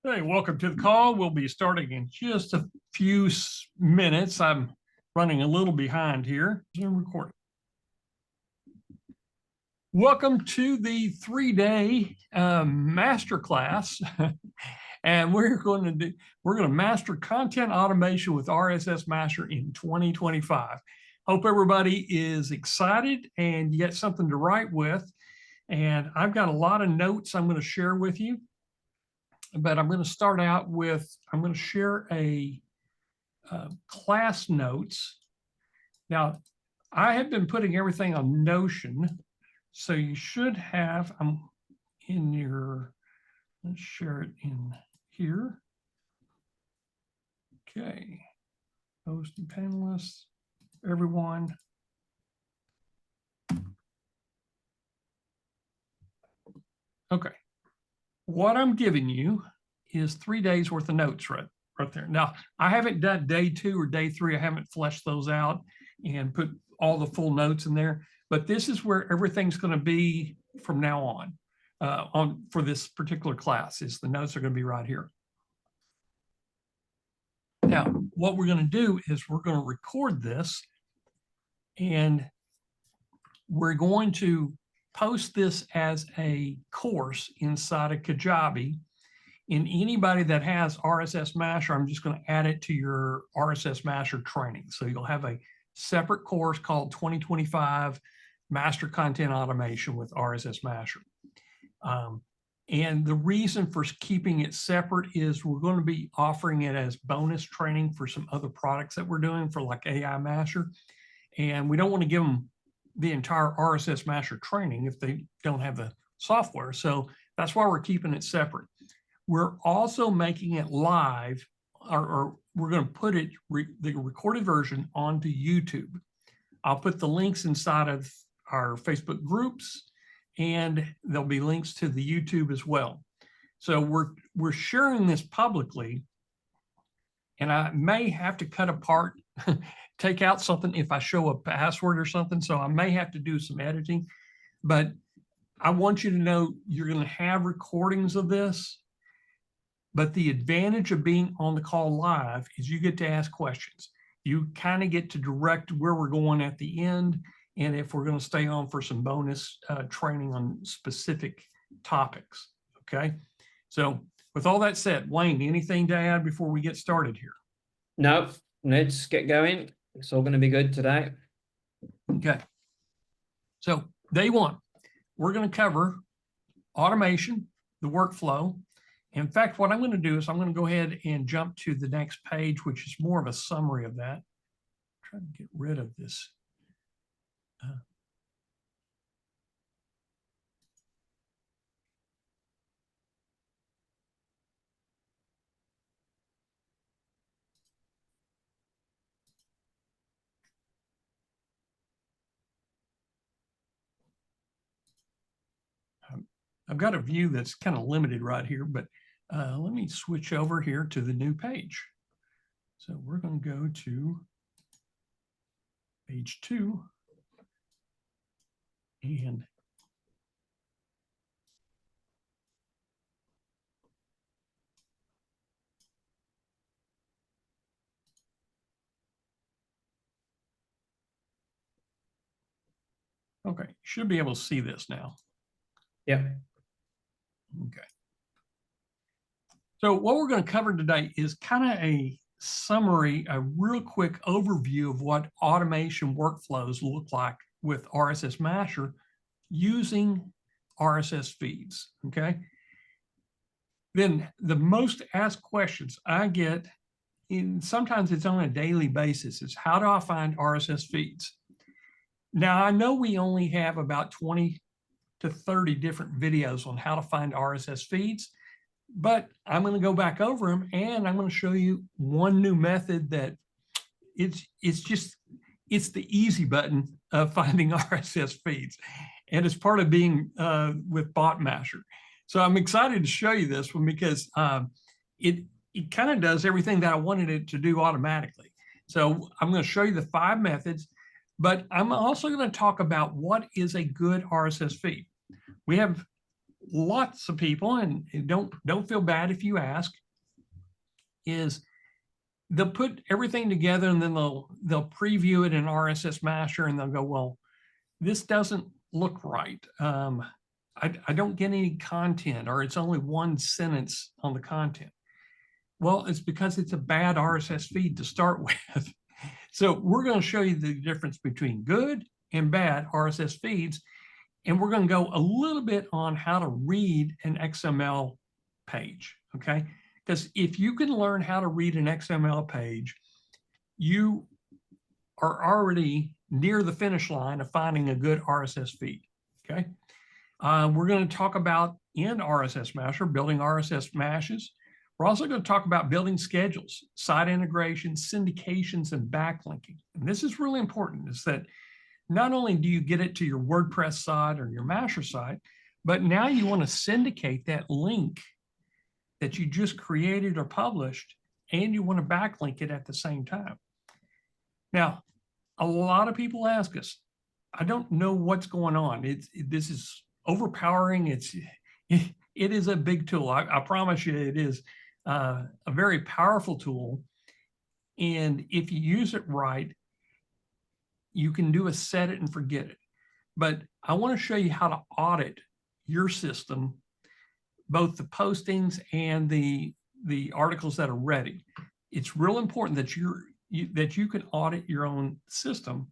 Hey, welcome to the call. We'll be starting in just a few minutes. I'm running a little behind here. Zoom recording. Welcome to the 3-day masterclass. And we're going to master content automation with RSS Masher in 2025. Hope everybody is excited and you got something to write with. And I've got a lot of notes I'm going to share with you. But I'm going to start out with, I'm going to share a class notes. Now, I have been putting everything on Notion, so you should have, I'm in your, let's share it in here. Okay, host and panelists, everyone. Okay. What I'm giving you is 3 days worth of notes right there. Now, I haven't done day 2 or day 3. I haven't fleshed those out and put all the full notes in there, but this is where everything's going to be from now on for this particular class. Is the notes are going to be right here. Now, what we're going to do is we're going to record this and we're going to post this as a course inside of Kajabi. And anybody that has RSS Masher, I'm just going to add it to your RSS Masher training. So you'll have a separate course called 2025 Master Content Automation with RSS Masher. And the reason for keeping it separate is we're going to be offering it as bonus training for some other products that we're doing for like AI Masher. And we don't want to give them the entire RSS Masher training if they don't have the software. So that's why we're keeping it separate. We're also making it live, or we're going to put it, the recorded version, onto YouTube. I'll put the links inside of our Facebook groups, and there'll be links to the YouTube as well. So we're sharing this publicly, and I may have to cut apart take out something if I show a password or something. So I may have to do some editing, but I want you to know you're going to have recordings of this. But the advantage of being on the call live is you get to ask questions. You kind of get to direct where we're going at the end, and if we're going to stay on for some bonus training on specific topics. Okay. So with all that said, Wayne, anything to add before we get started here? No, let's get going. It's all going to be good today. Okay. So day 1, we're going to cover automation, the workflow. In fact, what I'm going to do is I'm going to go ahead and jump to the next page, which is more of a summary of that. I'm trying to get rid of this. I've got a view that's kind of limited right here, but let me switch over here to the new page. So we're going to go to page 2 and okay, you should be able to see this now. Yeah. Okay. So what we're going to cover today is kind of a summary, a real quick overview of what automation workflows look like with RSS Masher using RSS feeds. Okay. Then the most asked questions I get, sometimes it's on a daily basis, is how do I find RSS feeds? Now, I know we only have about 20 to 30 different videos on how to find RSS feeds, but I'm going to go back over them and I'm going to show you one new method that it's the easy button of finding RSS feeds, and it's part of being with BotMasher. So I'm excited to show you this one because it kind of does everything that I wanted it to do automatically. So I'm going to show you the 5 methods, but I'm also going to talk about what is a good RSS feed. We have lots of people, and don't feel bad if you ask, is they'll put everything together and then they'll preview it in RSS Masher and they'll go, well, this doesn't look right. I don't get any content, or it's only one sentence on the content. Well, it's because it's a bad RSS feed to start with. So we're going to show you the difference between good and bad RSS feeds. And we're going to go a little bit on how to read an XML page, okay? Because if you can learn how to read an XML page, you are already near the finish line of finding a good RSS feed, okay? We're going to talk about in RSS Masher, building RSS Mashes. We're also going to talk about building schedules, site integration, syndications, and backlinking. And this is really important, is that not only do you get it to your WordPress site or your Masher site, but now you want to syndicate that link that you just created or published, and you want to backlink it at the same time. Now, a lot of people ask us, I don't know what's going on. This is overpowering. It is a big tool. I promise you it is a very powerful tool. And if you use it right, you can do a set it and forget it. But I want to show you how to audit your system, both the postings and the articles that are ready. It's real important that you can audit your own system,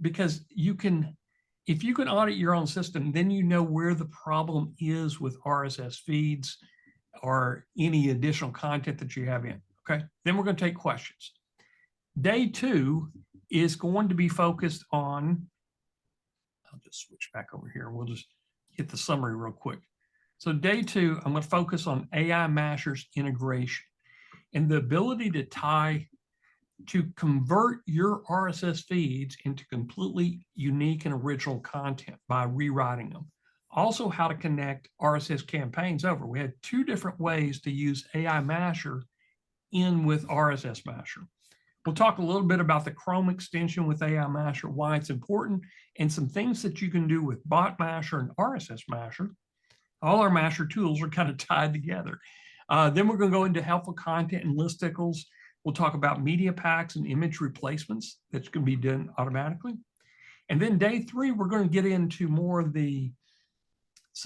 because if you can audit your own system, then you know where the problem is with RSS feeds or any additional content that you have in. Okay, then we're going to take questions. Day 2 is going to be focused on, I'll just switch back over here. We'll just hit the summary real quick. So day 2, I'm going to focus on AI Masher's integration and the ability to convert your RSS feeds into completely unique and original content by rewriting them. Also, how to connect RSS campaigns over. We had 2 different ways to use AI Masher in with RSS Masher. We'll talk a little bit about the Chrome extension with AI Masher, why it's important, and some things that you can do with BotMasher and RSS Masher. All our Masher tools are kind of tied together. Then we're going to go into helpful content and listicles. We'll talk about media packs and image replacements that can be done automatically. And then day 3, we're going to get into more of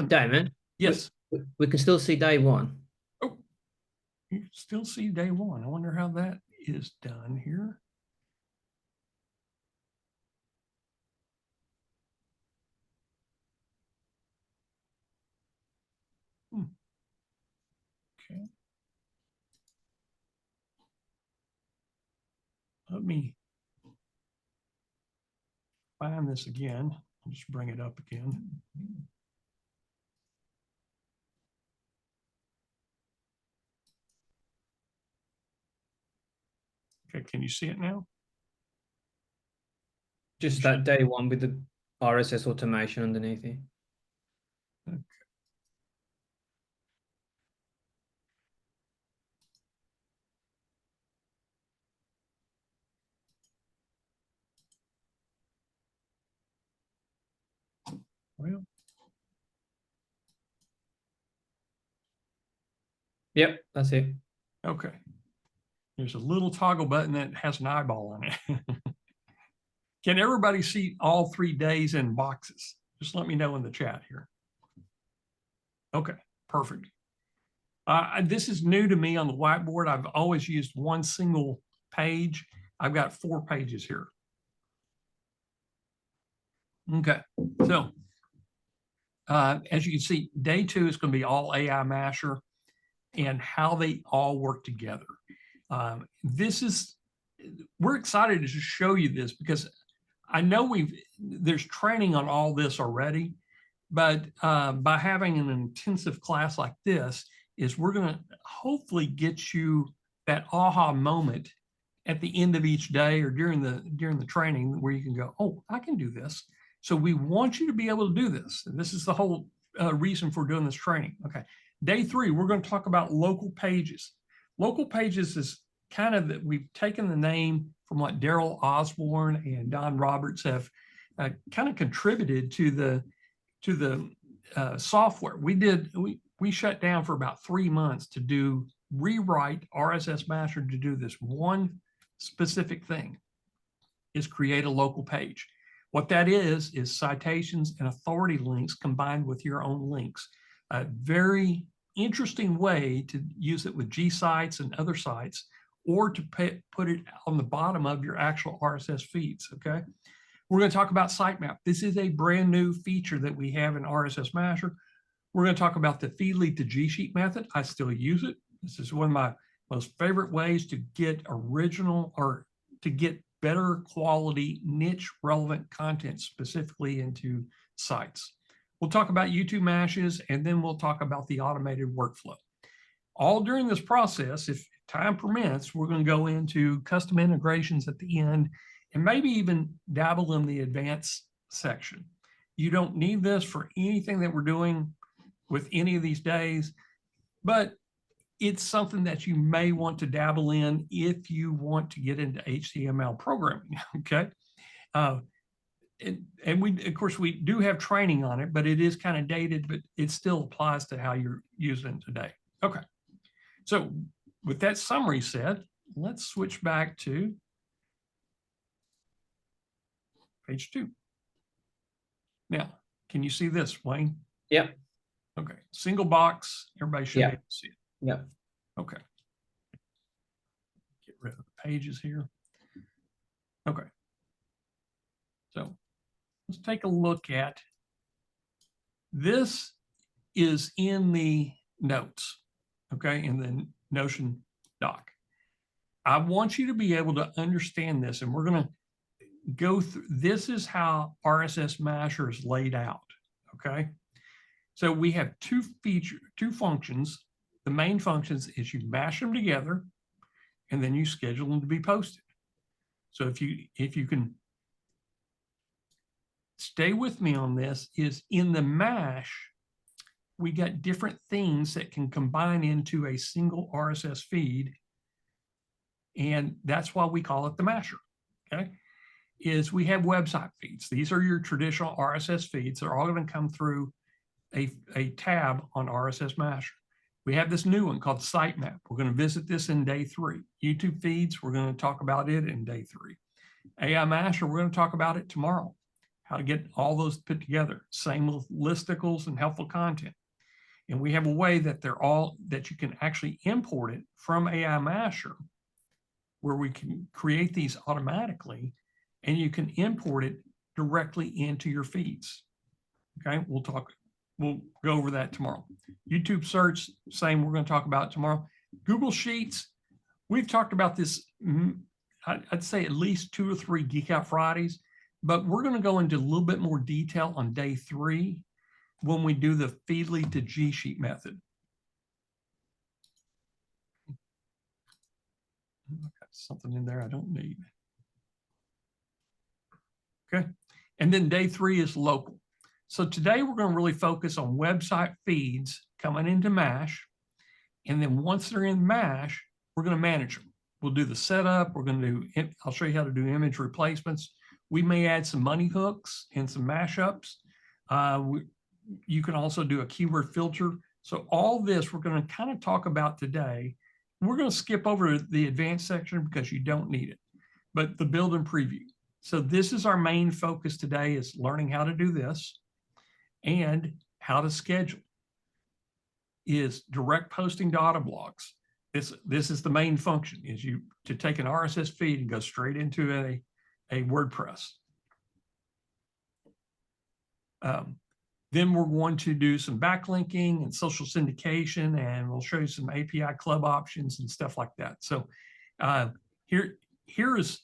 Damon? Yes. We can still see day 1. Oh, you can still see day 1. I wonder how that is done here. Okay. Let me find this again. I'll just bring it up again. Okay, can you see it now? Just that day 1 with the RSS automation underneath it. Okay. Well, yep, that's it. okay. There's a little toggle button that has an eyeball on it. Can everybody see all 3 days in boxes? Just let me know in the chat here. Okay, perfect. This is new to me on the whiteboard. I've always used one single page. I've got 4 pages here. Okay, so as you can see, day 2 is going to be all AI Masher and how they all work together. We're excited to show you this because I know there's training on all this already, but by having an intensive class like this, we're going to hopefully get you that aha moment at the end of each day or during the training where you can go, oh, I can do this. So we want you to be able to do this. And this is the whole reason for doing this training. Okay. Day 3, we're going to talk about local pages. Local pages is kind of that we've taken the name from what Daryl Osborne and Don Roberts have kind of contributed to the software. We shut down for about 3 months to rewrite RSS Masher to do this one specific thing, is create a local page. What that is citations and authority links combined with your own links. A very interesting way to use it with G sites and other sites, or to put it on the bottom of your actual RSS feeds, okay? We're going to talk about sitemap. This is a brand new feature that we have in RSS Masher. We're going to talk about the feed lead to G sheet method. I still use it. This is one of my most favorite ways to get original, or to get better quality, niche relevant content specifically into sites. We'll talk about YouTube Mashes, and then we'll talk about the automated workflow. All during this process, if time permits, we're going to go into custom integrations at the end, and maybe even dabble in the advanced section. You don't need this for anything that we're doing with any of these days, but it's something that you may want to dabble in if you want to get into HTML programming, okay? And we, of course, we do have training on it, but it is kind of dated, but it still applies to how you're using it today. Okay, so with that summary said, let's switch back to page 2. Now, can you see this, Wayne? Yep. Okay, single box, everybody should be able to see it. Yep. Okay. Get rid of the pages here. Okay. So let's take a look at this. Is in the notes, okay, in the Notion doc. I want you to be able to understand this, and we're going to go through. This is how RSS Masher is laid out, okay? So we have two functions. The main functions is you mash them together, and then you schedule them to be posted. So if you can stay with me on this, is in the mash, we got different things that can combine into a single RSS feed, and that's why we call it the masher, okay? Is we have website feeds. These are your traditional RSS feeds. They're all going to come through a tab on RSS Masher. We have this new one called Sitemap. We're going to visit this in day 3. YouTube feeds, we're going to talk about it in day 3. AI Masher, we're going to talk about it tomorrow. How to get all those put together. Same with listicles and helpful content. And we have a way that that you can actually import it from AI Masher, where we can create these automatically, and you can import it directly into your feeds. Okay, we'll go over that tomorrow. YouTube search, same, we're going to talk about it tomorrow. Google Sheets, we've talked about this, I'd say at least 2 or 3 Geek Out Fridays, but we're going to go into a little bit more detail on day 3 when we do the feed lead to G sheet method. I've got something in there I don't need. Okay, and then day 3 is local. So today we're going to really focus on website feeds coming into MASH. And then once they're in MASH, we're going to manage them. We'll do the setup. We're going to do, I'll show you how to do image replacements. We may add some money hooks and some mashups. You can also do a keyword filter. So all this we're going to kind of talk about today. We're going to skip over the advanced section because you don't need it, but the build and preview. So this is our main focus today, is learning how to do this. And how to schedule is direct posting to Autoblogs. This is the main function, is to take an RSS feed and go straight into a WordPress. Then we're going to do some backlinking and social syndication, and we'll show you some API club options and stuff like that. So here is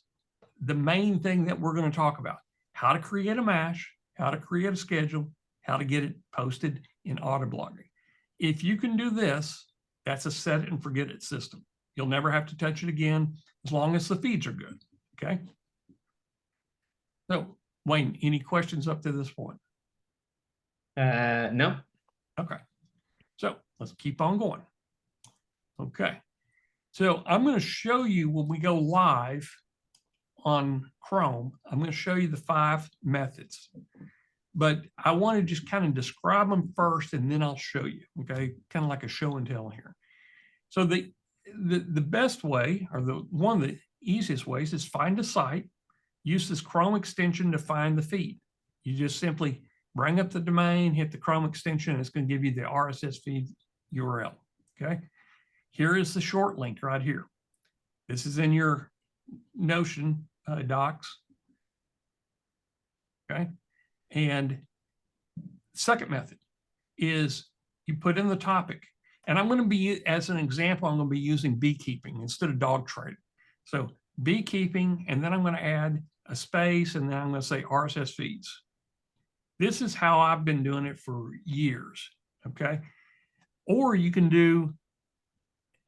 the main thing that we're going to talk about: how to create a mash, how to create a schedule, how to get it posted in Autoblogging. If you can do this, that's a set it and forget it system. You'll never have to touch it again as long as the feeds are good, okay? So, Wayne, any questions up to this point? No. Okay, so let's keep on going. Okay, so I'm going to show you when we go live on Chrome, I'm going to show you the 5 methods. but I want to just kind of describe them first, and then I'll show you, okay? Kind of like a show and tell here. So the best way, or one of the easiest ways, is find a site, use this Chrome extension to find the feed. You just simply bring up the domain, hit the Chrome extension, and it's going to give you the RSS feed URL, okay? Here is the short link right here. This is in your Notion docs, okay? And second method is you put in the topic. And I'm going to be, as an example, I'm going to be using beekeeping instead of dog trade. So beekeeping, and then I'm going to add a space, and then I'm going to say RSS feeds. This is how I've been doing it for years, okay? Or you can do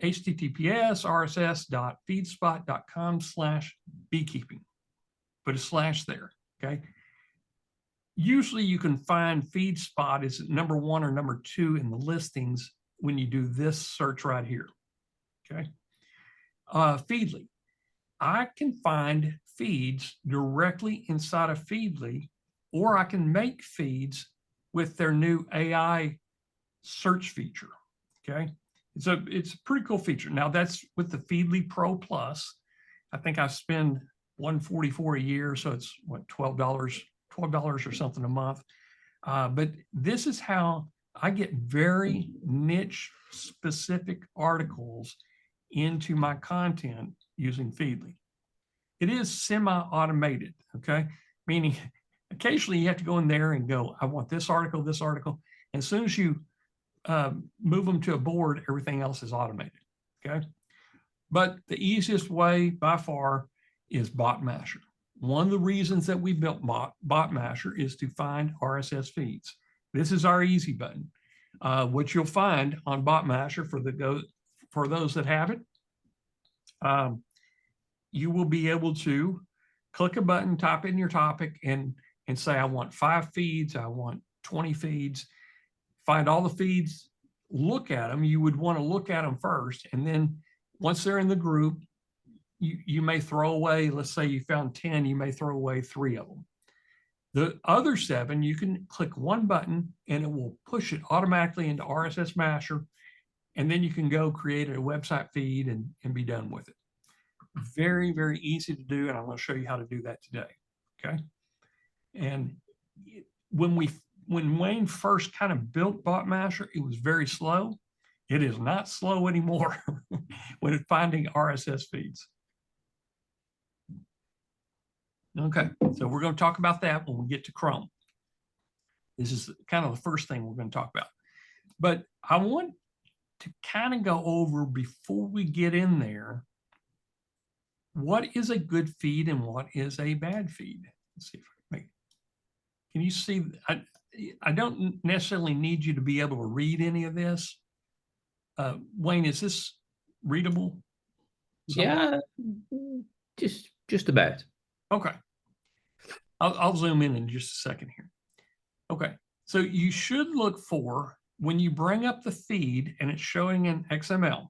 https://rss.feedspot.com/beekeeping. Put a slash there, okay? Usually you can find FeedSpot is number 1 or number 2 in the listings when you do this search right here, okay? Feedly. I can find feeds directly inside of Feedly, or I can make feeds with their new AI search feature, okay? It's a pretty cool feature. Now that's with the Feedly Pro Plus. I think I spend $144 a year, so it's what, $12 or something a month. But this is how I get very niche specific articles into my content using Feedly. It is semi-automated, okay? Meaning occasionally you have to go in there and go, I want this article, this article. And as soon as you move them to a board, everything else is automated, okay? But the easiest way by far is BotMasher. One of the reasons that we built BotMasher is to find RSS feeds. This is our easy button. What you'll find on BotMasher for those that have it, you will be able to click a button, type in your topic, and say, I want 5 feeds, I want 20 feeds, find all the feeds, look at them. You would want to look at them first, and then once they're in the group, you may throw away, let's say you found 10, you may throw away 3 of them. The other 7, you can click one button and it will push it automatically into RSS Masher, and then you can go create a website feed and be done with it. Very, very easy to do, and I'm going to show you how to do that today, okay? And when Wayne first kind of built BotMasher, it was very slow. It is not slow anymore when finding RSS feeds. Okay, so we're going to talk about that when we get to Chrome. This is kind of the first thing we're going to talk about. But I want to kind of go over, before we get in there, what is a good feed and what is a bad feed. Let's see if I can make it. Can you see? I don't necessarily need you to be able to read any of this. Wayne, is this readable? Yeah, just about. Okay. I'll zoom in just a second here. Okay, so you should look for, when you bring up the feed and it's showing in XML,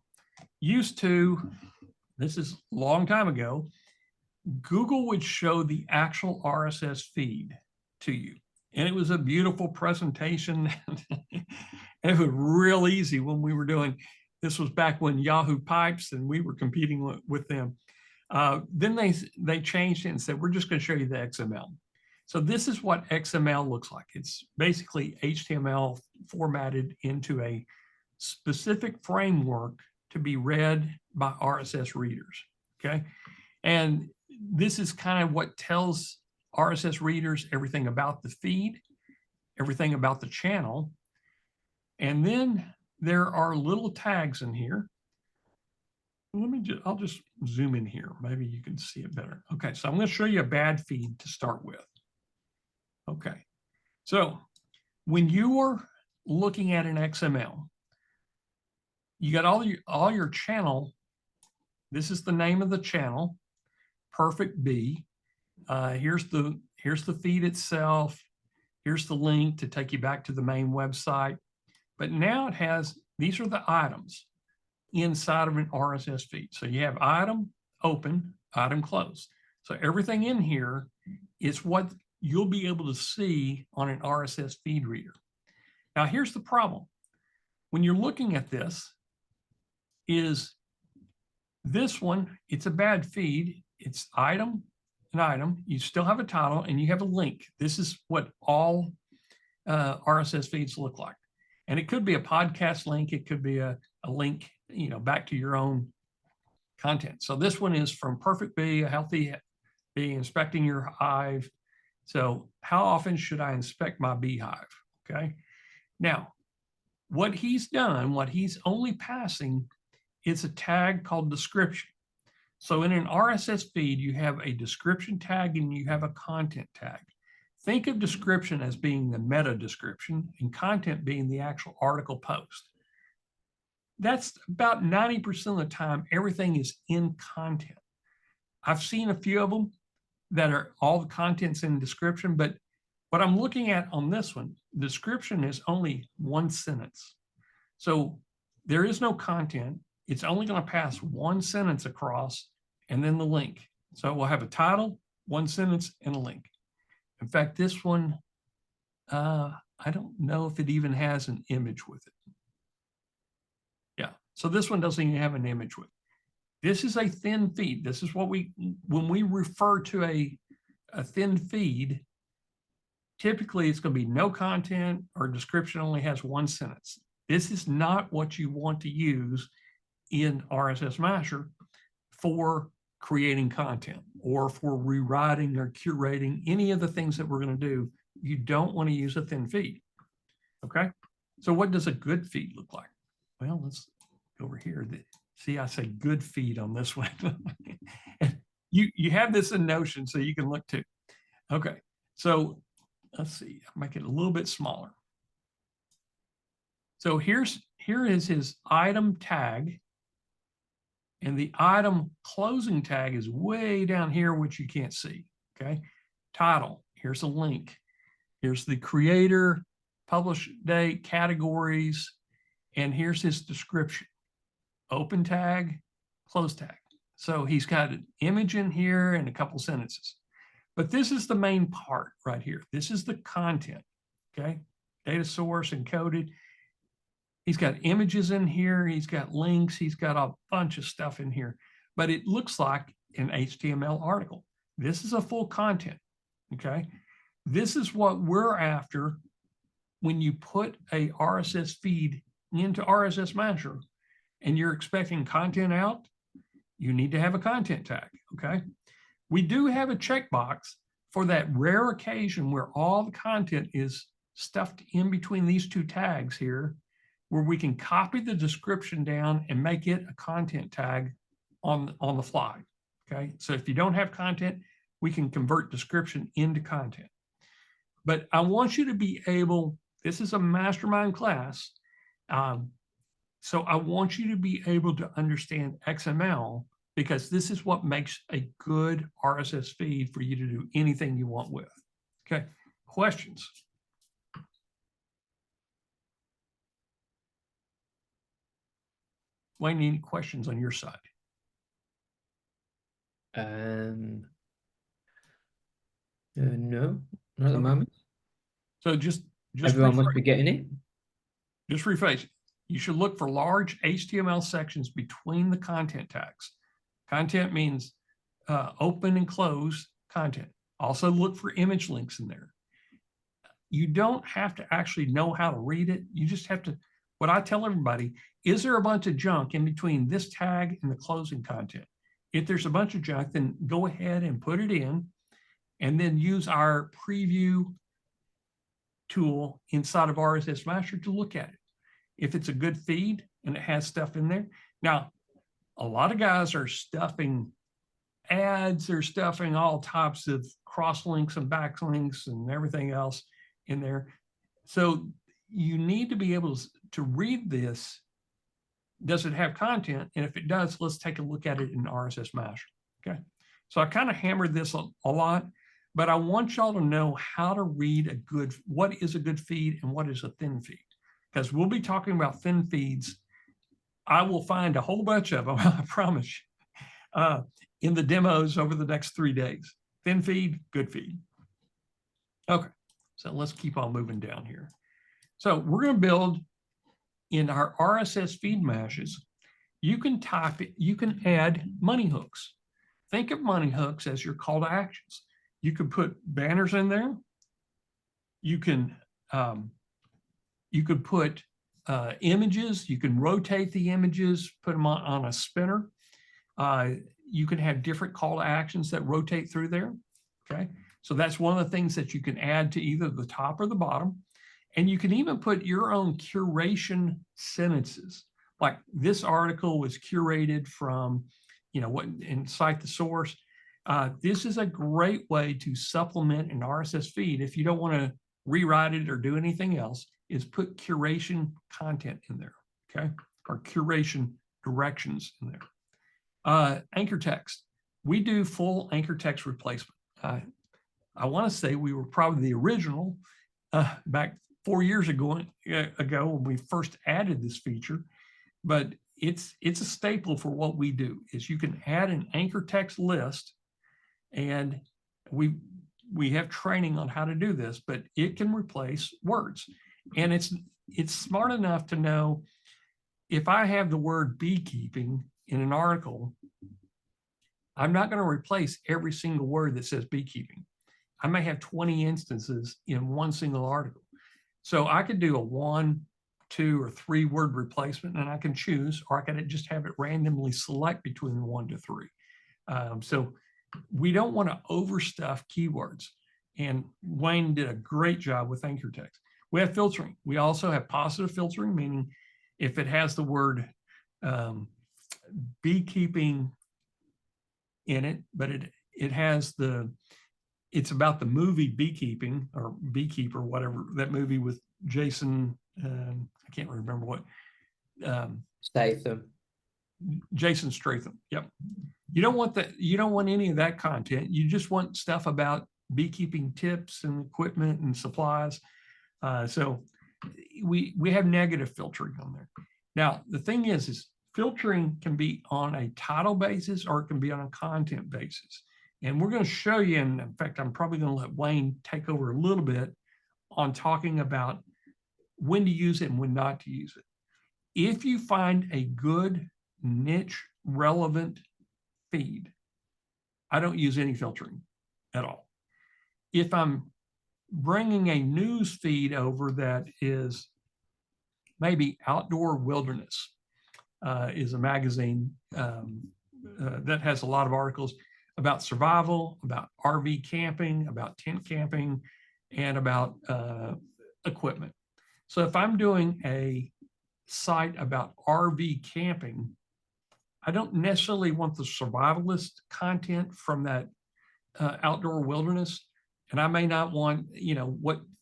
used to, this is a long time ago, Google would show the actual RSS feed to you. And it was a beautiful presentation. It was real easy when we were doing, this was back when Yahoo Pipes and we were competing with them. Then they changed it and said, we're just going to show you the XML. So this is what XML looks like. It's basically HTML formatted into a specific framework to be read by RSS readers, okay? And this is kind of what tells RSS readers everything about the feed, everything about the channel. And then there are little tags in here. I'll just zoom in here. Maybe you can see it better. Okay, so I'm going to show you a bad feed to start with. Okay, so when you are looking at an XML, you got all your channel. This is the name of the channel, Perfect B. Here's the feed itself. Here's the link to take you back to the main website. But now it has, these are the items inside of an RSS feed. So you have item open, item close. So everything in here is what you'll be able to see on an RSS feed reader. Now, here's the problem. When you're looking at this, is this one, it's a bad feed. It's item, an item. You still have a title and you have a link. This is what all RSS feeds look like. And it could be a podcast link. It could be a link, back to your own content. So this one is from Perfect Bee, a healthy bee, inspecting your hive. So how often should I inspect my beehive? Okay. Now, what he's done, what he's only passing, is a tag called description. So in an RSS feed, you have a description tag and you have a content tag. Think of description as being the meta description and content being the actual article post. That's about 90% of the time, everything is in content. I've seen a few of them that are all the contents in description, but what I'm looking at on this one, description is only one sentence. So there is no content. It's only going to pass one sentence across and then the link. So we'll have a title, one sentence, and a link. In fact, this one, I don't know if it even has an image with it. Yeah, so this one doesn't even have an image with it. This is a thin feed. This is what when we refer to a thin feed, typically it's going to be no content or description only has one sentence. This is not what you want to use in RSS Masher for creating content or for rewriting or curating any of the things that we're going to do. You don't want to use a thin feed. Okay. So what does a good feed look like? Well, let's go over here. See, I say good feed on this one. you have this in Notion, so you can look too. Okay. So let's see, I'll make it a little bit smaller. So here is his item tag. And the item closing tag is way down here, which you can't see. Okay. Title. Here's a link. Here's the creator, publish date, categories, and here's his description. Open tag, close tag. So he's got an image in here and a couple sentences. But this is the main part right here. This is the content. Okay. Data source encoded. He's got images in here. He's got links. He's got a bunch of stuff in here, but it looks like an HTML article. This is a full content. Okay. This is what we're after when you put a RSS feed into RSS Masher and you're expecting content out, you need to have a content tag. Okay. We do have a checkbox for that rare occasion where all the content is stuffed in between these two tags here, where we can copy the description down and make it a content tag on the fly. Okay. So if you don't have content, we can convert description into content. But I want you to be able, this is a mastermind class. So I want you to be able to understand XML, because this is what makes a good RSS feed for you to do anything you want with. Okay. Questions? Wayne, any questions on your side? No, not at the moment. So just Everyone must be getting it. Just rephrase it. You should look for large HTML sections between the content tags. Content means open and close content. Also look for image links in there. You don't have to actually know how to read it. You just have to, what I tell everybody, is there a bunch of junk in between this tag and the closing content? If there's a bunch of junk, then go ahead and put it in and then use our preview tool inside of RSS Masher to look at it. If it's a good feed and it has stuff in there. Now, a lot of guys are stuffing ads, they're stuffing all types of cross links and backlinks and everything else in there. So you need to be able to read this. Does it have content? And if it does, let's take a look at it in RSS Masher. Okay. So I kind of hammered this a lot, but I want y'all to know how to read what is a good feed and what is a thin feed, because we'll be talking about thin feeds. I will find a whole bunch of them, I promise you, in the demos over the next 3 days. Thin feed, good feed. Okay, so let's keep on moving down here. So we're going to build in our RSS feed mashes. You can type it, you can add money hooks. Think of money hooks as your call to actions. You could put banners in there. You can you could put images. You can rotate the images, put them on a spinner. You can have different call to actions that rotate through there. Okay, so that's one of the things that you can add to either the top or the bottom. And you can even put your own curation sentences. Like this article was curated from, you know, what, and cite the source. This is a great way to supplement an RSS feed. If you don't want to rewrite it or do anything else, is put curation content in there, okay? Or curation directions in there. Anchor text. We do full anchor text replacement. I want to say we were probably the original back 4 years ago when we first added this feature, but it's a staple for what we do. Is you can add an anchor text list, and we have training on how to do this, but it can replace words, and it's smart enough to know if I have the word beekeeping in an article, I'm not going to replace every single word that says beekeeping. I may have 20 instances in one single article. So I could do a 1, 2, or 3 word replacement, and I can choose, or I can just have it randomly select between the 1 to 3. So we don't want to overstuff keywords. And Wayne did a great job with anchor text. We have filtering. We also have positive filtering, meaning if it has the word beekeeping in it, but it has it's about the movie Beekeeping or Beekeeper, whatever, that movie with Jason, I can't remember what. Statham. Jason Statham. Yep. You don't want that. You don't want any of that content. You just want stuff about beekeeping tips and equipment and supplies. So we have negative filtering on there. Now, the thing is filtering can be on a title basis or it can be on a content basis. And we're going to show you, and in fact, I'm probably going to let Wayne take over a little bit on talking about when to use it and when not to use it. If you find a good niche relevant feed, I don't use any filtering at all. If I'm bringing a news feed over that is maybe Outdoor Wilderness, is a magazine that has a lot of articles about survival, about RV camping, about tent camping, and about equipment. So if I'm doing a site about RV camping, I don't necessarily want the survivalist content from that Outdoor Wilderness, and I may not want, you know,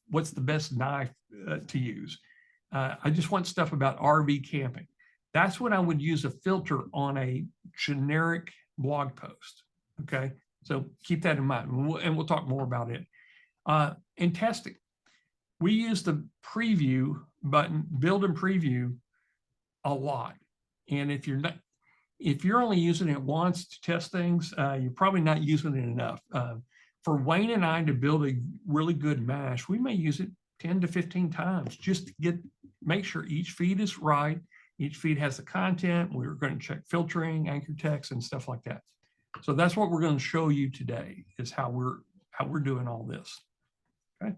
what's the best knife to use. I just want stuff about RV camping. That's when I would use a filter on a generic blog post. Okay, so keep that in mind, and we'll talk more about it. In testing, we use the preview button, build and preview, a lot. And if you're only using it once to test things, you're probably not using it enough. For Wayne and I to build a really good mash, we may use it 10 to 15 times just to make sure each feed is right. Each feed has the content. We're going to check filtering, anchor text, and stuff like that. So that's what we're going to show you today, is how we're doing all this. Okay.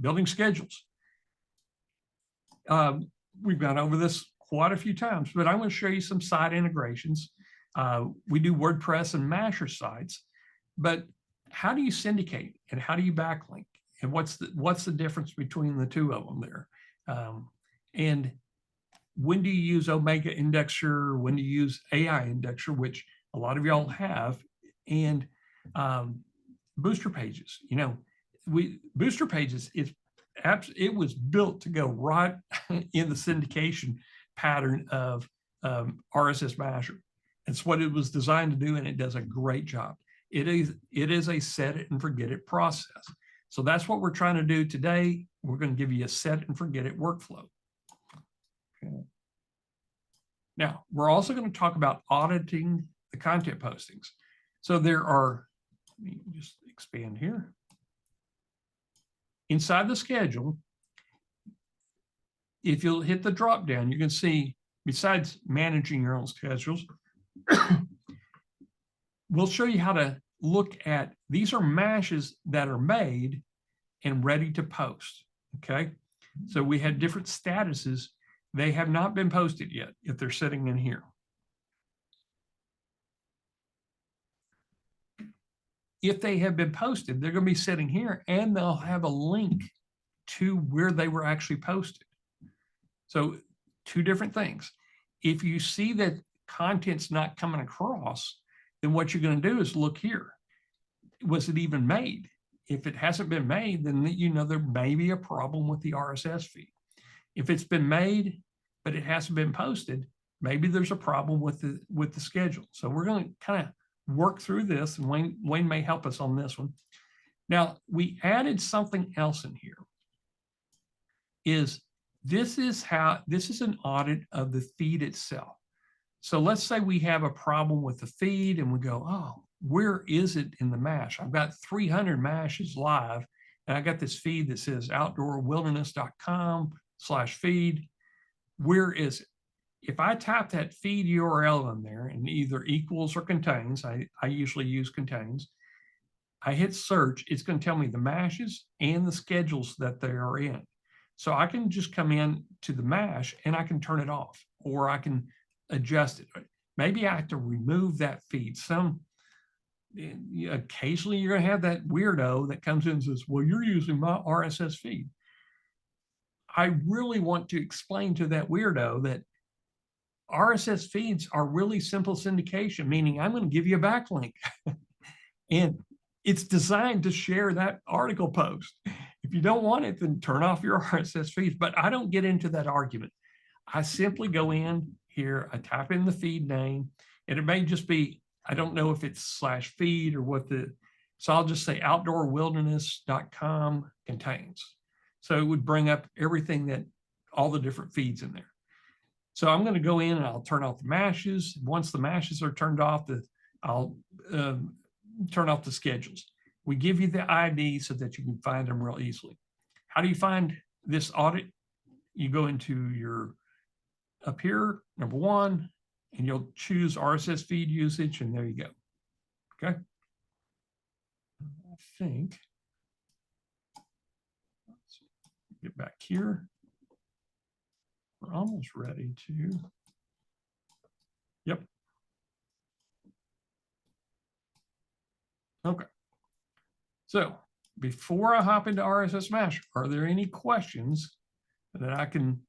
Building schedules. We've gone over this quite a few times, but I'm going to show you some site integrations. We do WordPress and Masher sites, but how do you syndicate and how do you backlink? And what's the difference between the two of them there? And when do you use Omega Indexer? When do you use AI Indexer, which a lot of y'all have, and booster pages? You know, booster pages it was built to go right in the syndication pattern of RSS Masher. It's what it was designed to do, and it does a great job. It is a set it and forget it process. So that's what we're trying to do today. We're going to give you a set it and forget it workflow. Okay. Now, we're also going to talk about auditing the content postings. So there are, let me just expand here. Inside the schedule, if you'll hit the drop down, you can see, besides managing your own schedules, we'll show you how to look at, these are mashes that are made and ready to post, okay? So we had different statuses. They have not been posted yet if they're sitting in here. If they have been posted, they're going to be sitting here and they'll have a link to where they were actually posted. So two different things. If you see that content's not coming across, then what you're going to do is look here. Was it even made? If it hasn't been made, then you know there may be a problem with the RSS feed. If it's been made, but it hasn't been posted, maybe there's a problem with the schedule. So we're going to kind of work through this, and Wayne may help us on this one. Now, we added something else in here. This is an audit of the feed itself. So let's say we have a problem with the feed and we go, oh, where is it in the mash? I've got 300 mashes live, and I got this feed that says outdoorwilderness.com/feed. Where is it? If I type that feed URL in there and either equals or contains, I usually use contains, I hit search, it's going to tell me the mashes and the schedules that they are in. So I can just come in to the mash and I can turn it off, or I can adjust it. Maybe I have to remove that feed. Occasionally you're going to have that weirdo that comes in and says, well, you're using my RSS feed. I really want to explain to that weirdo that RSS feeds are really simple syndication, meaning I'm going to give you a backlink. And it's designed to share that article post. If you don't want it, then turn off your RSS feeds. But I don't get into that argument. I simply go in here, I type in the feed name, and it may just be, I don't know if it's /feed or what so I'll just say outdoorwilderness.com contains. So it would bring up everything all the different feeds in there. So I'm going to go in and I'll turn off the mashes. Once the mashes are turned off, I'll turn off the schedules. We give you the ID so that you can find them real easily. How do you find this audit? You go into your, up here, number 1, and you'll choose RSS feed usage, and there you go. Okay. I think, let's get back here. We're almost ready to, yep. Okay. So before I hop into RSS Masher, are there any questions that I can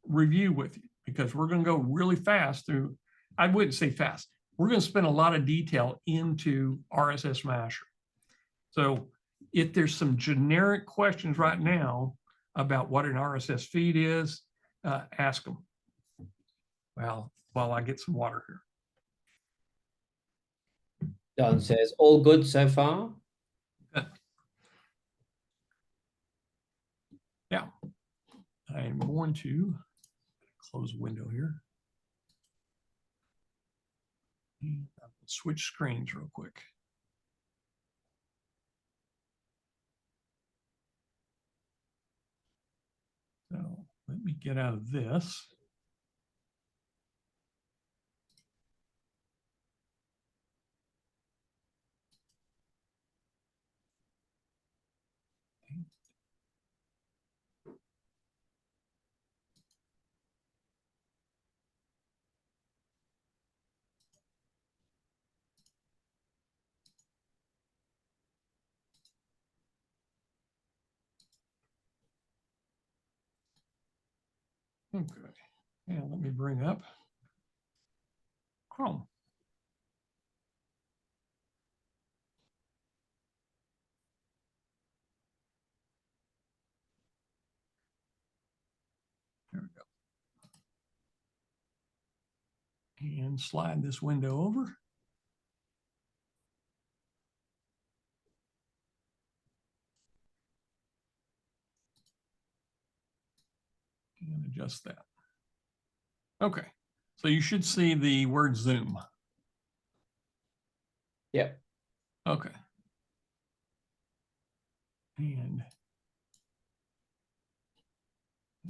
review with you? Because we're going to go really fast through, I wouldn't say fast. We're going to spend a lot of detail into RSS Masher. So if there's some generic questions right now about what an RSS feed is, ask them. Well, while I get some water here. Don says, all good so far. Yeah, I'm going to close a window here. I'll switch screens real quick. So let me get out of this. Okay, and let me bring up Chrome. There we go. And slide this window over. And adjust that. Okay, so you should see the word Zoom. Yep. Okay. And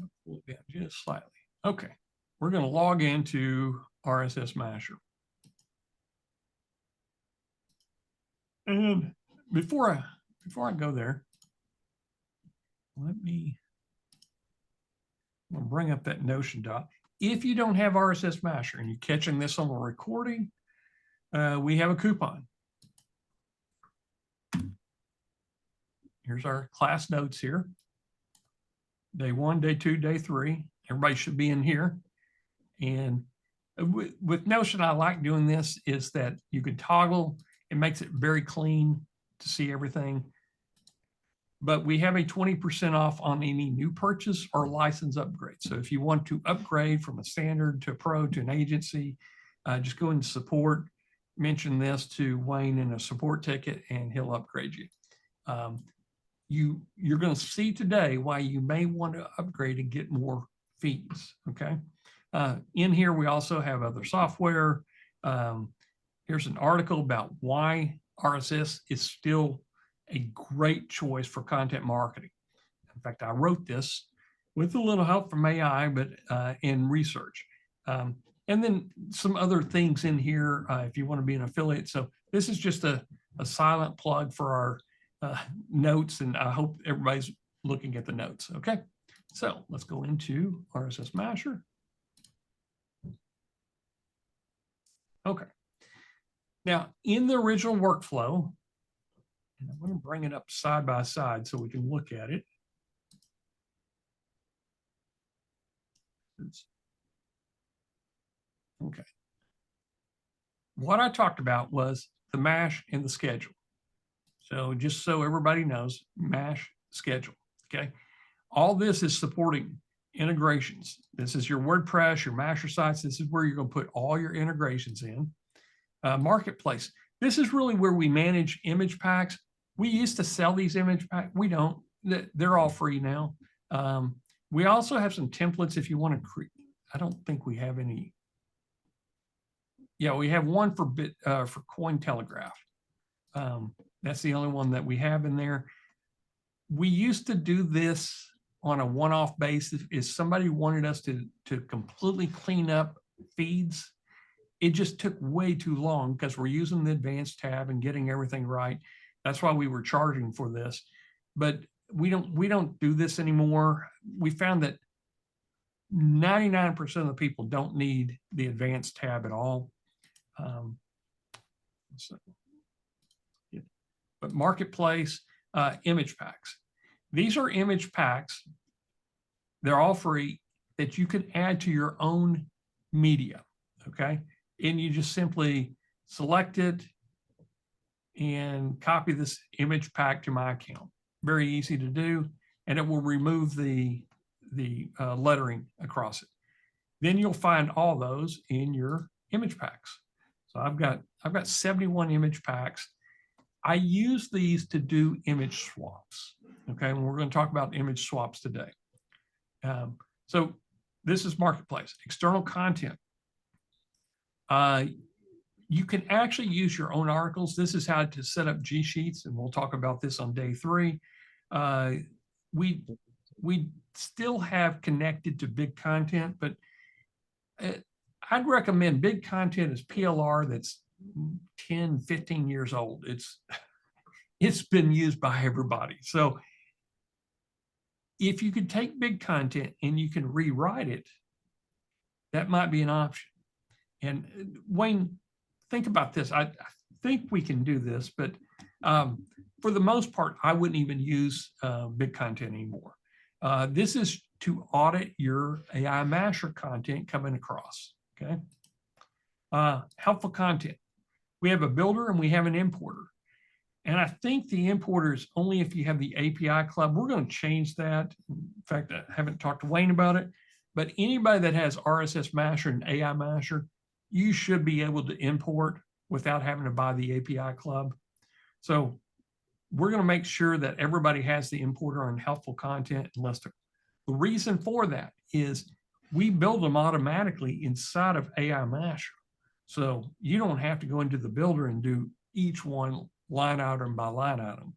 I'll pull it down just slightly. Okay, we're going to log into RSS Masher. And before I go there, let me bring up that Notion doc. If you don't have RSS Masher and you're catching this on the recording, we have a coupon. Here's our class notes here. Day 1, day 2, day 3. Everybody should be in here. And with Notion, I like doing this is that you can toggle. It makes it very clean to see everything. But we have a 20% off on any new purchase or license upgrade. So if you want to upgrade from a standard to a pro to an agency, just go into support, mention this to Wayne in a support ticket, and he'll upgrade you. You're going to see today why you may want to upgrade and get more feeds. Okay. In here, we also have other software. Here's an article about why RSS is still a great choice for content marketing. In fact, I wrote this with a little help from AI, but in research. And then some other things in here if you want to be an affiliate. So this is just a silent plug for our notes, and I hope everybody's looking at the notes. Okay, so let's go into RSS Masher. Okay, now in the original workflow, and I'm going to bring it up side by side so we can look at it. Okay. What I talked about was the mash and the schedule. So just so everybody knows, mash, schedule. Okay. All this is supporting integrations. This is your WordPress, your Masher sites. This is where you're going to put all your integrations in. Marketplace. This is really where we manage image packs. We used to sell these image packs. We don't. They're all free now. We also have some templates if you want to create. I don't think we have any. Yeah, we have one for Cointelegraph. That's the only one that we have in there. We used to do this on a one-off basis. If somebody wanted us to completely clean up feeds, it just took way too long because we're using the advanced tab and getting everything right. That's why we were charging for this. But we don't do this anymore. We found that 99% of the people don't need the advanced tab at all. But marketplace, image packs. These are image packs. They're all free that you can add to your own media. Okay. And you just simply select it and copy this image pack to my account. Very easy to do. And it will remove the lettering across it. Then you'll find all those in your image packs. So I've got 71 image packs. I use these to do image swaps. Okay, and we're going to talk about image swaps today. So this is marketplace, external content. You can actually use your own articles. This is how to set up G Sheets, and we'll talk about this on day 3. We still have connected to big content, but I'd recommend big content is PLR that's 10, 15 years old. It's been used by everybody. So if you could take big content and you can rewrite it, that might be an option. And Wayne, think about this. I think we can do this, but for the most part, I wouldn't even use big content anymore. This is to audit your AI Masher content coming across. Okay. Helpful content. We have a builder and we have an importer. And I think the importer is only if you have the API club. We're going to change that. In fact, I haven't talked to Wayne about it, but anybody that has RSS Masher and AI Masher, you should be able to import without having to buy the API club. So we're going to make sure that everybody has the importer on helpful content and listing. The reason for that is we build them automatically inside of AI Masher. So you don't have to go into the builder and do each one line item by line item.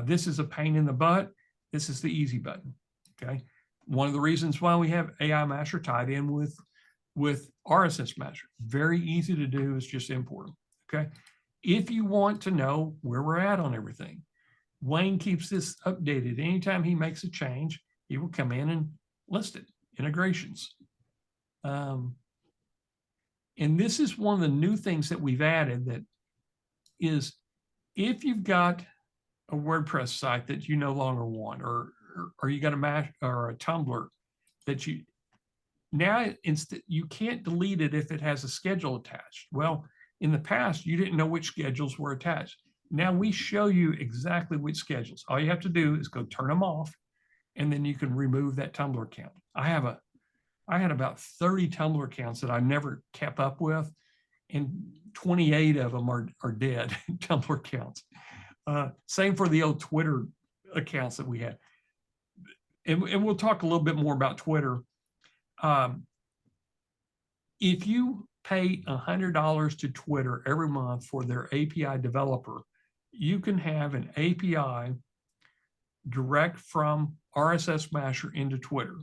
This is a pain in the butt. This is the easy button. Okay. One of the reasons why we have AI Masher tied in with RSS Masher. Very easy to do, is just import them. Okay. If you want to know where we're at on everything, Wayne keeps this updated. Anytime he makes a change, he will come in and list it. Integrations. And this is one of the new things that we've added, that is, if you've got a WordPress site that you no longer want, or you got a Mash or a Tumblr that you now you can't delete it if it has a schedule attached. Well, in the past, you didn't know which schedules were attached. Now we show you exactly which schedules. All you have to do is go turn them off, and then you can remove that Tumblr account. I had about 30 Tumblr accounts that I never kept up with, and 28 of them are dead Tumblr accounts. Same for the old Twitter accounts that we had. And we'll talk a little bit more about Twitter. If you pay $100 to Twitter every month for their API developer, you can have an API direct from RSS Masher into Twitter.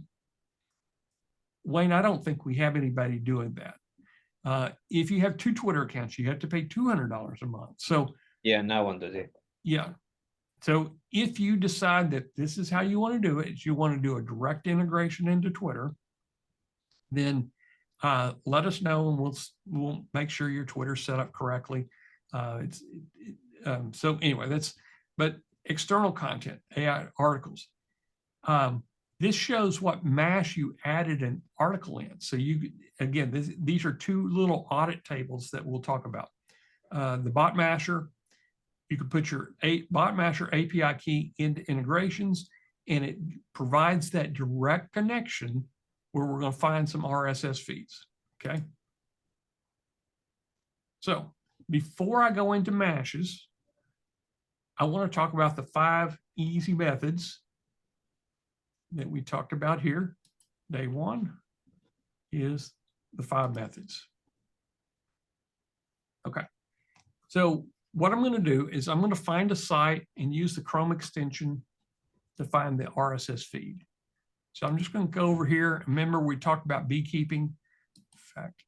Wayne, I don't think we have anybody doing that. If you have 2 Twitter accounts, you have to pay $200 a month. So yeah, no one does it. yeah. So if you decide that this is how you want to do it, is you want to do a direct integration into Twitter, then let us know, and we'll make sure your Twitter's set up correctly. So anyway, but external content, AI articles. This shows what mash you added an article in. So again, these are 2 little audit tables that we'll talk about. The BotMasher, you can put your BotMasher API key into integrations, and it provides that direct connection where we're going to find some RSS feeds. Okay. So before I go into mashes, I want to talk about the 5 easy methods that we talked about here. Day 1 is the 5 methods. Okay. So what I'm going to do is I'm going to find a site and use the Chrome extension to find the RSS feed. So I'm just going to go over here. Remember, we talked about beekeeping. In fact,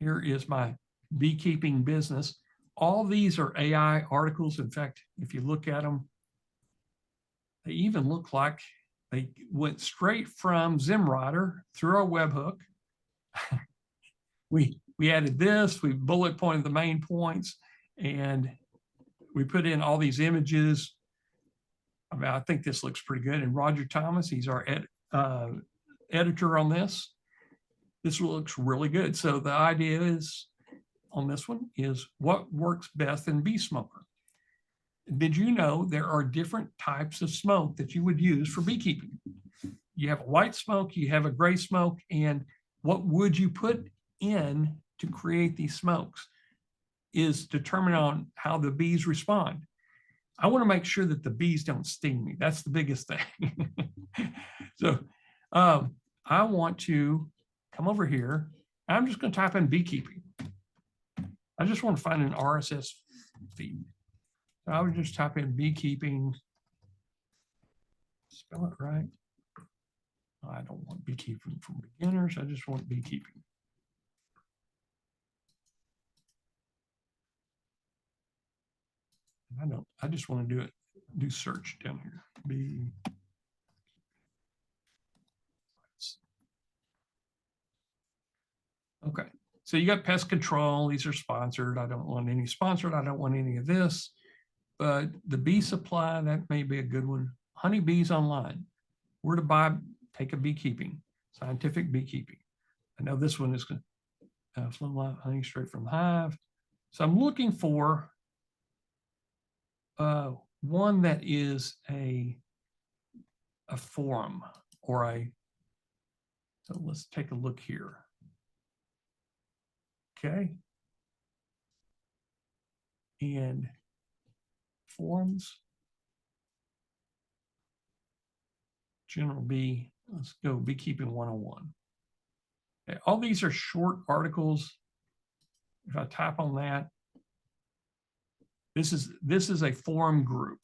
here is my beekeeping business. All these are AI articles. In fact, if you look at them, they even look like they went straight from Zimwriter through our webhook. We added this, we bullet pointed the main points, and we put in all these images. I think this looks pretty good. And Roger Thomas, he's our editor on this. This looks really good. So the idea is on this one is what works best in bee smoker. Did you know there are different types of smoke that you would use for beekeeping? You have a white smoke, you have a gray smoke, and what would you put in to create these smokes is determined on how the bees respond. I want to make sure that the bees don't sting me. That's the biggest thing. So I want to come over here. I'm just going to type in beekeeping. I just want to find an RSS feed. So I would just type in beekeeping. Spell it right. I don't want beekeeping for beginners. I just want beekeeping. I just want to do search down here. Okay, so you got pest control. These are sponsored. I don't want any sponsored. I don't want any of this. But the bee supply, that may be a good one. Honeybees online. Where to buy, take a beekeeping, scientific beekeeping. I know this one is going to flow honey straight from the hive. So I'm looking for one that is a forum or so let's take a look here. Okay. And forums, general bee, let's go beekeeping 101. Okay, all these are short articles. If I type on that, This is a forum group.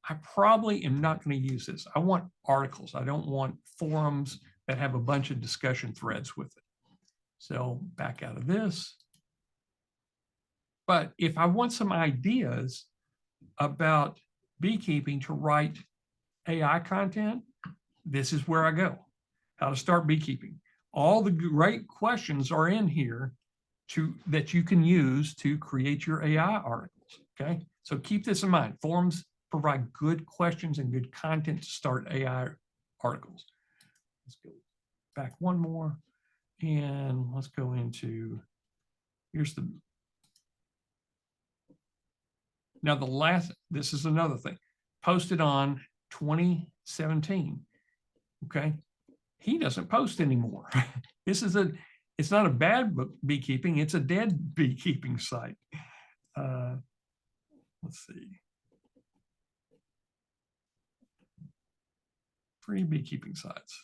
I probably am not going to use this. I want articles. I don't want forums that have a bunch of discussion threads with it. So back out of this. But if I want some ideas about beekeeping to write AI content, this is where I go. How to start beekeeping. All the great questions are in here that you can use to create your AI articles. Okay, so keep this in mind. Forums provide good questions and good content to start AI articles. Let's go back one more, and let's go into, now the last, this is another thing, posted on 2017. Okay, he doesn't post anymore. It's not a bad beekeeping, it's a dead beekeeping site. Let's see. Free beekeeping sites.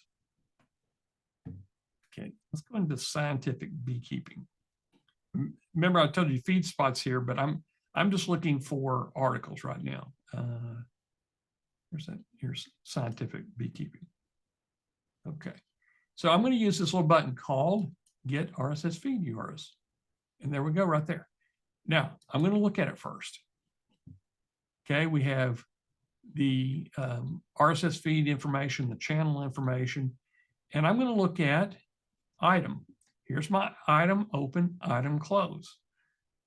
Okay, let's go into scientific beekeeping. Remember, I told you feed spots here, but I'm just looking for articles right now. Here's scientific beekeeping. Okay, so I'm going to use this little button called Get RSS Feed URLs, and there we go, right there. Now I'm going to look at it first. Okay, we have the RSS feed information, the channel information, and I'm going to look at item. Here's my item open, item close.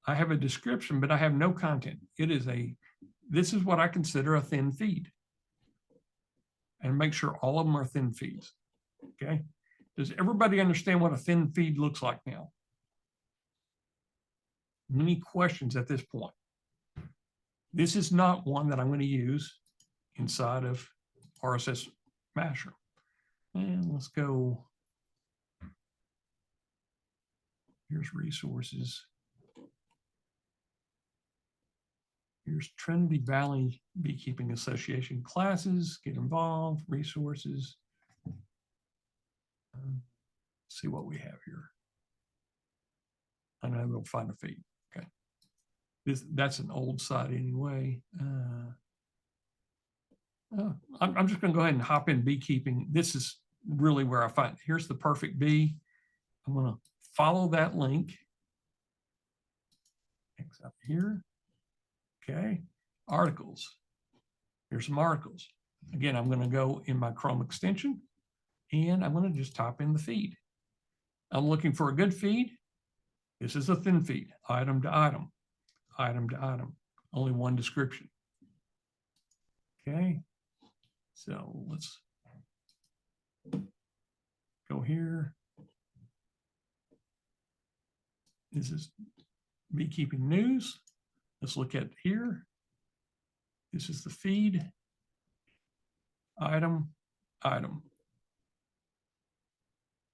I have a description, but I have no content. This is what I consider a thin feed. And make sure all of them are thin feeds. Okay. Does everybody understand what a thin feed looks like now? Many questions at this point. This is not one that I'm going to use inside of RSS Masher. And let's go. Here's resources. Here's Trinity Valley Beekeeping Association classes, get involved, resources. See what we have here. I know we'll find a feed. Okay. That's an old site anyway. I'm just going to go ahead and hop in beekeeping. This is really where I find, here's the perfect bee. I'm going to follow that link. X up here. Okay, articles. Here's some articles. Again, I'm going to go in my Chrome extension and I'm going to just type in the feed. I'm looking for a good feed. This is a thin feed, item to item, item to item, only one description. Okay, so let's go here. This is beekeeping news. Let's look at here. This is the feed, item, item,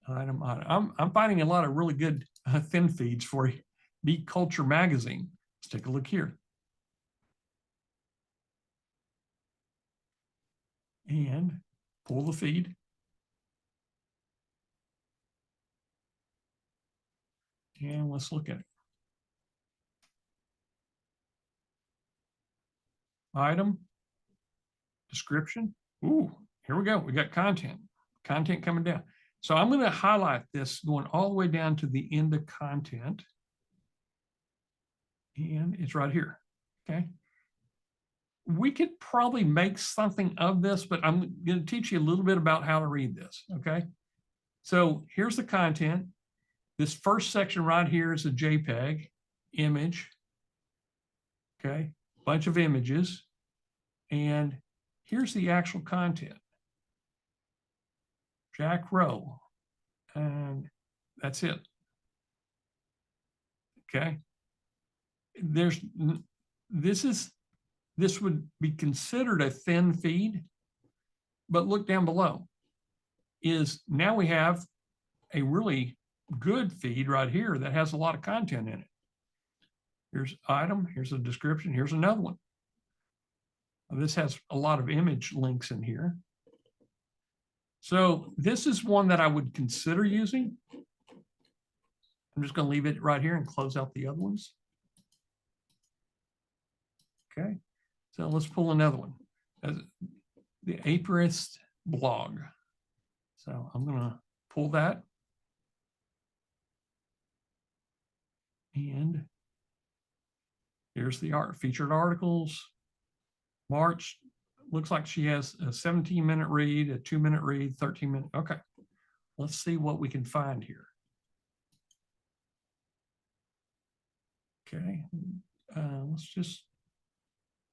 item, item. I'm finding a lot of really good thin feeds for Bee Culture Magazine. Let's take a look here. And pull the feed. And let's look at it. Item, description. Ooh, here we go. We got content coming down. So I'm going to highlight this going all the way down to the end of content. And it's right here. Okay. We could probably make something of this, but I'm going to teach you a little bit about how to read this. Okay. So here's the content. This first section right here is a JPEG image. Okay. Bunch of images. And here's the actual content. Jack Rowe. And that's it. Okay. This would be considered a thin feed, but look down below. Now we have a really good feed right here that has a lot of content in it. Here's item, here's a description, here's another one. This has a lot of image links in here. So this is one that I would consider using. I'm just going to leave it right here and close out the other ones. Okay, so let's pull another one. The apiarist blog. So I'm going to pull that. And here's the featured articles. March, looks like she has a 17-minute read, a 2-minute read, 13-minute. Okay, let's see what we can find here. Okay, let's just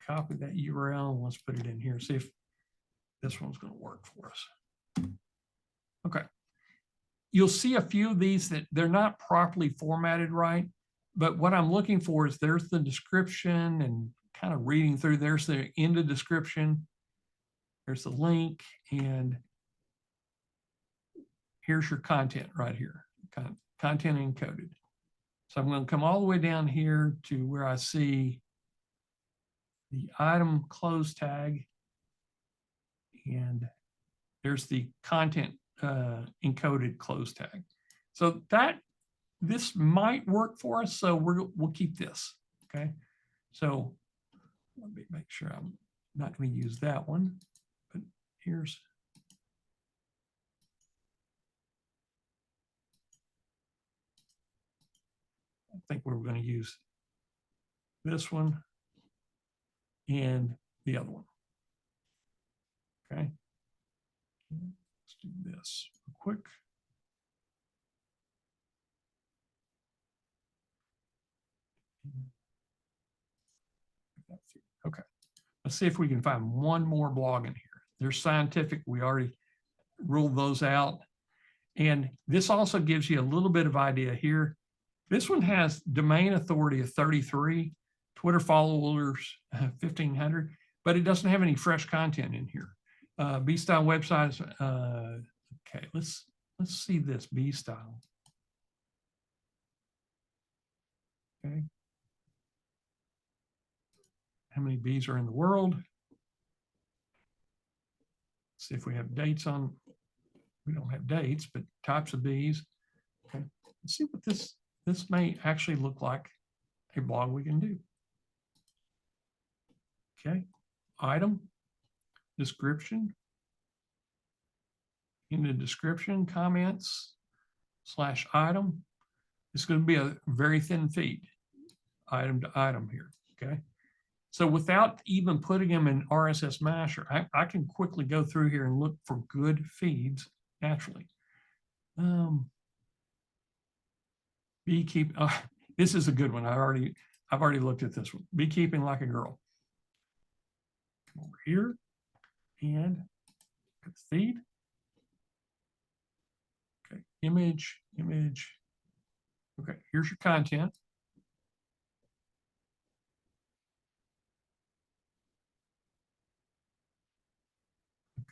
copy that URL and let's put it in here. See if this one's going to work for us. Okay. You'll see a few of these that they're not properly formatted right, but what I'm looking for is there's the description and kind of reading through. There's the end of description. There's the link, and here's your content right here, content encoded. So I'm going to come all the way down here to where I see the item close tag, and there's the content encoded close tag. So this might work for us. So we'll keep this. Okay. So let me make sure I'm not going to use that one, but here's. I think we're going to use this one and the other one. Okay. Let's do this real quick. Okay. Let's see if we can find one more blog in here. There's scientific. We already ruled those out. And this also gives you a little bit of idea here. This one has domain authority of 33, Twitter followers 1,500, but it doesn't have any fresh content in here. B-style websites. Okay, let's see this B-style. Okay. How many bees are in the world? See if we have dates on. We don't have dates, but types of bees. Okay, let's see what this may actually look like a blog we can do. Okay, item, description. In the description, comments, /item. It's going to be a very thin feed, item to item here. Okay. So without even putting them in RSS Masher, I can quickly go through here and look for good feeds naturally. Beekeeping. This is a good one. I've already looked at this one. Beekeeping like a girl. Come over here and get the feed. Okay, image. Okay, here's your content.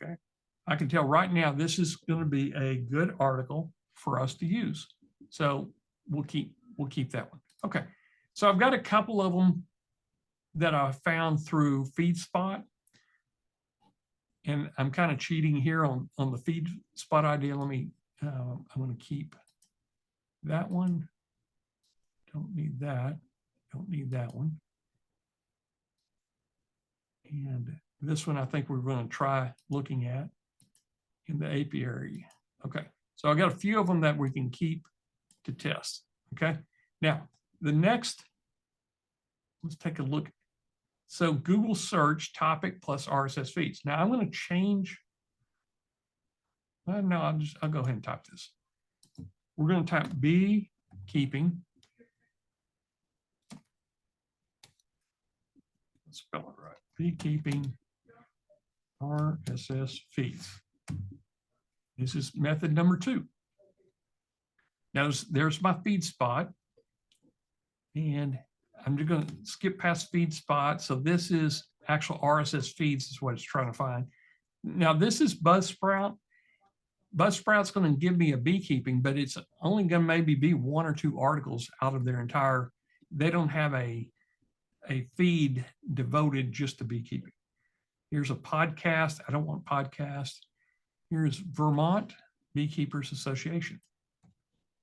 Okay, I can tell right now this is going to be a good article for us to use. So we'll keep that one. Okay, so I've got a couple of them that I found through FeedSpot, and I'm kind of cheating here on the FeedSpot idea. Let me. I'm going to keep that one. Don't need that. Don't need that one. And this one I think we're going to try looking at in the apiary. Okay, so I got a few of them that we can keep to test. Okay, now the next, let's take a look. So Google search topic plus RSS feeds. Now I'm going to change. No, I'll go ahead and type this. We're going to type beekeeping. Let's spell it right. Beekeeping RSS feeds. This is method number 2. Now there's my feed spot, and I'm just going to skip past feed spot. So this is actual RSS feeds is what it's trying to find. Now this is Buzzsprout. Buzzsprout's going to give me a beekeeping, but it's only going to maybe be 1 or 2 articles out of their entire. They don't have a feed devoted just to beekeeping. Here's a podcast. I don't want podcast. Here's Vermont Beekeepers Association.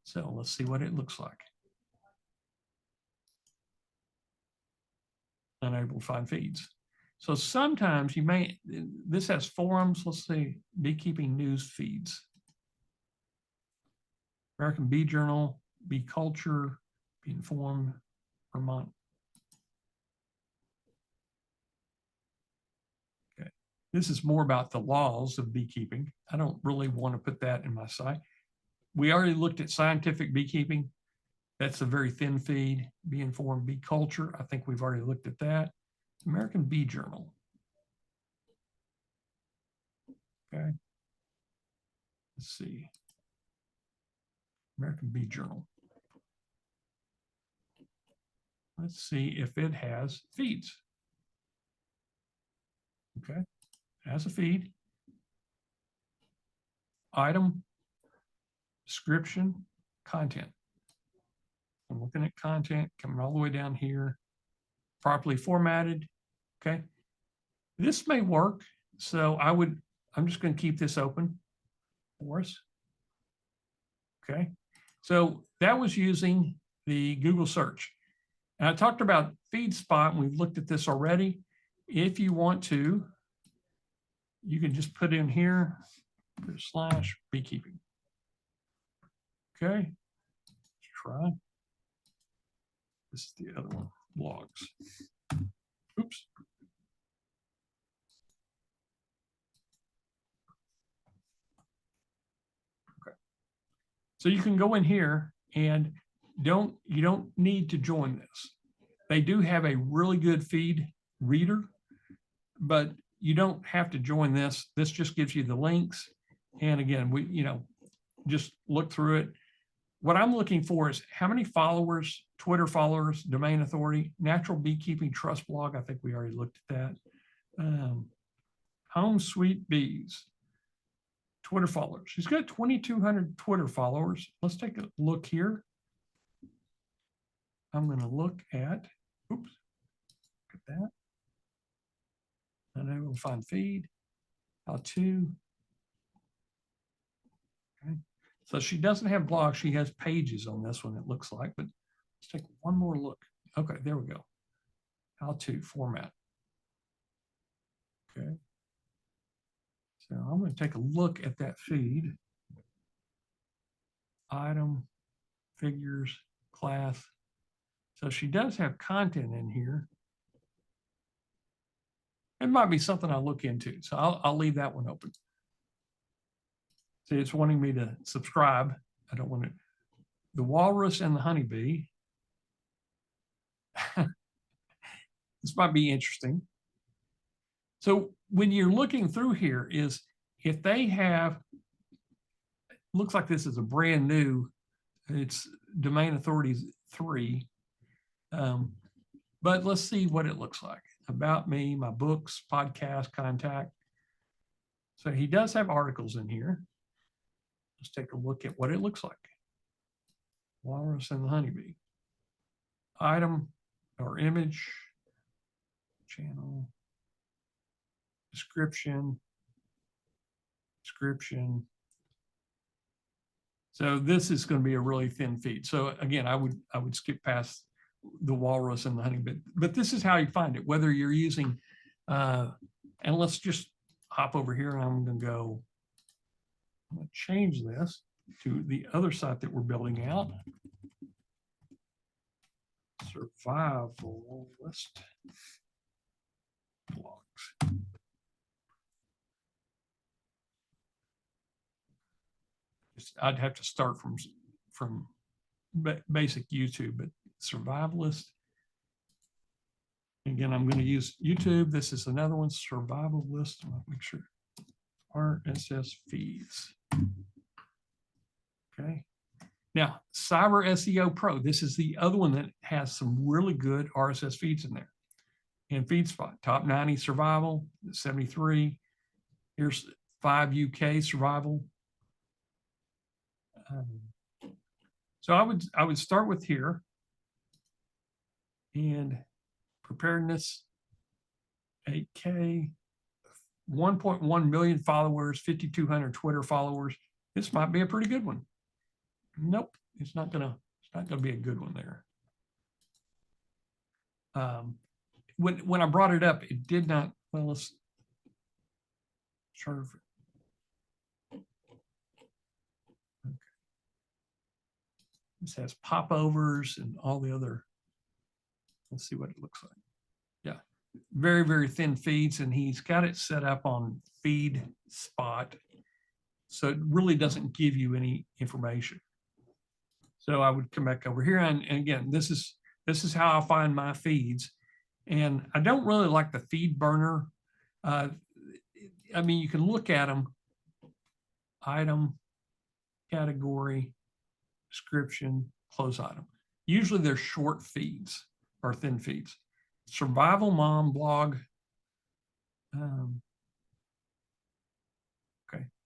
So let's see what it looks like. unable to find feeds. So sometimes you may, this has forums, let's see, beekeeping news feeds. American Bee Journal, Bee Culture, Bee Informed, Vermont. Okay, this is more about the laws of beekeeping. I don't really want to put that in my site. We already looked at scientific beekeeping. That's a very thin feed. Bee Informed, Bee Culture. I think we've already looked at that. American Bee Journal. Okay. Let's see. American Bee Journal. Let's see if it has feeds. Okay. It has a feed. Item, description, content. I'm looking at content, coming all the way down here. Properly formatted. Okay. This may work. So I'm just going to keep this open for us. Okay. So that was using the Google search. And I talked about FeedSpot, and we've looked at this already. If you want to, you can just put in here / beekeeping. Okay. Let's try. This is the other one, blogs. Oops. Okay. So you can go in here and you don't need to join this. They do have a really good feed reader, but you don't have to join this. This just gives you the links. And again, we just look through it. What I'm looking for is how many followers, Twitter followers, domain authority, natural beekeeping trust blog. I think we already looked at that. Home Sweet Bees, Twitter followers. She's got 2,200 Twitter followers. Let's take a look here. I'm going to look at, oops, look at that. And I will find feed, how to. Okay. So she doesn't have blogs. She has pages on this one, it looks like, but let's take one more look. Okay, there we go. How to format. Okay. So I'm going to take a look at that feed. Item, figures, class. So she does have content in here. It might be something I'll look into. So I'll leave that one open. See, it's wanting me to subscribe. I don't want it. The walrus and the honeybee. This might be interesting. So when you're looking through here is if they have, looks like this is a brand new, it's domain authorities 3. But let's see what it looks like. About me, my books, podcast, contact. So he does have articles in here. Let's take a look at what it looks like. Walrus and the honeybee. Item or image, channel, description. So this is going to be a really thin feed. So again, I would skip past the walrus and the honeybee, but this is how you find it, whether you're using, and let's just hop over here and I'm going to change this to the other site that we're building out. Survivalist blogs. I'd have to start from basic YouTube, but survivalist. Again, I'm going to use YouTube. This is another one, survivalist. I'll make sure. RSS Feeds. Okay. Now, Cyber SEO Pro. This is the other one that has some really good RSS feeds in there. And FeedSpot, top 90 survival, 73. Here's 5 UK survival. So I would start with here and preparedness, 8K, 1.1 million followers, 5,200 Twitter followers. This might be a pretty good one. Nope, it's not gonna be a good one there. when I brought it up, it did not, well, let's try to, okay. This has popovers and all the other, let's see what it looks like. Yeah, very, very thin feeds, and he's got it set up on feed spot. So it really doesn't give you any information. So I would come back over here, and again, this is how I find my feeds. And I don't really like the feed burner. I mean, you can look at them, item, category, description, close item. Usually they're short feeds or thin feeds. Survival Mom blog. Okay,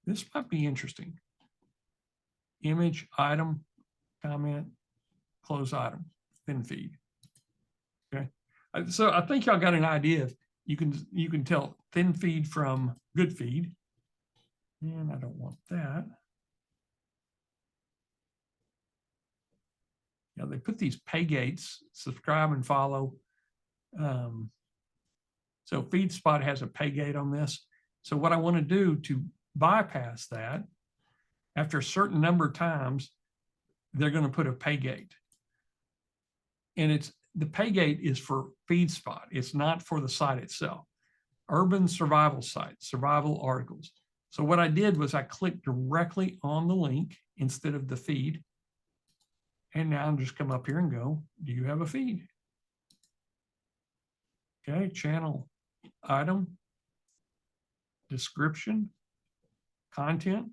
this might be interesting. Image, item, comment, close item, thin feed. Okay, so I think y'all got an idea of you can tell thin feed from good feed, and I don't want that. Yeah, they put these pay gates, subscribe and follow. So FeedSpot has a pay gate on this. So what I want to do to bypass that, after a certain number of times, they're going to put a pay gate. And the pay gate is for FeedSpot. It's not for the site itself. Urban survival site, survival articles. So what I did was I clicked directly on the link instead of the feed. And now I'm just come up here and go, do you have a feed? Okay, channel, item, description, content.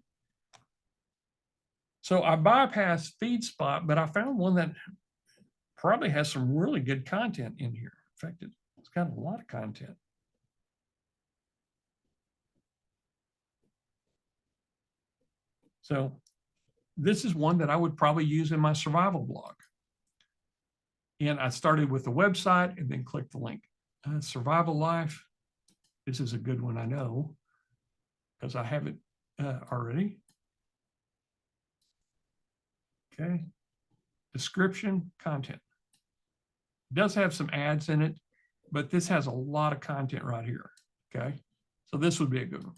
So I bypassed FeedSpot, but I found one that probably has some really good content in here. In fact, it's got a lot of content. So this is one that I would probably use in my survival blog. And I started with the website and then clicked the link. Survival life. This is a good one, I know, because I have it already. Okay. Description, content. It does have some ads in it, but this has a lot of content right here. Okay. So this would be a good one.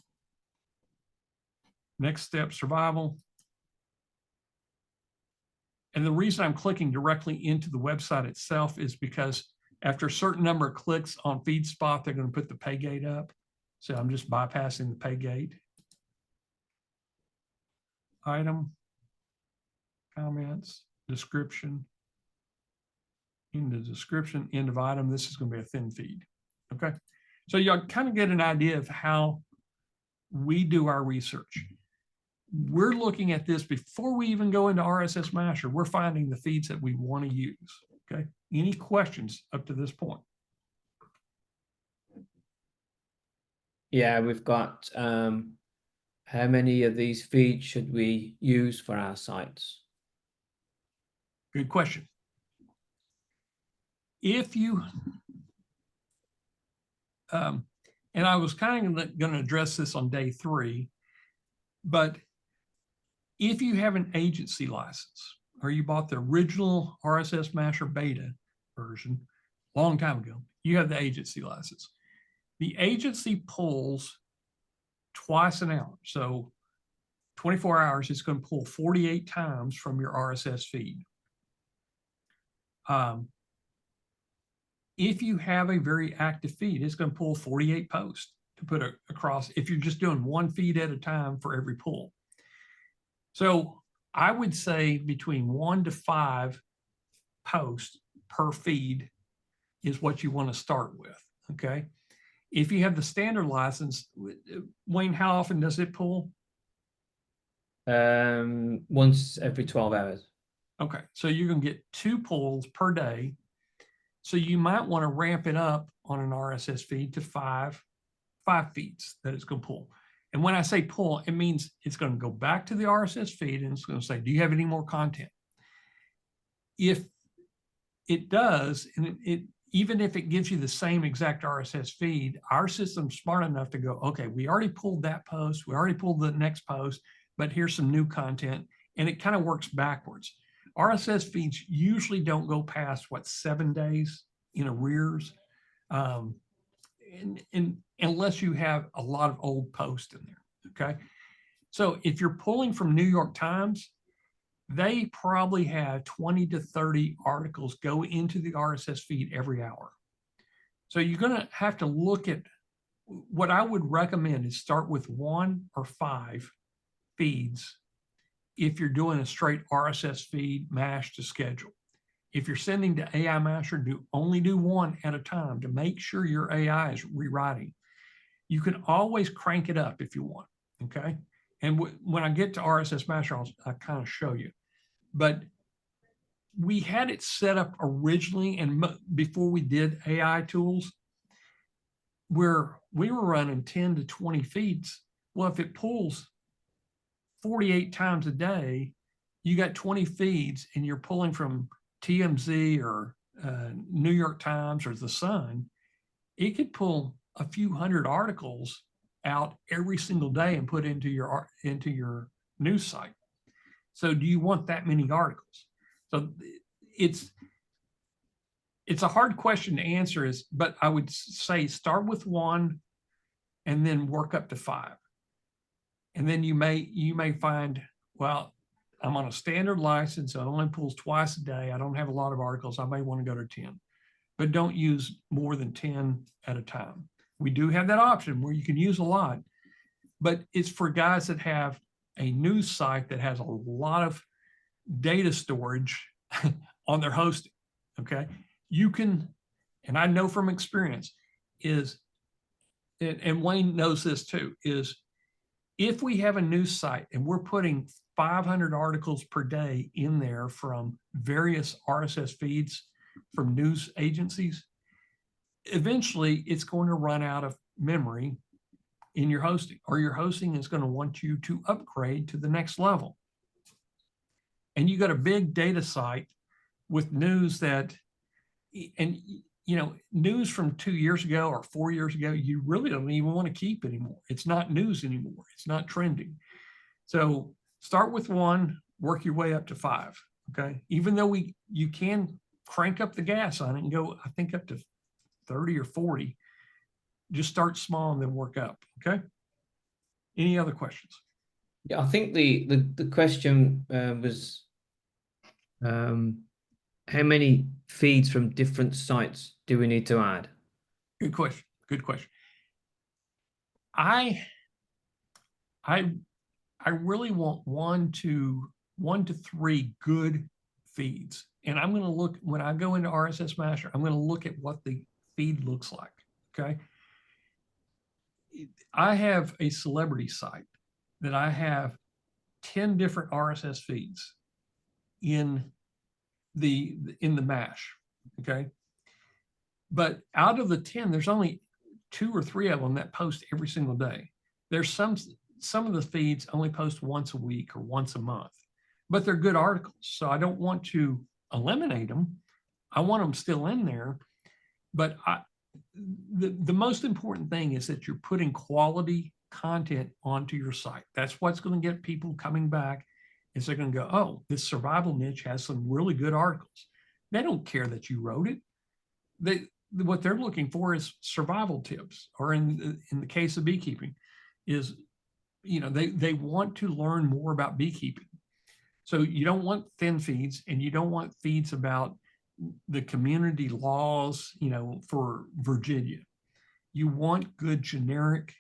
Next step, survival. And the reason I'm clicking directly into the website itself is because after a certain number of clicks on FeedSpot, they're going to put the pay gate up. So I'm just bypassing the pay gate. Item, comments, description. In the description, end of item, this is going to be a thin feed. Okay. So y'all kind of get an idea of how we do our research. We're looking at this before we even go into RSS Masher. We're finding the feeds that we want to use. Okay. Any questions up to this point? Yeah, we've got how many of these feeds should we use for our sites? Good question. If you, and I was kind of going to address this on day 3, but if you have an agency license or you bought the original RSS Masher beta version a long time ago, you have the agency license. The agency pulls twice an hour. So 24 hours, it's going to pull 48 times from your RSS feed. If you have a very active feed, it's going to pull 48 posts to put across if you're just doing one feed at a time for every pull. So I would say between 1 to 5 posts per feed is what you want to start with. Okay. If you have the standard license, Wayne, how often does it pull? Once every 12 hours. Okay. So you're going to get 2 pulls per day. So you might want to ramp it up on an RSS feed to 5 feeds that it's going to pull. And when I say pull, it means it's going to go back to the RSS feed and it's going to say, do you have any more content? If it does, and even if it gives you the same exact RSS feed, our system's smart enough to go, okay, we already pulled that post, we already pulled the next post, but here's some new content. And it kind of works backwards. RSS feeds usually don't go past, 7 days in arrears. And unless you have a lot of old posts in there. Okay. So if you're pulling from New York Times, they probably have 20 to 30 articles go into the RSS feed every hour. So you're going to have to look at what I would recommend is start with 1 or 5 feeds if you're doing a straight RSS feed mash to schedule. If you're sending to AI Masher, only do 1 at a time to make sure your AI is rewriting. You can always crank it up if you want, okay? And when I get to RSS Masher, I'll kind of show you. But we had it set up originally, and before we did AI tools, where we were running 10 to 20 feeds. Well, if it pulls 48 times a day, you got 20 feeds and you're pulling from TMZ or New York Times or The Sun, it could pull a few hundred articles out every single day and put into your news site. So do you want that many articles? So it's a hard question to answer, but I would say start with 1 and then work up to 5. And then you may find, well, I'm on a standard license, so it only pulls twice a day. I don't have a lot of articles. I may want to go to 10, but don't use more than 10 at a time. We do have that option where you can use a lot, but it's for guys that have a news site that has a lot of data storage on their hosting. Okay. You can, and I know from experience is, and Wayne knows this too, is if we have a news site and we're putting 500 articles per day in there from various RSS feeds from news agencies, eventually it's going to run out of memory in your hosting, or your hosting is going to want you to upgrade to the next level. And you got a big data site with news that, and news from 2 years ago or 4 years ago, you really don't even want to keep anymore. It's not news anymore. It's not trending. So start with 1, work your way up to 5. Okay. Even though you can crank up the gas on it and go, I think up to 30 or 40, just start small and then work up. Okay. Any other questions? Yeah, I think the question was how many feeds from different sites do we need to add? Good question. Good question. I really want 1 to 3 good feeds. And I'm going to look, when I go into RSS Masher, I'm going to look at what the feed looks like. Okay. I have a celebrity site that I have 10 different RSS feeds in the mash. Okay. But out of the 10, there's only 2 or 3 of them that post every single day. There's some of the feeds only post once a week or once a month, but they're good articles. So I don't want to eliminate them. I want them still in there. But the most important thing is that you're putting quality content onto your site. That's what's going to get people coming back, is they're going to go, oh, this survival niche has some really good articles. They don't care that you wrote it. What they're looking for is survival tips, or in the case of beekeeping, is they want to learn more about beekeeping. So you don't want thin feeds, and you don't want feeds about the community laws, for Virginia. You want good generic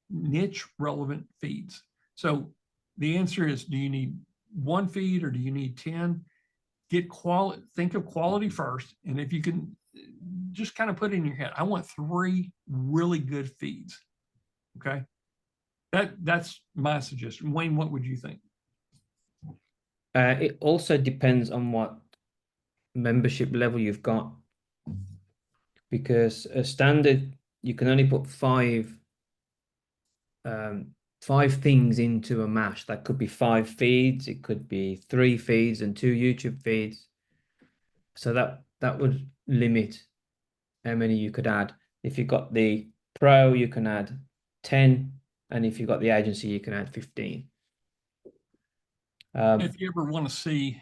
niche relevant feeds. So the answer is, do you need 1 feed or do you need 10? Get quality, think of quality first. And if you can just kind of put it in your head, I want 3 really good feeds. Okay. That's my suggestion. Wayne, what would you think? It also depends on what membership level you've got, because a standard, you can only put 5 things into a mash. That could be 5 feeds, it could be 3 feeds and 2 YouTube feeds. So that would limit how many you could add. If you've got the pro, you can add 10, and if you've got the agency, you can add 15. If you ever want to see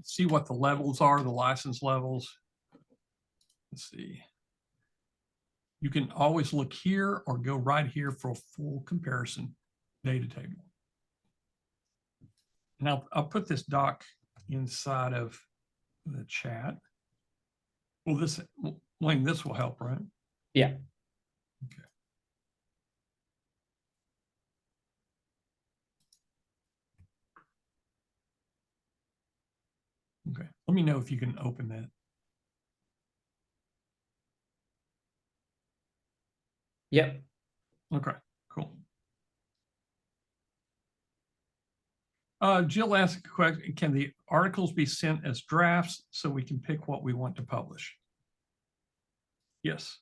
see what the levels are, the license levels. Let's see. You can always look here or go right here for a full comparison data table. And I'll put this doc inside of the chat. Well, Wayne, this will help, right? Yeah. Okay. Okay. Let me know if you can open that. Yep. Okay, cool. Jill asked a question, can the articles be sent as drafts so we can pick what we want to publish? Yes.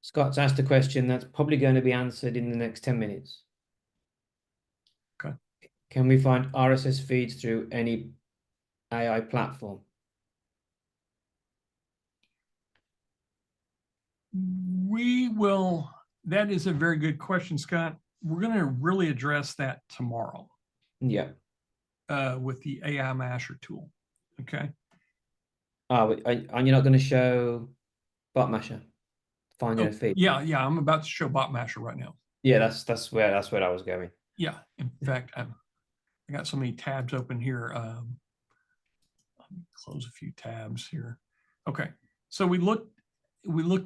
Scott's asked a question that's probably going to be answered in the next 10 minutes. Okay. Can we find RSS feeds through any AI platform? We will, that is a very good question, Scott. We're going to really address that tomorrow. Yeah. With the AI Masher tool. Okay. And you're not going to show BotMasher finding a feed? Yeah, I'm about to show BotMasher right now. Yeah, that's where I was going. Yeah, in fact, I got so many tabs open here. Let me close a few tabs here. Okay, so we looked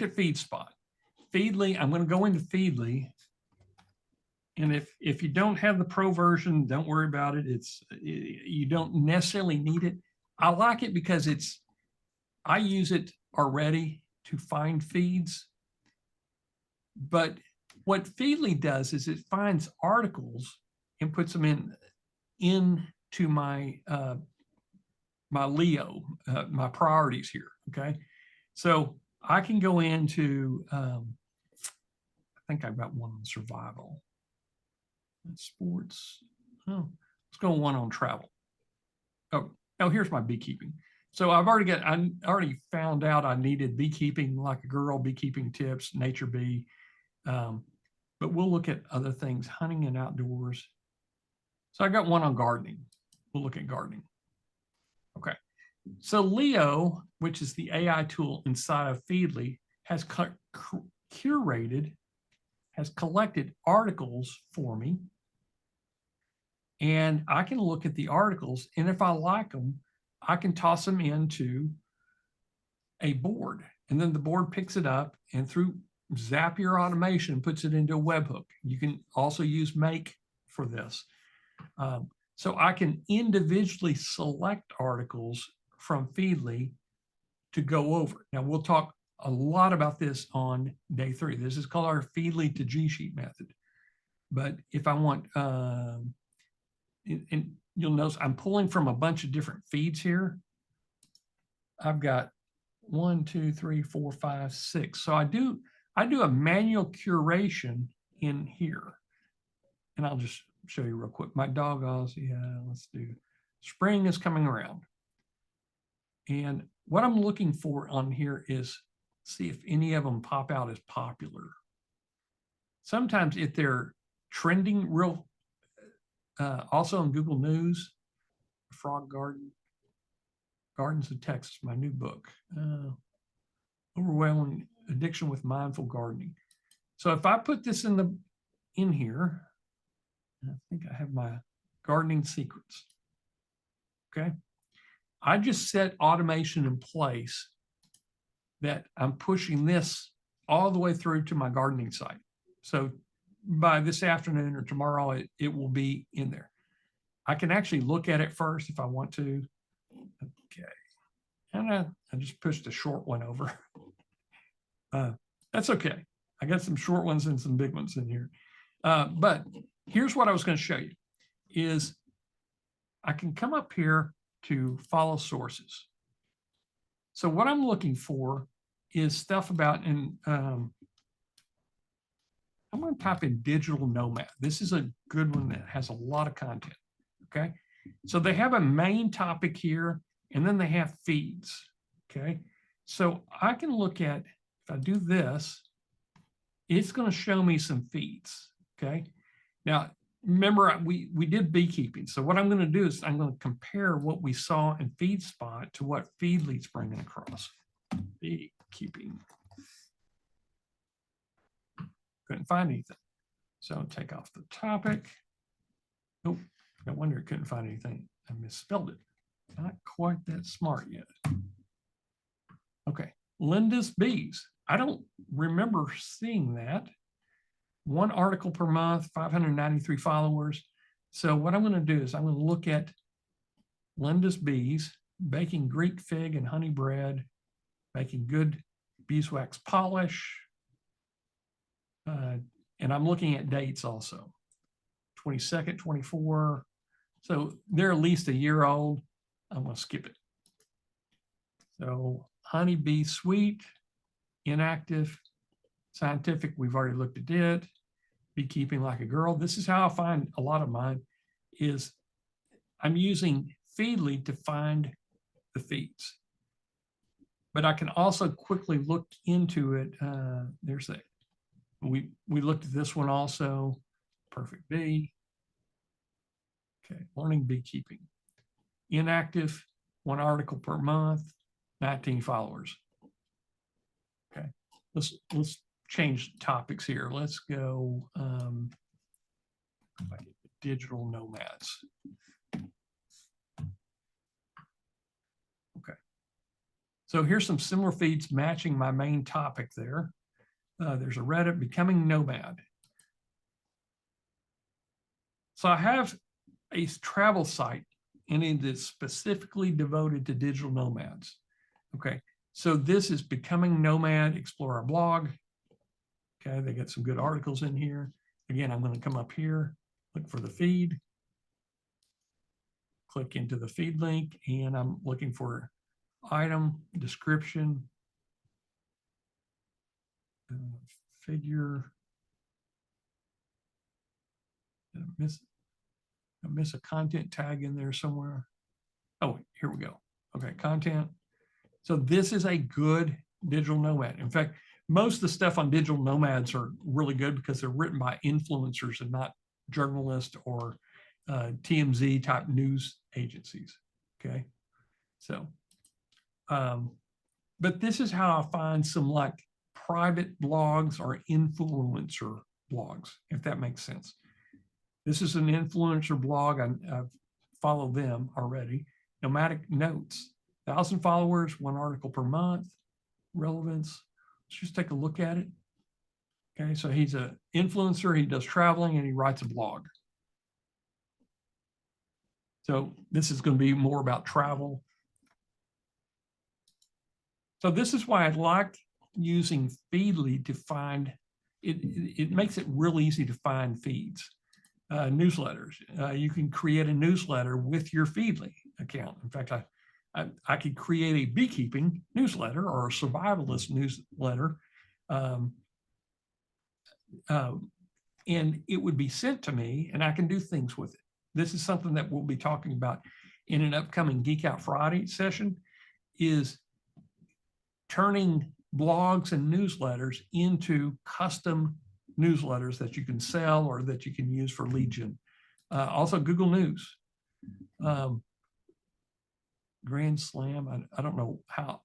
at FeedSpot. Feedly, I'm going to go into Feedly. And if you don't have the pro version, don't worry about it. You don't necessarily need it. I like it because I use it already to find feeds. But what Feedly does is it finds articles and puts them into my my Leo, my priorities here. Okay, so I can go into I think I've got one on survival. Sports. Oh, let's go one on travel. Oh, here's my beekeeping. So I already found out I needed beekeeping like a girl, beekeeping tips, nature bee. But we'll look at other things, hunting and outdoors. So I got one on gardening. We'll look at gardening. Okay. So Leo, which is the AI tool inside of Feedly, has collected articles for me. And I can look at the articles, and if I like them, I can toss them into a board. And then the board picks it up and through Zapier automation puts it into a webhook. You can also use Make for this. So I can individually select articles from Feedly to go over. Now we'll talk a lot about this on day 3. This is called our Feedly to G Sheet method. But if I want, and you'll notice I'm pulling from a bunch of different feeds here. I've got 1, 2, 3, 4, 5, 6. So I do a manual curation in here. And I'll just show you real quick. My dog Ozzy, let's do spring is coming around. And what I'm looking for on here is see if any of them pop out as popular. Sometimes if they're trending real, also on Google News, Frog Garden, Gardens of Texas, my new book, Overwhelming Addiction with Mindful Gardening. So if I put this in here, I think I have my gardening secrets. Okay. I just set automation in place that I'm pushing this all the way through to my gardening site. So by this afternoon or tomorrow, it will be in there. I can actually look at it first if I want to. Okay. And I just pushed a short one over. That's okay. I got some short ones and some big ones in here. But here's what I was going to show you is I can come up here to follow sources. So what I'm looking for is stuff about, and I'm going to type in digital nomad. This is a good one that has a lot of content. Okay. So they have a main topic here, and then they have feeds. Okay. So I can look at, if I do this, it's going to show me some feeds. Okay. Now, remember we did beekeeping. So what I'm going to do is I'm going to compare what we saw in FeedSpot to what Feedly's bringing across. Beekeeping. Couldn't find anything. So take off the topic. Nope, no wonder it couldn't find anything. I misspelled it. Not quite that smart yet. Okay, Linda's Bees. I don't remember seeing that. 1 article per month, 593 followers. So what I'm going to do is I'm going to look at Linda's Bees, baking Greek fig and honey bread, making good beeswax polish. And I'm looking at dates also. 22nd, 24. So they're at least a year old. I'm going to skip it. So honeybee sweet, inactive, scientific, we've already looked at it. Beekeeping like a girl. This is how I find a lot of mine is I'm using Feedly to find the feeds. But I can also quickly look into it. There's that. We looked at this one also. Perfect bee. Okay, learning beekeeping. Inactive, 1 article per month, 19 followers. Okay, let's change topics here. Let's go digital nomads. Okay, so here's some similar feeds matching my main topic there. There's a Reddit, becoming nomad. So I have a travel site and it is specifically devoted to digital nomads. Okay, so this is becoming nomad, explore our blog. Okay, they got some good articles in here. Again, I'm going to come up here, look for the feed, click into the feed link, and I'm looking for item, description, figure. Did I miss a content tag in there somewhere? Oh, here we go. Okay, content. So this is a good digital nomad. In fact, most of the stuff on digital nomads are really good because they're written by influencers and not journalists or TMZ type news agencies. Okay, so, but this is how I find some like private blogs or influencer blogs, if that makes sense. This is an influencer blog. I've followed them already. Nomadic Notes, 1,000 followers, 1 article per month, relevance. Let's just take a look at it. Okay, so he's an influencer, he does traveling, and he writes a blog. So this is going to be more about travel. So this is why I like using Feedly to find, it makes it real easy to find feeds. Newsletters, you can create a newsletter with your Feedly account. In fact, I could create a beekeeping newsletter or a survivalist newsletter, and it would be sent to me and I can do things with it. This is something that we'll be talking about in an upcoming Geek Out Friday session, is turning blogs and newsletters into custom newsletters that you can sell or that you can use for lead gen. Also Google News. Grand Slam, I don't know how,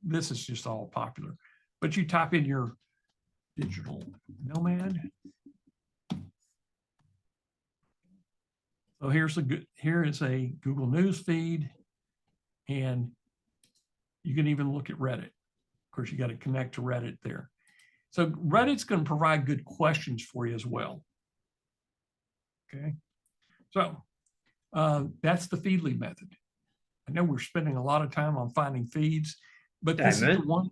this is just all popular, but you type in your digital nomad. So here is a Google News feed, and you can even look at Reddit. Of course, you got to connect to Reddit there. So Reddit's going to provide good questions for you as well. Okay, so that's the Feedly method. I know we're spending a lot of time on finding feeds, but this is the one.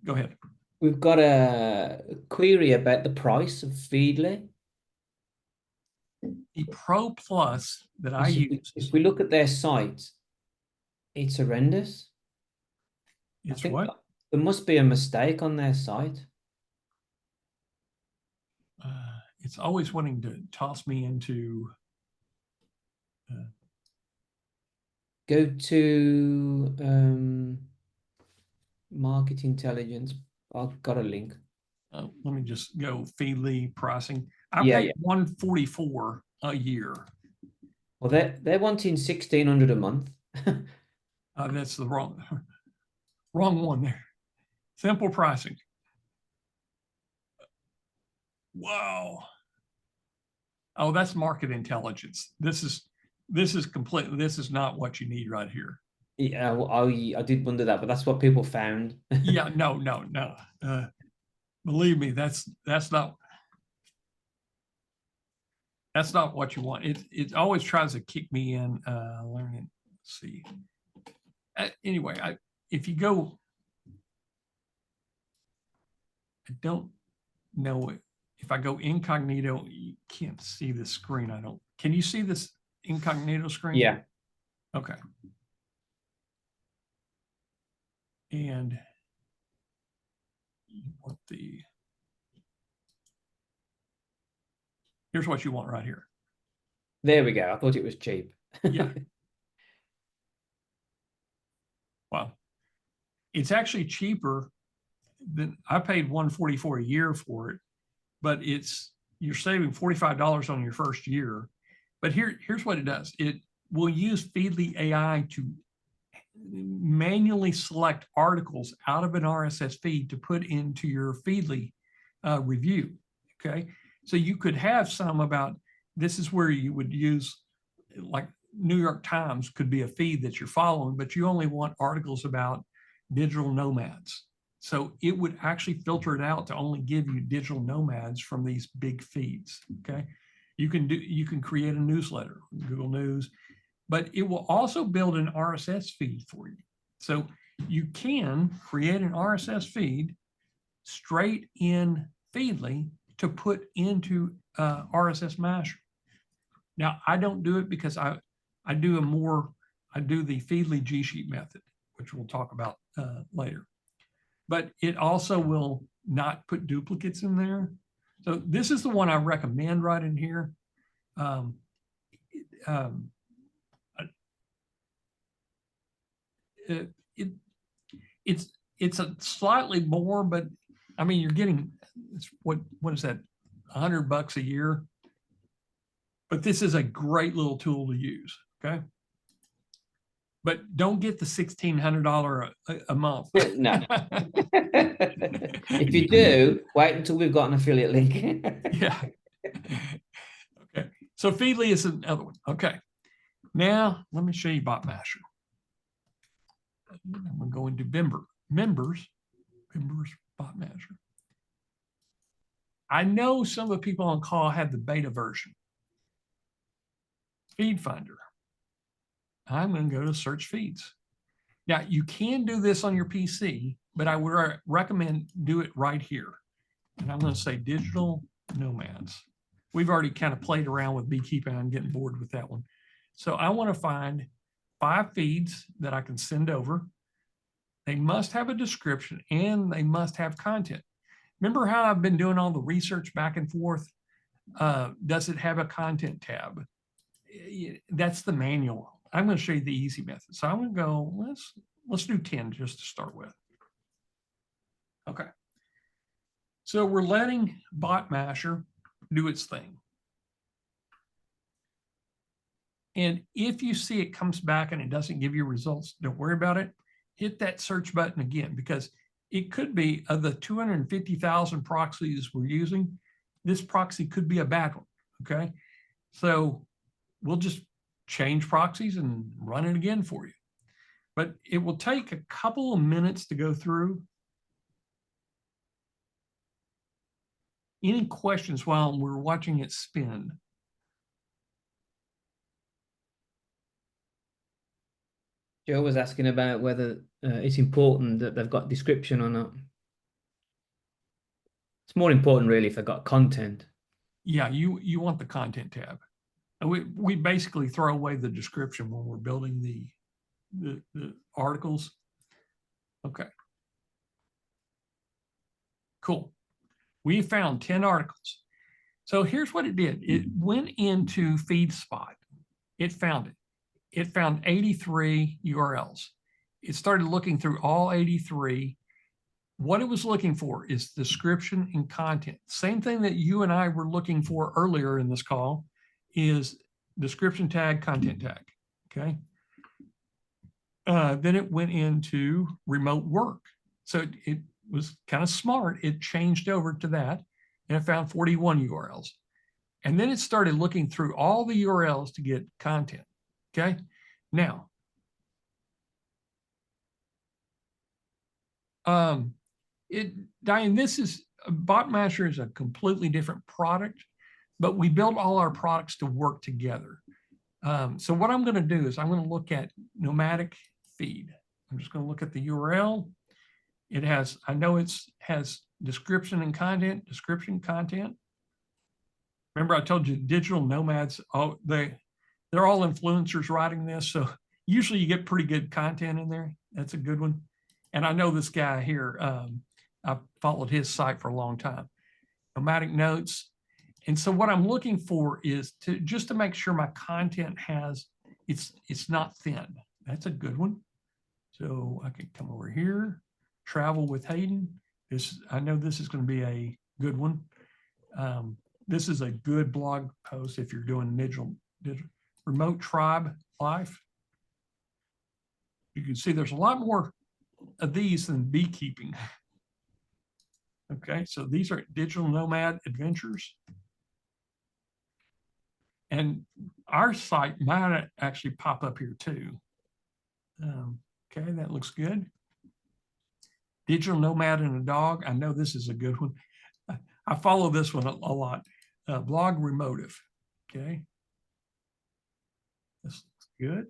Go ahead. We've got a query about the price of Feedly. The Pro Plus that I use. If we look at their site, it's horrendous. It's what? There must be a mistake on their site. It's always wanting to toss me into. Go to market intelligence. I've got a link. Let me just go Feedly pricing. I Yeah, paid yeah. $144 a year. Well, they're wanting 1,600 a month. That's the wrong one there. Simple pricing. Wow. Oh, that's market intelligence. This is completely, this is not what you need right here. Yeah, well, I did wonder that, but that's what people found. Yeah, no. Believe me, that's not what you want. It always tries to kick me in learning. Let's see. Anyway, if you go, I don't know if I go incognito, you can't see the screen. Can you see this incognito screen? Yeah. Okay. And you want here's what you want right here. There we go. I thought it was cheap. Yeah. Wow. It's actually cheaper than I paid $144 a year for it, but you're saving $45 on your first year. But here's what it does. It will use Feedly AI to manually select articles out of an RSS feed to put into your Feedly review. Okay. So you could have some about, this is where you would use, like New York Times could be a feed that you're following, but you only want articles about digital nomads. So it would actually filter it out to only give you digital nomads from these big feeds. Okay. You can create a newsletter, Google News, but it will also build an RSS feed for you. So you can create an RSS feed straight in Feedly to put into RSS Masher. Now, I don't do it because I do the Feedly G Sheet method, which we'll talk about later. But it also will not put duplicates in there. So this is the one I recommend right in here. It's a slightly more, but I mean, you're getting, what is that, $100 a year? But this is a great little tool to use, okay? But don't get the $1,600 a month. No. If you do, wait until we've got an affiliate link. Yeah. Okay. So Feedly is another one. Okay. Now let me show you BotMasher. I'm going to go into members, BotMasher. I know some of the people on call had the beta version. Feed Finder. I'm going to go to search feeds. Now you can do this on your PC, but I would recommend do it right here. And I'm going to say digital nomads. We've already kind of played around with beekeeping. I'm getting bored with that one. So I want to find 5 feeds that I can send over. They must have a description and they must have content. Remember how I've been doing all the research back and forth? Does it have a content tab? That's the manual. I'm going to show you the easy method. So I'm going to go, let's do 10 just to start with. Okay. So we're letting BotMasher do its thing. And if you see it comes back and it doesn't give you results, don't worry about it. Hit that search button again, because it could be, of the 250,000 proxies we're using, this proxy could be a bad one, okay? So we'll just change proxies and run it again for you. But it will take a couple of minutes to go through. Any questions while we're watching it spin? Joe was asking about whether it's important that they've got description or not. It's more important really if they've got content. Yeah, you want the content tab. And we basically throw away the description when we're building the articles. Okay. Cool. We found 10 articles. So here's what it did. It went into FeedSpot. It found it. It found 83 URLs. It started looking through all 83. What it was looking for is description and content. Same thing that you and I were looking for earlier in this call is description tag, content tag. Okay. Then it went into remote work. So it was kind of smart. It changed over to that and it found 41 URLs. And then it started looking through all the URLs to get content. Okay. Now, Diane, this is BotMasher is a completely different product, but we built all our products to work together. So what I'm going to do is I'm going to look at nomadic feed. I'm just going to look at the URL. It has, I know it's has description and content, description content. Remember I told you digital nomads, oh, they're all influencers writing this. So usually you get pretty good content in there. That's a good one. And I know this guy here, I followed his site for a long time. Nomadic notes. And so what I'm looking for is to just to make sure my content has, it's not thin. That's a good one. So I can come over here, travel with Hayden. I know this is going to be a good one. This is a good blog post if you're doing digital remote tribe life. You can see there's a lot more of these than beekeeping. Okay, so these are digital nomad adventures. And our site might actually pop up here too. Okay, that looks good. Digital nomad and a dog. I know this is a good one. I follow this one a lot. Blog remotive. Okay. This looks good.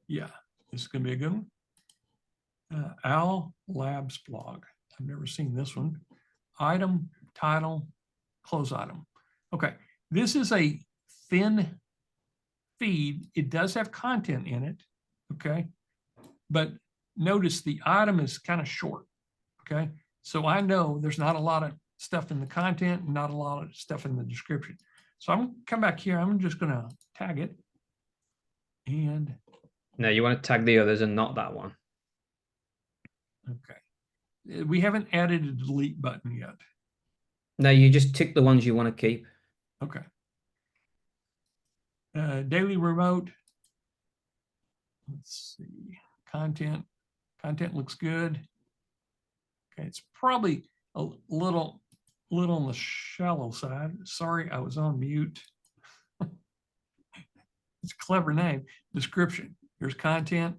Yeah, this is going to be a good one. Owl Labs blog. I've never seen this one. Item, title, close item. Okay, this is a thin feed. It does have content in it. Okay, but notice the item is kind of short. Okay, so I know there's not a lot of stuff in the content, not a lot of stuff in the description. So I'm going to come back here. I'm just going to tag it. And no, you want to tag the others and not that one. Okay. We haven't added a delete button yet. No, you just tick the ones you want to keep. Okay. Daily remote. Let's see. Content. Content looks good. Okay, it's probably a little on the shallow side. Sorry, I was on mute. It's a clever name. Description. Here's content.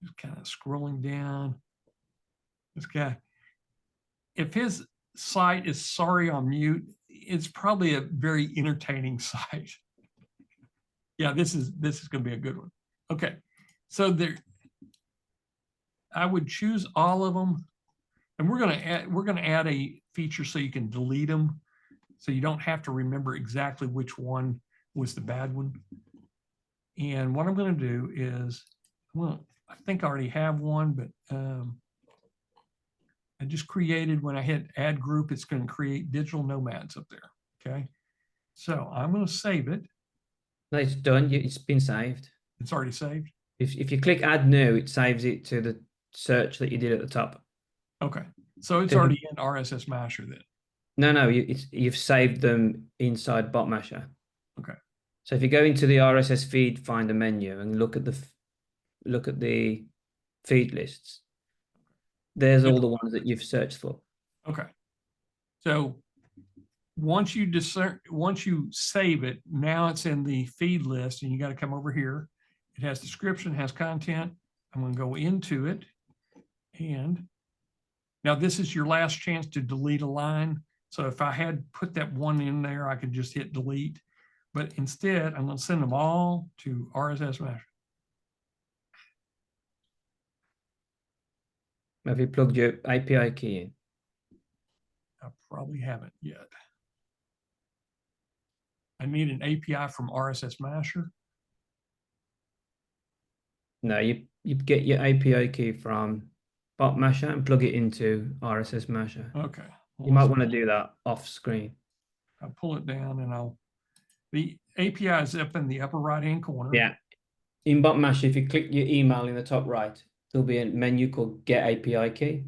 Just kind of scrolling down. This guy, if his site is sorry on mute, it's probably a very entertaining site. Yeah, this is going to be a good one. Okay, so there, I would choose all of them, and we're going to add a feature so you can delete them, so you don't have to remember exactly which one was the bad one. And what I'm going to do is, well, I think I already have one, but I just created, when I hit add group, it's going to create digital nomads up there. Okay. So I'm going to save it. No, it's done. It's been saved. It's already saved. If you click add new, it saves it to the search that you did at the top. Okay. So it's already in RSS Masher then. No, you've saved them inside BotMasher. Okay. So if you go into the RSS feed finder menu and look at the feed lists, there's all the ones that you've searched for. Okay. So once you save it, now it's in the feed list, and you got to come over here. It has description, has content. I'm going to go into it, and now this is your last chance to delete a line. So if I had put that one in there, I could just hit delete. But instead, I'm going to send them all to RSS Masher. Have you plugged your API key in? I probably haven't yet. I need an API from RSS Masher. No, you get your API key from BotMasher and plug it into RSS Masher. Okay. Well, you might want to do that off screen. I'll pull it down and the API is up in the upper right hand corner. Yeah. In BotMasher, if you click your email in the top right, there'll be a menu called Get API Key,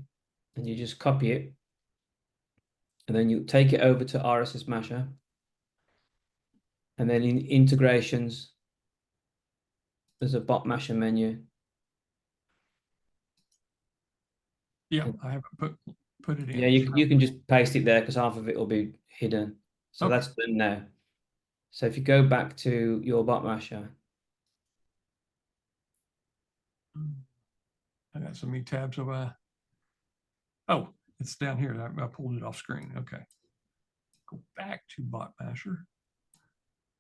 and you just copy it, and then you take it over to RSS Masher, and then in integrations, there's a BotMasher menu. Yeah, I haven't put it in. Yeah, you can just paste it there because half of it will be hidden. So Okay. that's done now. So if you go back to your BotMasher, I got so many tabs of oh, it's down here. I pulled it off screen. Okay. Go back to BotMasher.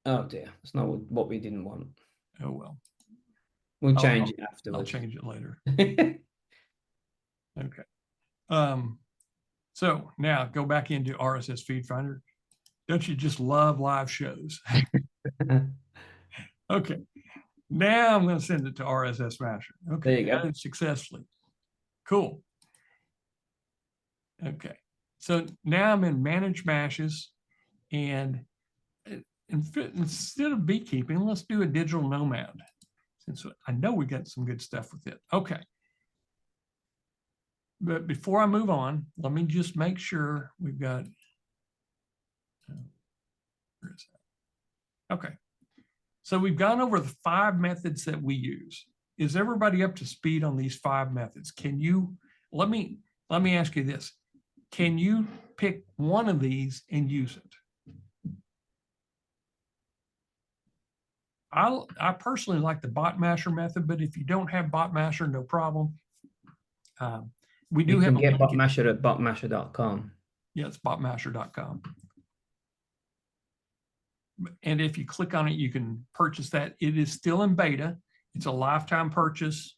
oh dear, that's not what we didn't want. Oh well. We'll change it I'll afterwards. change it later. Okay. So now go back into RSS Feed Finder. Don't you just love live shows? Okay. Now I'm going to send it to RSS Masher. Okay. There you go. Got it successfully. Cool. Okay. So now I'm in Manage Mashes, and instead of beekeeping, let's do a digital nomad, since I know we got some good stuff with it. Okay. But before I move on, let me just make sure we've got, where is that? Okay. So we've gone over the 5 methods that we use. Is everybody up to speed on these 5 methods? Can you, let me ask you this. Can you pick one of these and use it? I personally like the BotMasher method, but if you don't have BotMasher, no problem. We do You have can a get link. BotMasher at botmasher.com. Yeah, it's BotMasher.com. And if you click on it, you can purchase that. It is still in beta. It's a lifetime purchase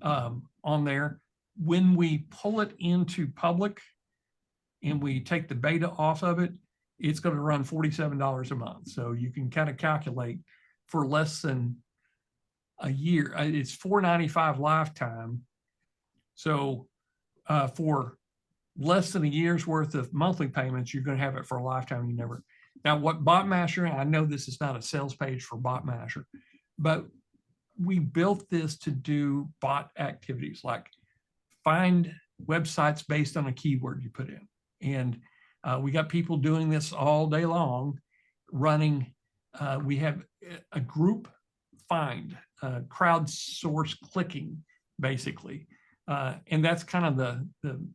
on there. When we pull it into public and we take the beta off of it, it's going to run $47 a month. So you can kind of calculate for less than a year. It's $4.95 lifetime. So for less than a year's worth of monthly payments, you're going to have it for a lifetime. You never. Now, what BotMasher, I know this is not a sales page for BotMasher, but we built this to do bot activities like find websites based on a keyword you put in. And we got people doing this all day long, running. We have a group find, crowdsource clicking, basically. And that's kind of the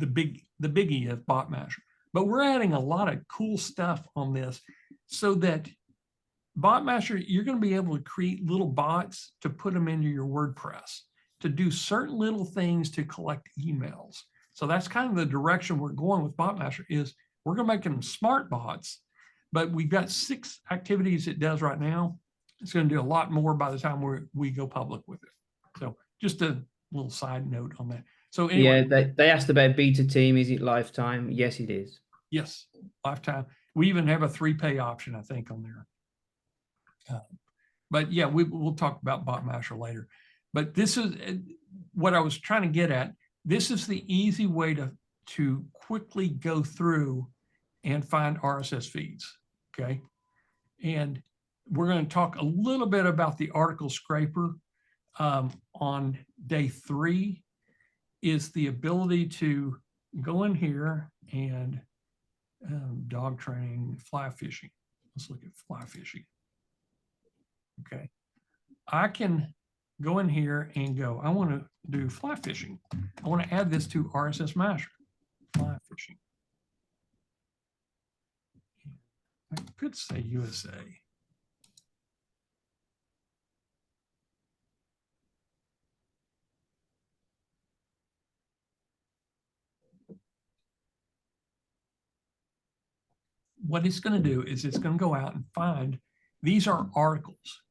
biggie of BotMasher. But we're adding a lot of cool stuff on this so that BotMasher, you're going to be able to create little bots to put them into your WordPress, to do certain little things to collect emails. So that's kind of the direction we're going with BotMasher, is we're going to make them smart bots, but we've got 6 activities it does right now. It's going to do a lot more by the time we go public with it. So just a little side note on that. So anyway, yeah, they asked about beta team. Is it lifetime? Yes, it is. Yes, lifetime. We even have a 3-pay option, I think, on there. But yeah, we'll talk about BotMasher later. But this is what I was trying to get at. This is the easy way to quickly go through and find RSS feeds. Okay, and we're going to talk a little bit about the article scraper on day 3. Is the ability to go in here and dog training, fly fishing. Let's look at fly fishing. Okay. I can go in here and go, I want to do fly fishing. I want to add this to RSS Masher, fly fishing. I could say USA. What it's going to do is it's going to go out and find, these are articles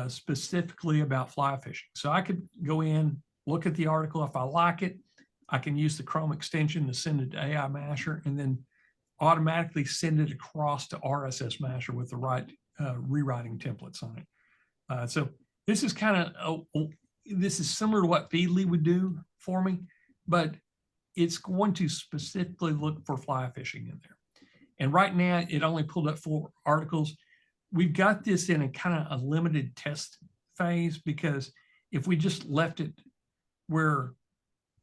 specifically about fly fishing. So I could go in, look at the article. If I like it, I can use the Chrome extension to send it to AI Masher and then automatically send it across to RSS Masher with the right rewriting templates on it. So this is kind of, this is similar to what Feedly would do for me, but it's going to specifically look for fly fishing in there. And right now it only pulled up 4 articles. We've got this in a kind of a limited test phase because if we just left it where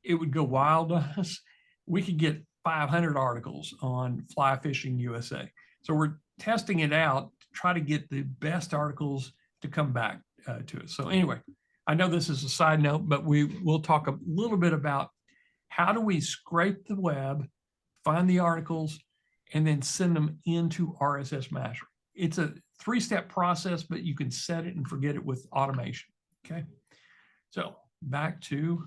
it would go wild on us, we could get 500 articles on fly fishing USA. So we're testing it out to try to get the best articles to come back to us. So anyway, I know this is a side note, but we will talk a little bit about how do we scrape the web, find the articles, and then send them into RSS Masher. It's a 3-step process, but you can set it and forget it with automation. Okay. So back to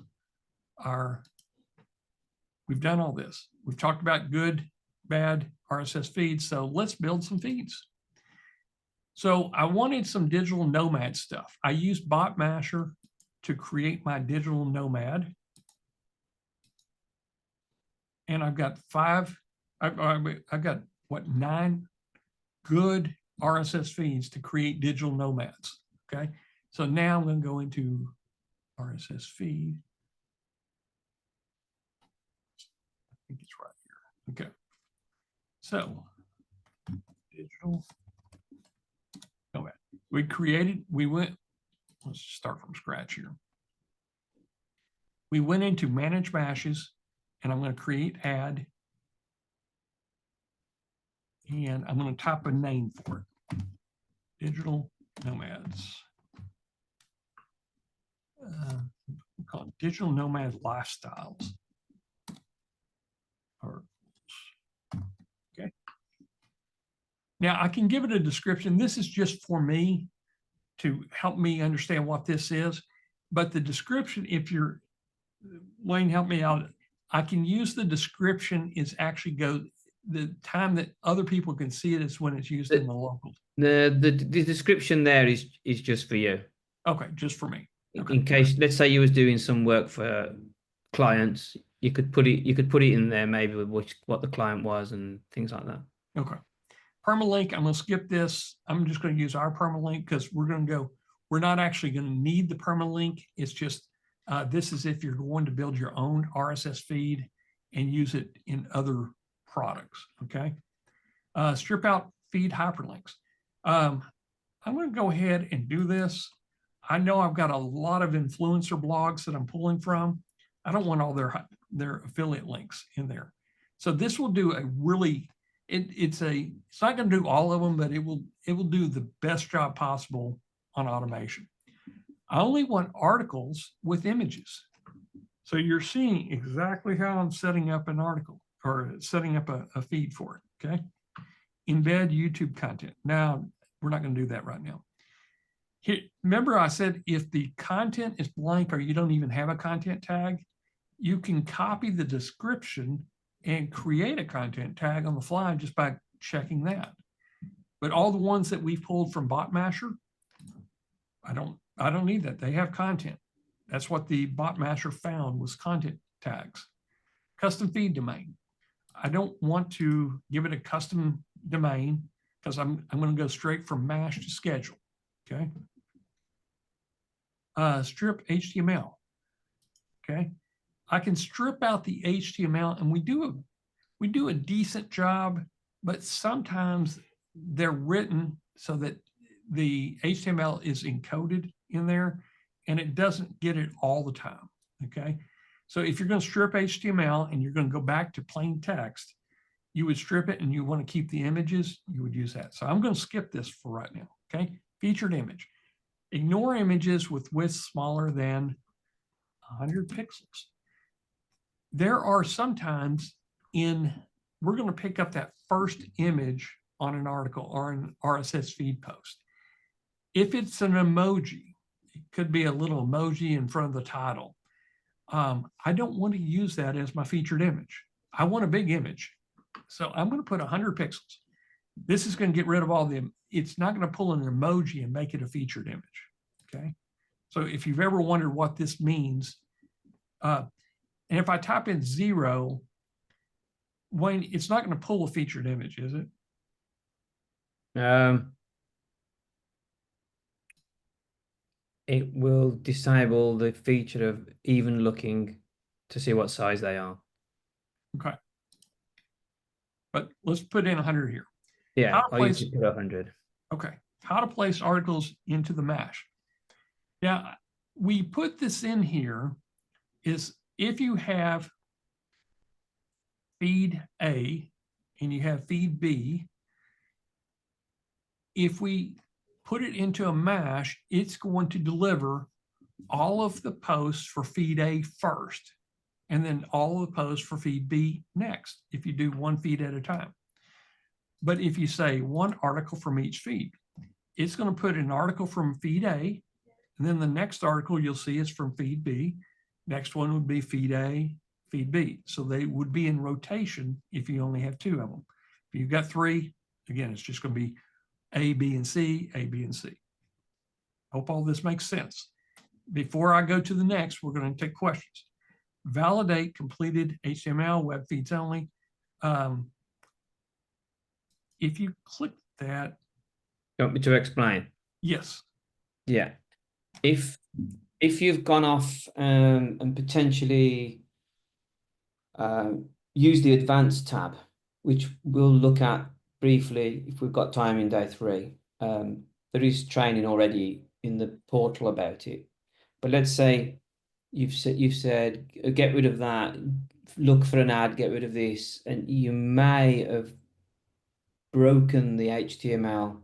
we've done all this. We've talked about good, bad RSS feeds. So let's build some feeds. So I wanted some digital nomad stuff. I used BotMasher to create my digital nomad. And I've got I've got what, 9 good RSS feeds to create digital nomads. Okay. So now I'm going to go into RSS feed. I think it's right here. Okay. So digital nomad. Let's start from scratch here. We went into manage mashes, and I'm going to create ad. And I'm going to type a name for it. Digital nomads. We call it digital nomad lifestyles. Okay. Now I can give it a description. This is just for me to help me understand what this is. But the description, if you're, Wayne, help me out. I can use the description is actually the time that other people can see it is when it's used in the local. The description there is just for you. Okay, just for me. Okay. In case, let's say you was doing some work for clients, you could put it in there maybe with what the client was and things like that. Okay. Permalink, I'm going to skip this. I'm just going to use our permalink because we're not actually going to need the permalink. It's just, this is if you're going to build your own RSS feed and use it in other products. Okay. Strip out feed hyperlinks. I'm going to go ahead and do this. I know I've got a lot of influencer blogs that I'm pulling from. I don't want all their affiliate links in there. So this will do a really, it's not going to do all of them, but it will do the best job possible on automation. I only want articles with images. So you're seeing exactly how I'm setting up an article or setting up a feed for it. Okay. Embed YouTube content. Now, we're not going to do that right now. Here, remember I said if the content is blank or you don't even have a content tag, you can copy the description and create a content tag on the fly just by checking that. But all the ones that we've pulled from BotMasher, I don't need that. They have content. That's what the BotMasher found was content tags. Custom feed domain. I don't want to give it a custom domain because I'm going to go straight from mash to schedule. Okay. Strip HTML. Okay. I can strip out the HTML and we do a decent job, but sometimes they're written so that the HTML is encoded in there and it doesn't get it all the time. Okay. So if you're going to strip HTML and you're going to go back to plain text, you would strip it and you want to keep the images, you would use that. So I'm going to skip this for right now. Okay. Featured image. Ignore images with width smaller than 100 pixels. There are sometimes we're going to pick up that first image on an article or an RSS feed post. If it's an emoji, it could be a little emoji in front of the title. I don't want to use that as my featured image. I want a big image. So I'm going to put 100 pixels. This is going to get rid of all the, it's not going to pull an emoji and make it a featured image. Okay. So if you've ever wondered what this means, and if I type in 0, Wayne, it's not going to pull a featured image, is it? It will disable the feature of even looking to see what size they are. Okay. But let's put in 100 here. Yeah, I usually put 100. Okay. How to place articles into the mash. Now, we put this in here is if you have feed A and you have feed B, if we put it into a mash, it's going to deliver all of the posts for feed A first, and then all of the posts for feed B next, if you do one feed at a time. But if you say one article from each feed, it's going to put an article from feed A, and then the next article you'll see is from feed B. Next one would be feed A, feed B. So they would be in rotation if you only have two of them. If you've got three, again, it's just going to be A, B, and C, A, B, and C. Hope all this makes sense. Before I go to the next, we're going to take questions. Validate completed HTML, web feeds only. If you click that. You want me to explain? Yes. Yeah. If you've gone off and potentially use the advanced tab, which we'll look at briefly if we've got time in day 3. There is training already in the portal about it. But let's say you've said get rid of that, look for an ad, get rid of this, and you may have broken the HTML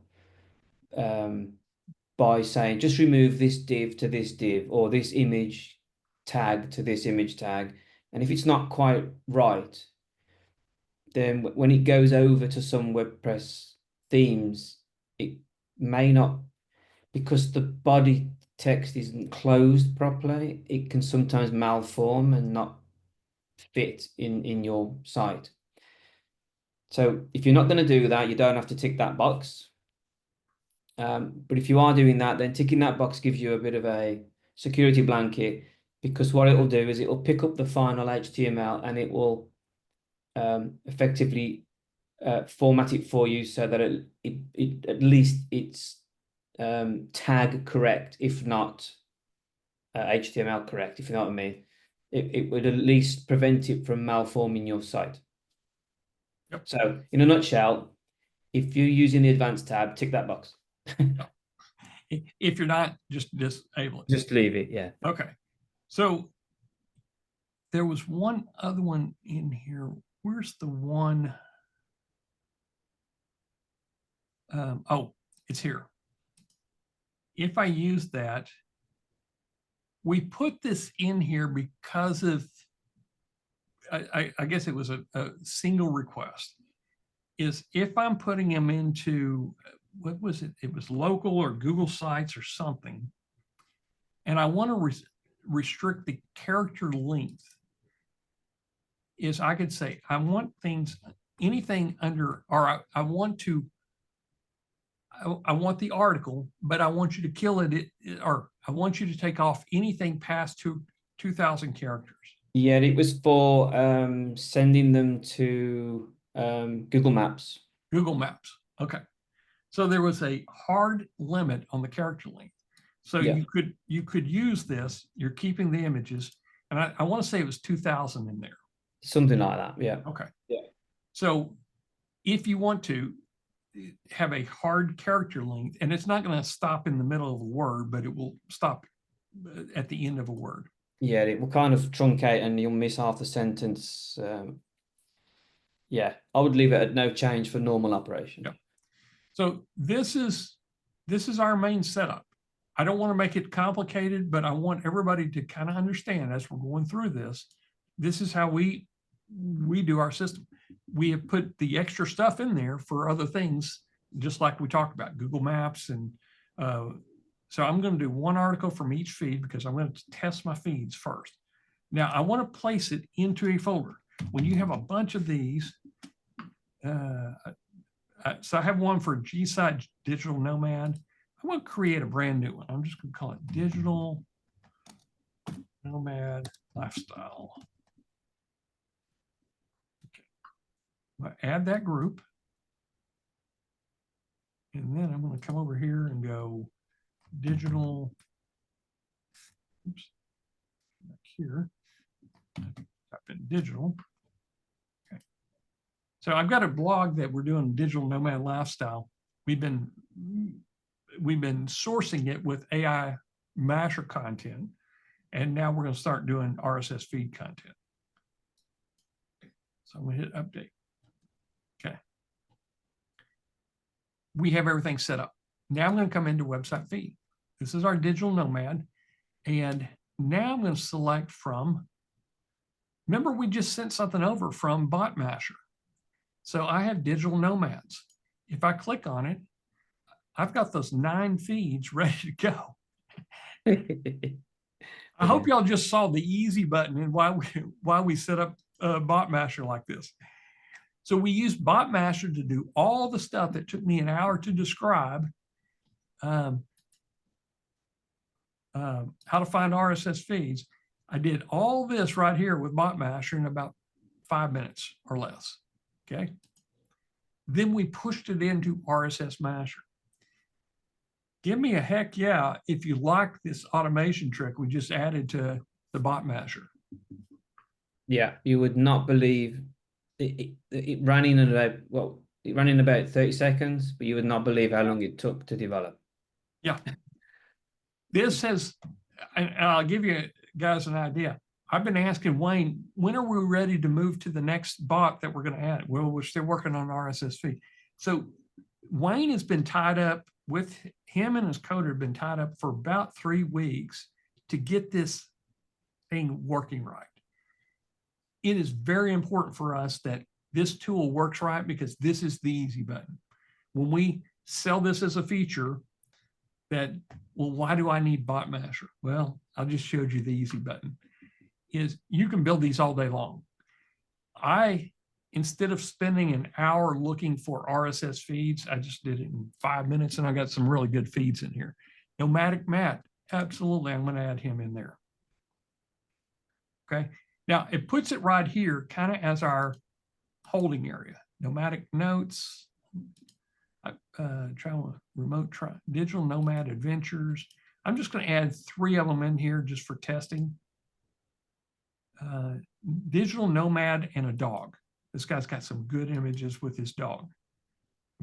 by saying just remove this div to this div, or this image tag to this image tag. And if it's not quite right, then when it goes over to some WordPress themes, it may not, because the body text isn't closed properly, it can sometimes malform and not fit in your site. So if you're not going to do that, you don't have to tick that box. But if you are doing that, then ticking that box gives you a bit of a security blanket, because what it will do is it will pick up the final HTML and it will effectively format it for you so that it at least it's tag correct, if not HTML correct, if you know what I mean. It would at least prevent it from malforming your site. Yep. So in a nutshell, if you're using the advanced tab, tick that box. If you're not, just disable it. Just leave it, yeah. Okay. So there was one other one in here. Where's the one? Oh, it's here. If I use that, we put this in here because of, I guess it was a single request, is if I'm putting them into, what was it? It was local or Google Sites or something. And I want to restrict the character length, is I could say, I want things, anything under, or I want the article, but I want you to kill it, or I want you to take off anything past 2,000 characters. Yeah, it was for sending them to Google Maps. Google Maps. Okay. So there was a hard limit on the character length. So yeah. you could use this. You're keeping the images, and I want to say it was 2,000 in there. Something like that. Yeah. Okay. Yeah. So if you want to have a hard character length, and it's not going to stop in the middle of a word, but it will stop at the end of a word. Yeah, it will kind of truncate and you'll miss half the sentence. Yeah, I would leave it at no change for normal operation. Yep. So this is our main setup. I don't want to make it complicated, but I want everybody to kind of understand as we're going through this. This is how we do our system. We have put the extra stuff in there for other things, just like we talked about Google Maps. And so I'm going to do one article from each feed because I'm going to test my feeds first. Now I want to place it into a folder. When you have a bunch of these, so I have one for G-Site Digital Nomad. I want to create a brand new one. I'm just going to call it Digital Nomad Lifestyle. Okay. I add that group. And then I'm going to come over here and go digital. Oops. Back here. Type in digital. Okay. So I've got a blog that we're doing Digital Nomad Lifestyle. We've been sourcing it with AI Masher content. And now we're going to start doing RSS feed content. So I'm going to hit update. Okay. We have everything set up. Now I'm going to come into website feed. This is our digital nomad. And now I'm going to select from, remember we just sent something over from BotMasher. So I have digital nomads. If I click on it, I've got those 9 feeds ready to go. I hope y'all just saw the easy button and why we set up BotMasher like this. So we use BotMasher to do all the stuff that took me an hour to describe. How to find RSS feeds. I did all this right here with BotMasher in about 5 minutes or less. Okay. Then we pushed it into RSS Masher. Give me a heck yeah if you like this automation trick we just added to the BotMasher. Yeah, you would not believe it ran in about, well, it ran in about 30 seconds, but you would not believe how long it took to develop. Yeah. This has, and I'll give you guys an idea. I've been asking Wayne, when are we ready to move to the next bot that we're going to add? Well, we're still working on RSS feed. So Wayne has been tied up with him and his coder have been tied up for about 3 weeks to get this thing working right. It is very important for us that this tool works right because this is the easy button. When we sell this as a feature, that, well, why do I need BotMasher? Well, I just showed you the easy button. Is you can build these all day long. Instead of spending an hour looking for RSS feeds, I just did it in 5 minutes and I got some really good feeds in here. Nomadic Matt, absolutely, I'm going to add him in there. Okay, now it puts it right here kind of as holding area. Nomadic notes, travel, remote, digital nomad adventures. I'm just going to add 3 of them in here just for testing. Digital nomad and a dog. This guy's got some good images with his dog.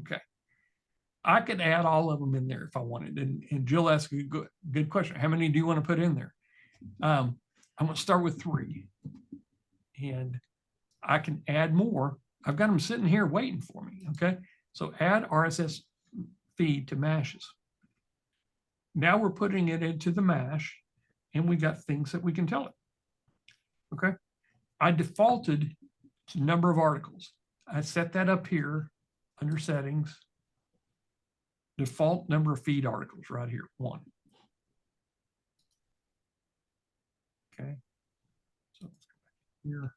Okay. I could add all of them in there if I wanted. And Jill asked a good question. How many do you want to put in there? I'm going to start with 3. And I can add more. I've got them sitting here waiting for me. Okay. So add RSS feed to mashes. Now we're putting it into the mash and we got things that we can tell it. Okay. I defaulted to number of articles. I set that up here under settings. Default number of feed articles right here, 1. Okay. So let's go back here.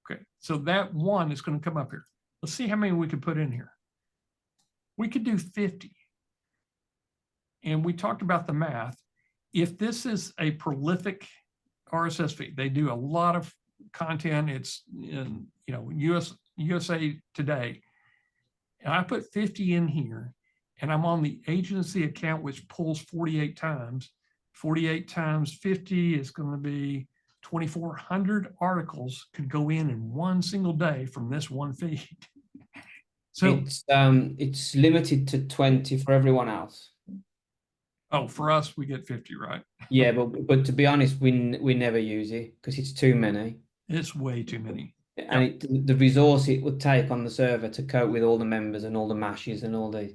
Okay, so that 1 is going to come up here. Let's see how many we could put in here. We could do 50. And we talked about the math. If this is a prolific RSS feed, they do a lot of content. It's in, USA Today. And I put 50 in here and I'm on the agency account, which pulls 48 times. 48 times 50 is going to be 2,400 articles could go in one single day from this one feed. So it's limited to 20 for everyone else. Oh, for us, we get 50, right? Yeah, but to be honest, we never use it because it's too many. It's way too many. And the resource it would take on the server to cope with all the members and all the mashes and all the,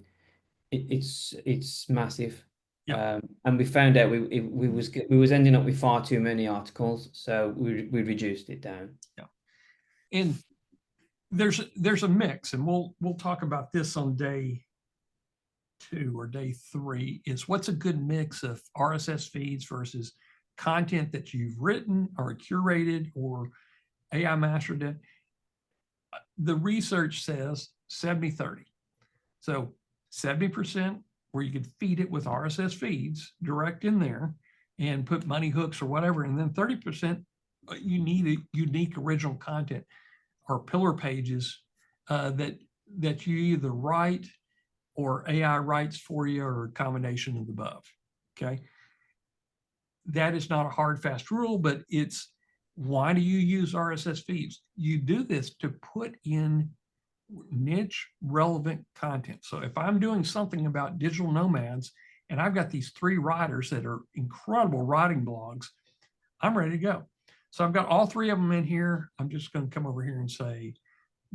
it's massive. Yeah. And we found out we was ending up with far too many articles, so we reduced it down. Yeah. And there's a mix, and we'll talk about this on day 2 or day 3, is what's a good mix of RSS feeds versus content that you've written or curated or AI mastered it. The research says 70-30. So 70% where you could feed it with RSS feeds direct in there and put money hooks or whatever. And then 30% you need a unique original content or pillar pages that you either write or AI writes for you or a combination of the above. Okay. That is not a hard, fast rule, but it's why do you use RSS feeds? You do this to put in niche relevant content. So if I'm doing something about digital nomads and I've got these 3 writers that are incredible writing blogs, I'm ready to go. So I've got all 3 of them in here. I'm just going to come over here and say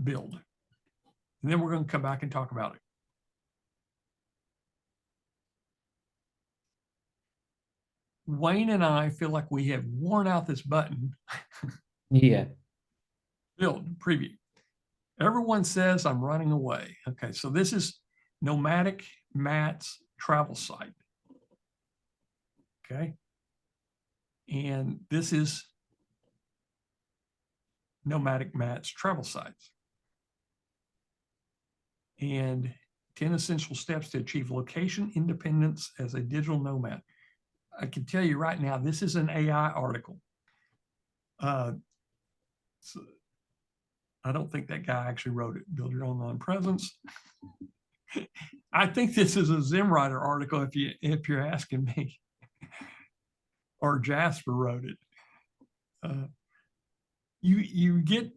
build. And then we're going to come back and talk about it. Wayne and I feel like we have worn out this button. Yeah. Build, preview. Everyone says I'm running away. Okay, so this is Nomadic Matt's travel site. Okay. And this is Nomadic Matt's travel sites. And 10 essential steps to achieve location independence as a digital nomad. I can tell you right now, this is an AI article. So I don't think that guy actually wrote it. Build your online presence. I think this is a ZimWriter article if you're asking me. Or Jasper wrote it. You get,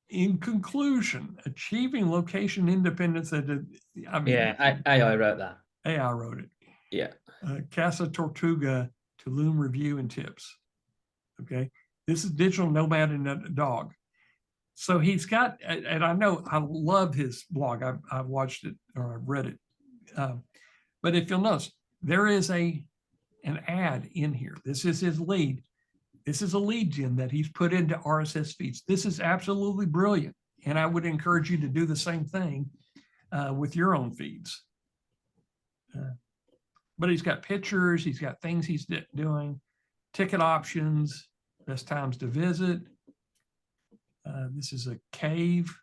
in conclusion, achieving location independence at AI wrote that. AI wrote it. Yeah. Casa Tortuga, Tulum review and tips. Okay, this is digital nomad and a dog. So he's got, and I know I love his blog. I've watched it or I've read it. But if you'll notice, there is an ad in here. This is his lead. This is a lead gen that he's put into RSS feeds. This is absolutely brilliant. And I would encourage you to do the same thing with your own feeds. But he's got pictures, he's got things he's doing, ticket options, best times to visit. This is a cave.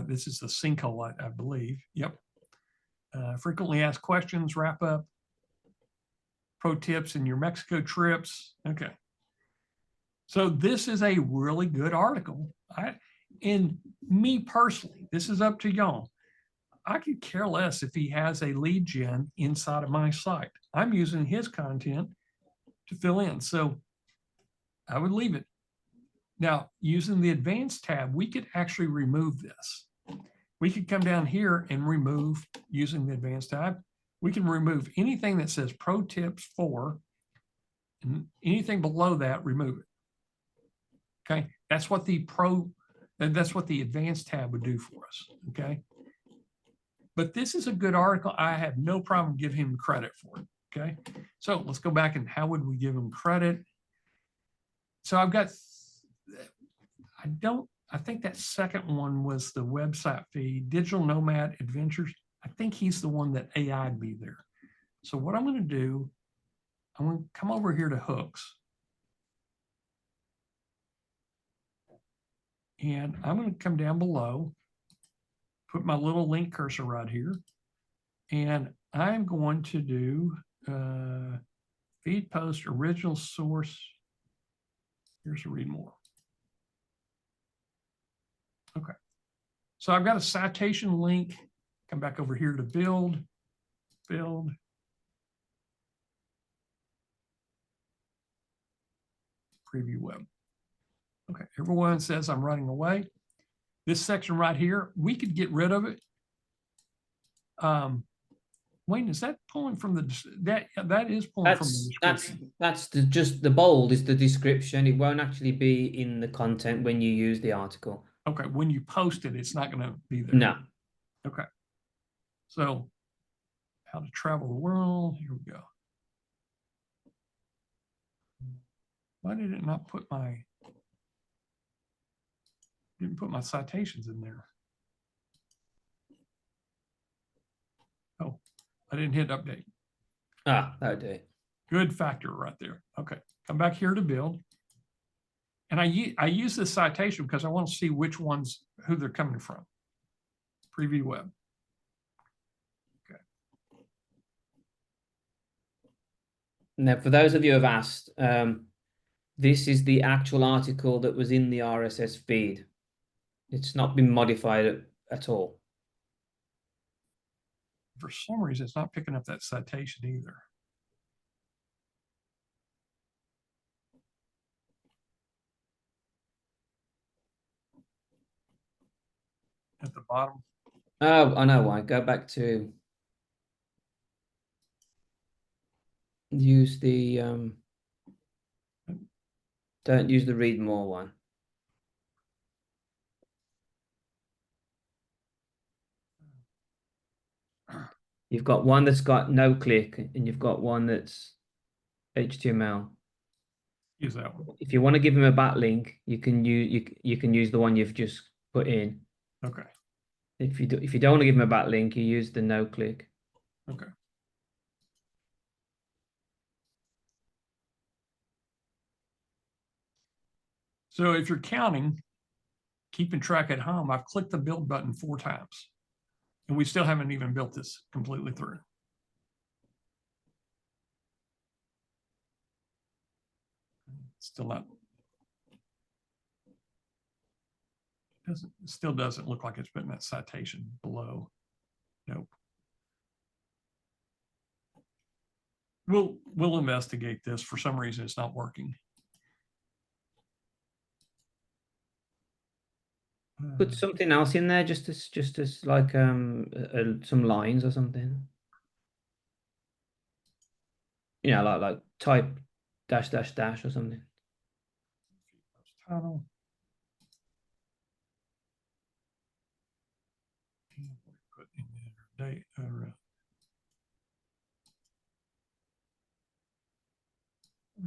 This is the sinkhole, I believe. Yep. Frequently asked questions, wrap up. Pro tips in your Mexico trips. Okay. So this is a really good article. And me personally, this is up to y'all. I could care less if he has a lead gen inside of my site. I'm using his content to fill in. So I would leave it. Now, using the advanced tab, we could actually remove this. We could come down here and remove, using the advanced tab, we can remove anything that says pro tips for, and anything below that, remove it. Okay, that's what the advanced tab would do for us. Okay, but this is a good article. I have no problem giving him credit for it. Okay, so let's go back and how would we give him credit? So I've got, I think that second one was the website feed, Digital Nomad Adventures. I think he's the one that AI'd me there. So what I'm going to do, I'm going to come over here to hooks. And I'm going to come down below, put my little link cursor right here. And I'm going to do feed post original source. Here's a read more. Okay. So I've got a citation link. Come back over here to build. Preview web. Okay, everyone says I'm running away. This section right here, we could get rid of it. Wayne, is that pulling from the, that is pulling from the description. That's just the bold is the description. It won't actually be in the content when you use the article. Okay, when you post it, it's not going to be there. No. Okay. So, how to travel the world. Here we go. Why did it not put didn't put my citations in there? Oh, I didn't hit update. Ah, that'll do it. Good factor right there. Okay, come back here to build. And I use this citation because I want to see which ones, who they're coming from. Preview web. Okay. Now, for those of you who have asked, this is the actual article that was in the RSS feed. It's not been modified at all. For some reason, it's not picking up that citation either. bottom. Oh, I know why. Go back to use the don't use the read more one. You've got one that's got no click, and you've got one that's HTML. Use that one. If you want to give them a backlink, you can use the one you've just put in. Okay. If you don't want to give them a backlink, you use the no click. Okay. So if you're counting, keeping track at home, I've clicked the build button 4 times, and we still haven't even built this completely through. Still not. Still doesn't look like it's putting that citation below. Nope. We'll investigate this. For some reason, it's not working. Put something else in there, just as like some lines or something. You know, like type dash dash dash or something. Title. Put in there date or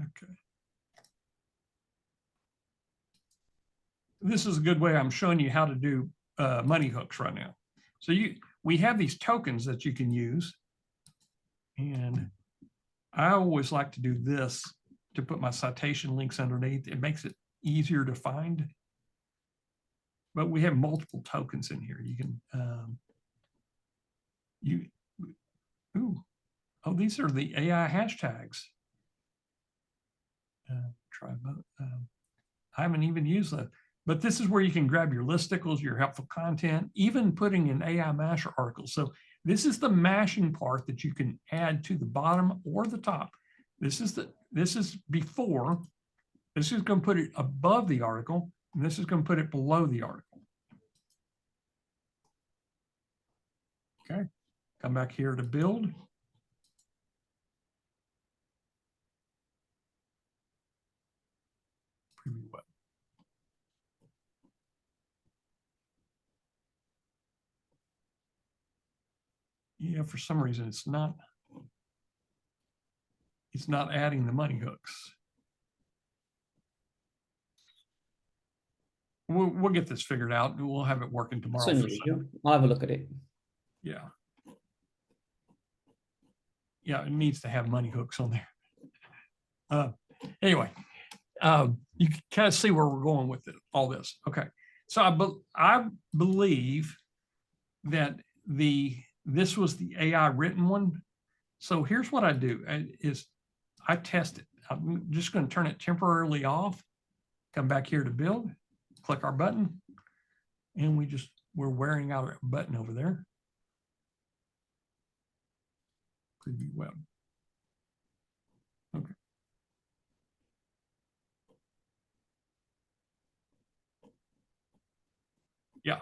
okay. This is a good way I'm showing you how to do money hooks right now. So we have these tokens that you can use, and I always like to do this to put my citation links underneath. It makes it easier to find. But we have multiple tokens in here. You can these are the AI hashtags. I haven't even used that. But this is where you can grab your listicles, your helpful content, even putting in AI Masher articles. So this is the mashing part that you can add to the bottom or the top. This is before. This is going to put it above the article, and this is going to put it below the article. Okay, come back here to build. Preview web. Yeah, for some reason it's not adding the money hooks. We'll get this figured out. We'll have it working tomorrow. I'll have a look at it. Yeah. Yeah, it needs to have money hooks on there. Anyway, you can kind of see where we're going with it, all this. Okay. So I believe that this was the AI written one. So here's what I do is I test it. I'm just going to turn it temporarily off, come back here to build, click our button, and we're wearing out a button over there. Preview web. Okay. Yeah.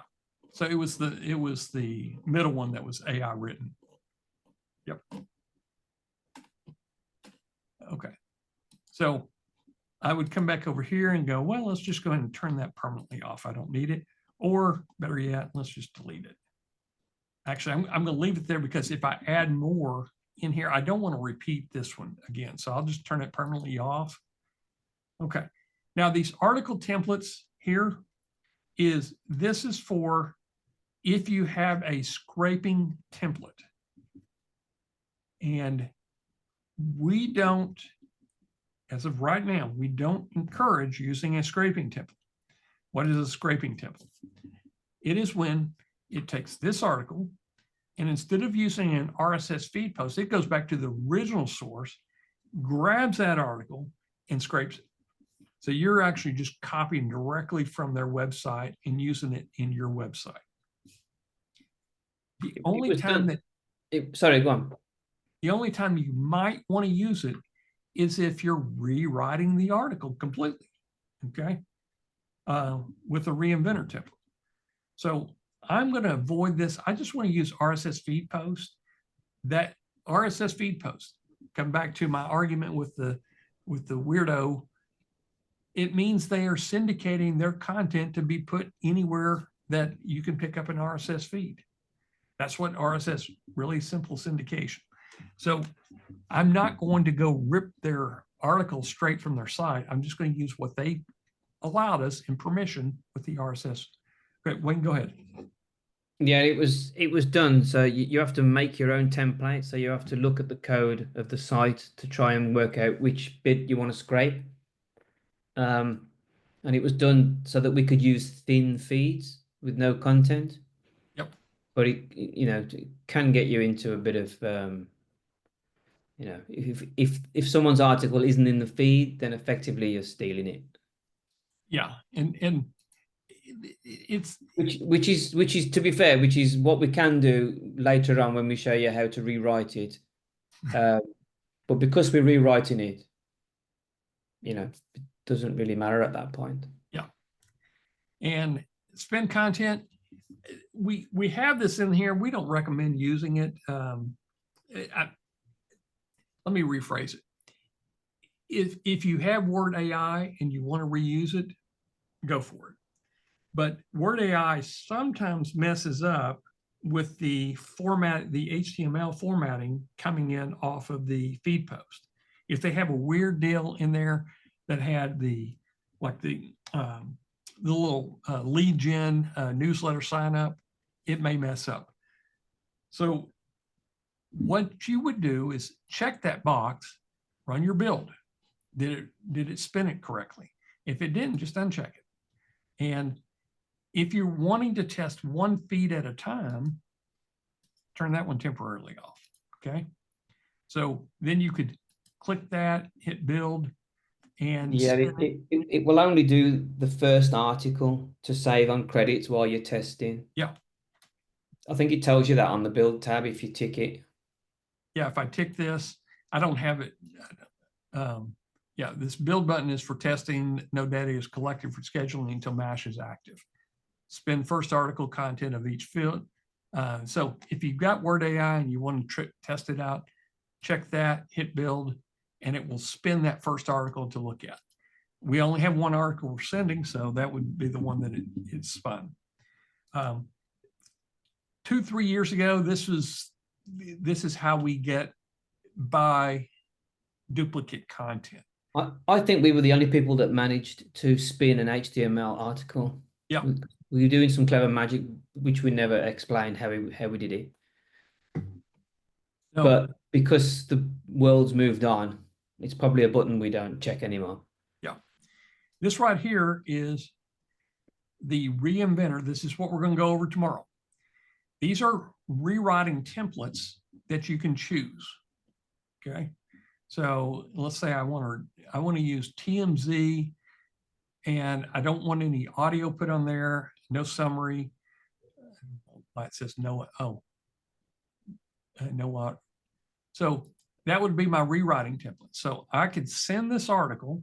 So it was the middle one that was AI written. Yep. Okay. So I would come back over here and go, well, let's just go ahead and turn that permanently off. I don't need it. Or better yet, let's just delete it. Actually, I'm going to leave it there because if I add more in here, I don't want to repeat this one again. So I'll just turn it permanently off. Okay. Now these article templates here this is for if you have a scraping template. And we don't, as of right now, we don't encourage using a scraping template. What is a scraping template? It is when it takes this article and instead of using an RSS feed post, it goes back to the original source, grabs that article and scrapes it. So you're actually just copying directly from their website and using it in your website. The only time sorry, go on. The only time you might want to use it is if you're rewriting the article completely, okay, with a reinventor template. So I'm going to avoid this. I just want to use RSS feed post. That RSS feed post, come back to my argument with the weirdo. It means they are syndicating their content to be put anywhere that you can pick up an RSS feed. That's what RSS, really simple syndication. So I'm not going to go rip their articles straight from their site. I'm just going to use what they allowed us in permission with the RSS. Great, Wayne, go ahead. Yeah, it was done. So you have to make your own template. So you have to look at the code of the site to try and work out which bit you want to scrape. And it was done so that we could use thin feeds with no content. Yep. But it can get you into a bit of if someone's article isn't in the feed, then effectively you're stealing it. Yeah, and it's which is to be fair, which is what we can do later on when we show you how to rewrite it. But because we're rewriting it, it doesn't really matter at that point. Yeah. And spend content, we have this in here. We don't recommend using it. Let me rephrase it. If you have Word AI and you want to reuse it, go for it. But Word AI sometimes messes up with the format, the HTML formatting coming in off of the feed post. If they have a weird deal in there that had the little lead gen newsletter sign up, it may mess up. So what you would do is check that box, run your build. Did it spin it correctly? If it didn't, just uncheck it. And if you're wanting to test one feed at a time, turn that one temporarily off, okay? So then you could click that, hit build, and yeah, it will only do the first article to save on credits while you're testing. Yeah. I think it tells you that on the build tab if you tick it. Yeah, if I tick this, I don't have it. Yeah, this build button is for testing. No data is collected for scheduling until MASH is active. Spend first article content of each field. So if you've got Word AI and you want to test it out, check that, hit build, and it will spin that first article to look at. We only have one article we're sending, so that would be the one that it's spun. 2-3 years ago, this is how we get by duplicate content. I think we were the only people that managed to spin an HTML article. Yeah. We were doing some clever magic, which we never explained how we did it. No. But because the world's moved on, it's probably a button we don't check anymore. Yeah. This right here is the reinventor. This is what we're going to go over tomorrow. These are rewriting templates that you can choose. Okay. So let's say I want to use TMZ and I don't want any audio put on there, no summary. It says no, no. So that would be my rewriting template. So I could send this article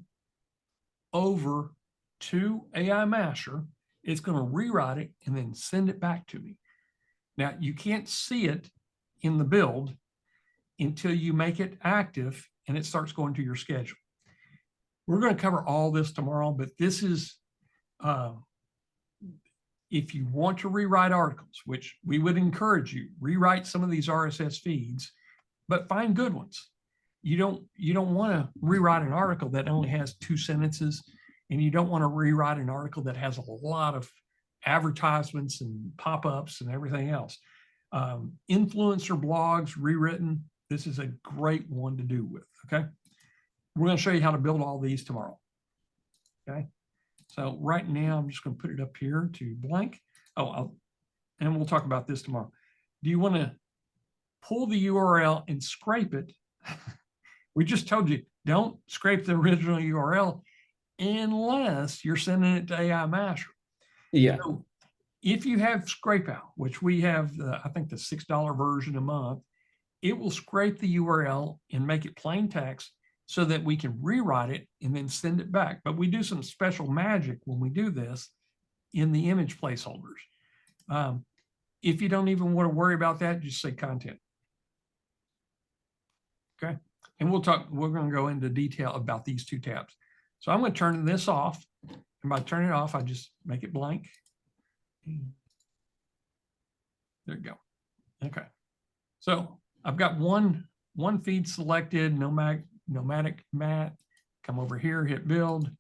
over to AI Masher. It's going to rewrite it and then send it back to me. Now you can't see it in the build until you make it active and it starts going to your schedule. We're going to cover all this tomorrow, but this is, if you want to rewrite articles, which we would encourage you, rewrite some of these RSS feeds, but find good ones. You don't want to rewrite an article that only has 2 sentences, and you don't want to rewrite an article that has a lot of advertisements and pop-ups and everything else. Influencer blogs rewritten, this is a great one to do with, okay? We're going to show you how to build all these tomorrow, okay? So right now, I'm just going to put it up here to blank. And we'll talk about this tomorrow. Do you want to pull the URL and scrape it? We just told you, don't scrape the original URL unless you're sending it to AI Masher. Yeah. So if you have scrape out, which we have, I think the $6 version a month, it will scrape the URL and make it plain text so that we can rewrite it and then send it back. But we do some special magic when we do this in the image placeholders. if you don't even want to worry about that, just say content. Okay. And we're going to go into detail about these two tabs. So I'm going to turn this off. And by turning it off, I just make it blank. There you go. Okay. So I've got one feed selected, nomadic mat. Come over here, hit build.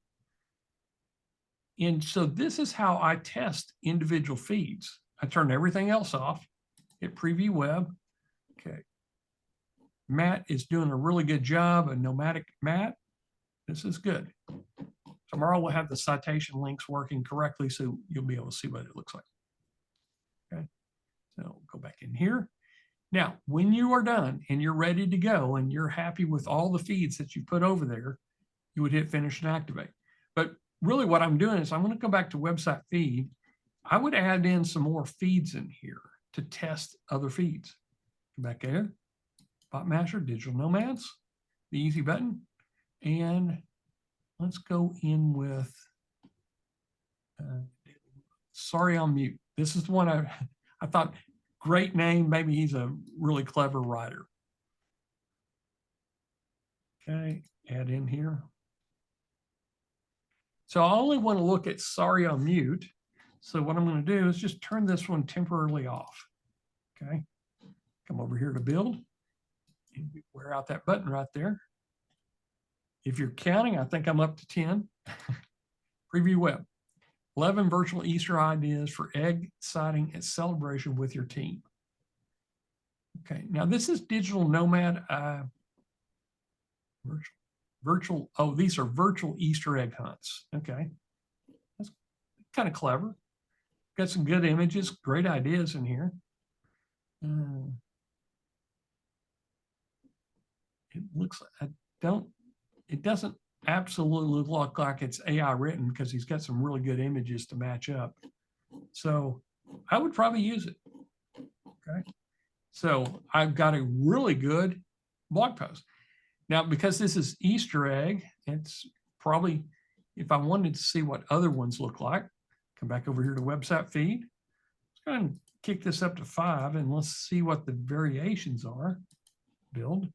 And so this is how I test individual feeds. I turn everything else off, hit preview web. Okay. Matt is doing a really good job. A nomadic Matt. This is good. Tomorrow we'll have the citation links working correctly, so you'll be able to see what it looks like. Okay. So go back in here. Now, when you are done and you're ready to go and you're happy with all the feeds that you put over there, you would hit finish and activate. But really what I'm doing is I'm going to go back to website feed. I would add in some more feeds in here to test other feeds. Come back there, BotMasher, Digital Nomads, the easy button. And let's go in with, sorry, I'm mute. This is the one I thought, great name. Maybe he's a really clever writer. Okay, add in here. So I only want to look at sorry, I'm mute. So what I'm going to do is just turn this one temporarily off. Okay, come over here to build. And wear out that button right there. If you're counting, I think I'm up to 10. Preview web. 11 virtual Easter ideas for egg sighting and celebration with your team. Okay, now this is Digital Nomad. Virtual, oh, these are virtual Easter egg hunts. Okay, that's kind of clever. Got some good images, great ideas in here. It looks, it doesn't absolutely look like it's AI written because he's got some really good images to match up. So I would probably use it. Okay. So I've got a really good blog post. Now, because this is Easter egg, it's probably, if I wanted to see what other ones look like, come back over here to website feed. Let's go ahead and kick this up to 5 and let's see what the variations are. Build.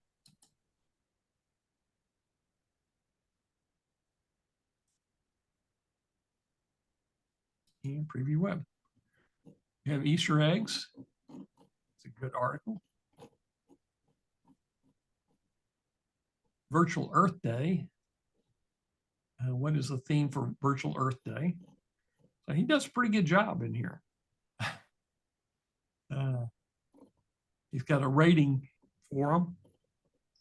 And preview web. You have Easter eggs. It's a good article. Virtual Earth Day. What is the theme for Virtual Earth Day? So he does a pretty good job in here. He's got a rating for them.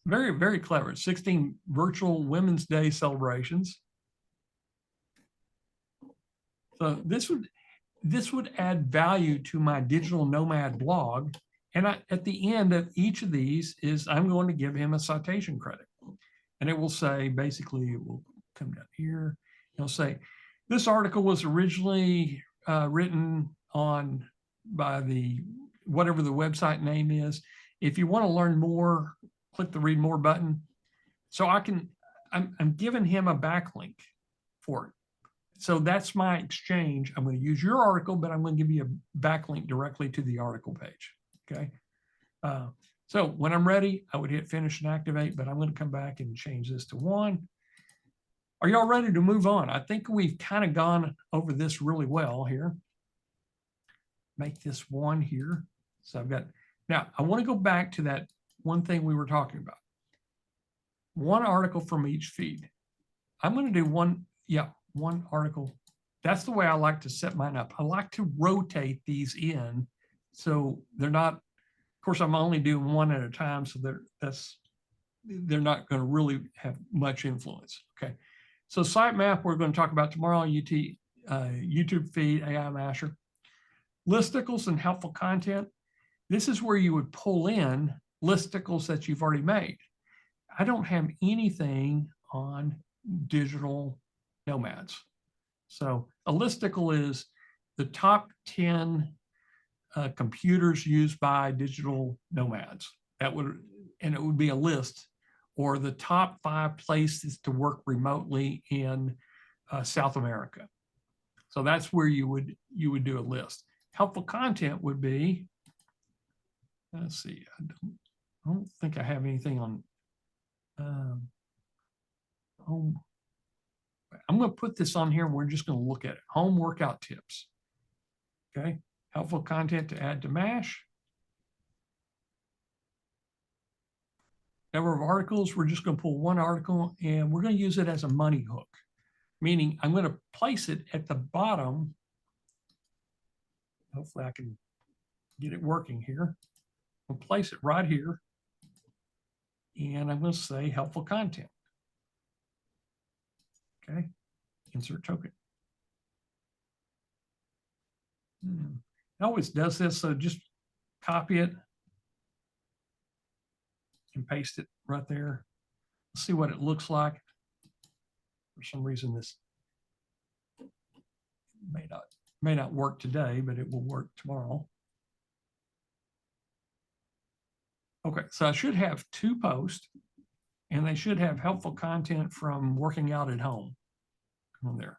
Very, very clever. 16 virtual Women's Day celebrations. So this would add value to my digital nomad blog. And at the end of each of these is I'm going to give him a citation credit. And it will say, basically, it will come down here. It'll say, this article was originally written on by the, whatever the website name is. If you want to learn more, click the read more button. So I'm giving him a backlink for it. So that's my exchange. I'm going to use your article, but I'm going to give you a backlink directly to the article page. Okay. So when I'm ready, I would hit finish and activate, but I'm going to come back and change this to 1. Are y'all ready to move on? I think we've kind of gone over this really well here. Make this 1 here. So I've got, now I want to go back to that one thing we were talking about. 1 article from each feed. I'm going to do one article. That's the way I like to set mine up. I like to rotate these in so they're not, of course, I'm only doing 1 at a time, so they're not going to really have much influence. Okay. So sitemap, we're going to talk about tomorrow, YouTube feed, AI Masher. Listicles and helpful content. This is where you would pull in listicles that you've already made. I don't have anything on digital nomads. So a listicle is the top 10 computers used by digital nomads. That would, and it would be a list, or the top 5 places to work remotely in South America. So that's where you would do a list. helpful content would be, let's see, I don't think I have anything on home. I'm going to put this on here and we're just going to look at it. Home workout tips. Okay. Helpful content to add to Mash. Number of articles, we're just going to pull one article and we're going to use it as a money hook, meaning I'm going to place it at the bottom. Hopefully I can get it working here. I'll place it right here. And I'm going to say helpful content. Okay. Insert token. It always does this, so just copy it and paste it right there. Let's see what it looks like. For some reason, this may not work today, but it will work tomorrow. Okay, so I should have 2 posts, and they should have helpful content from working out at home. Come on there.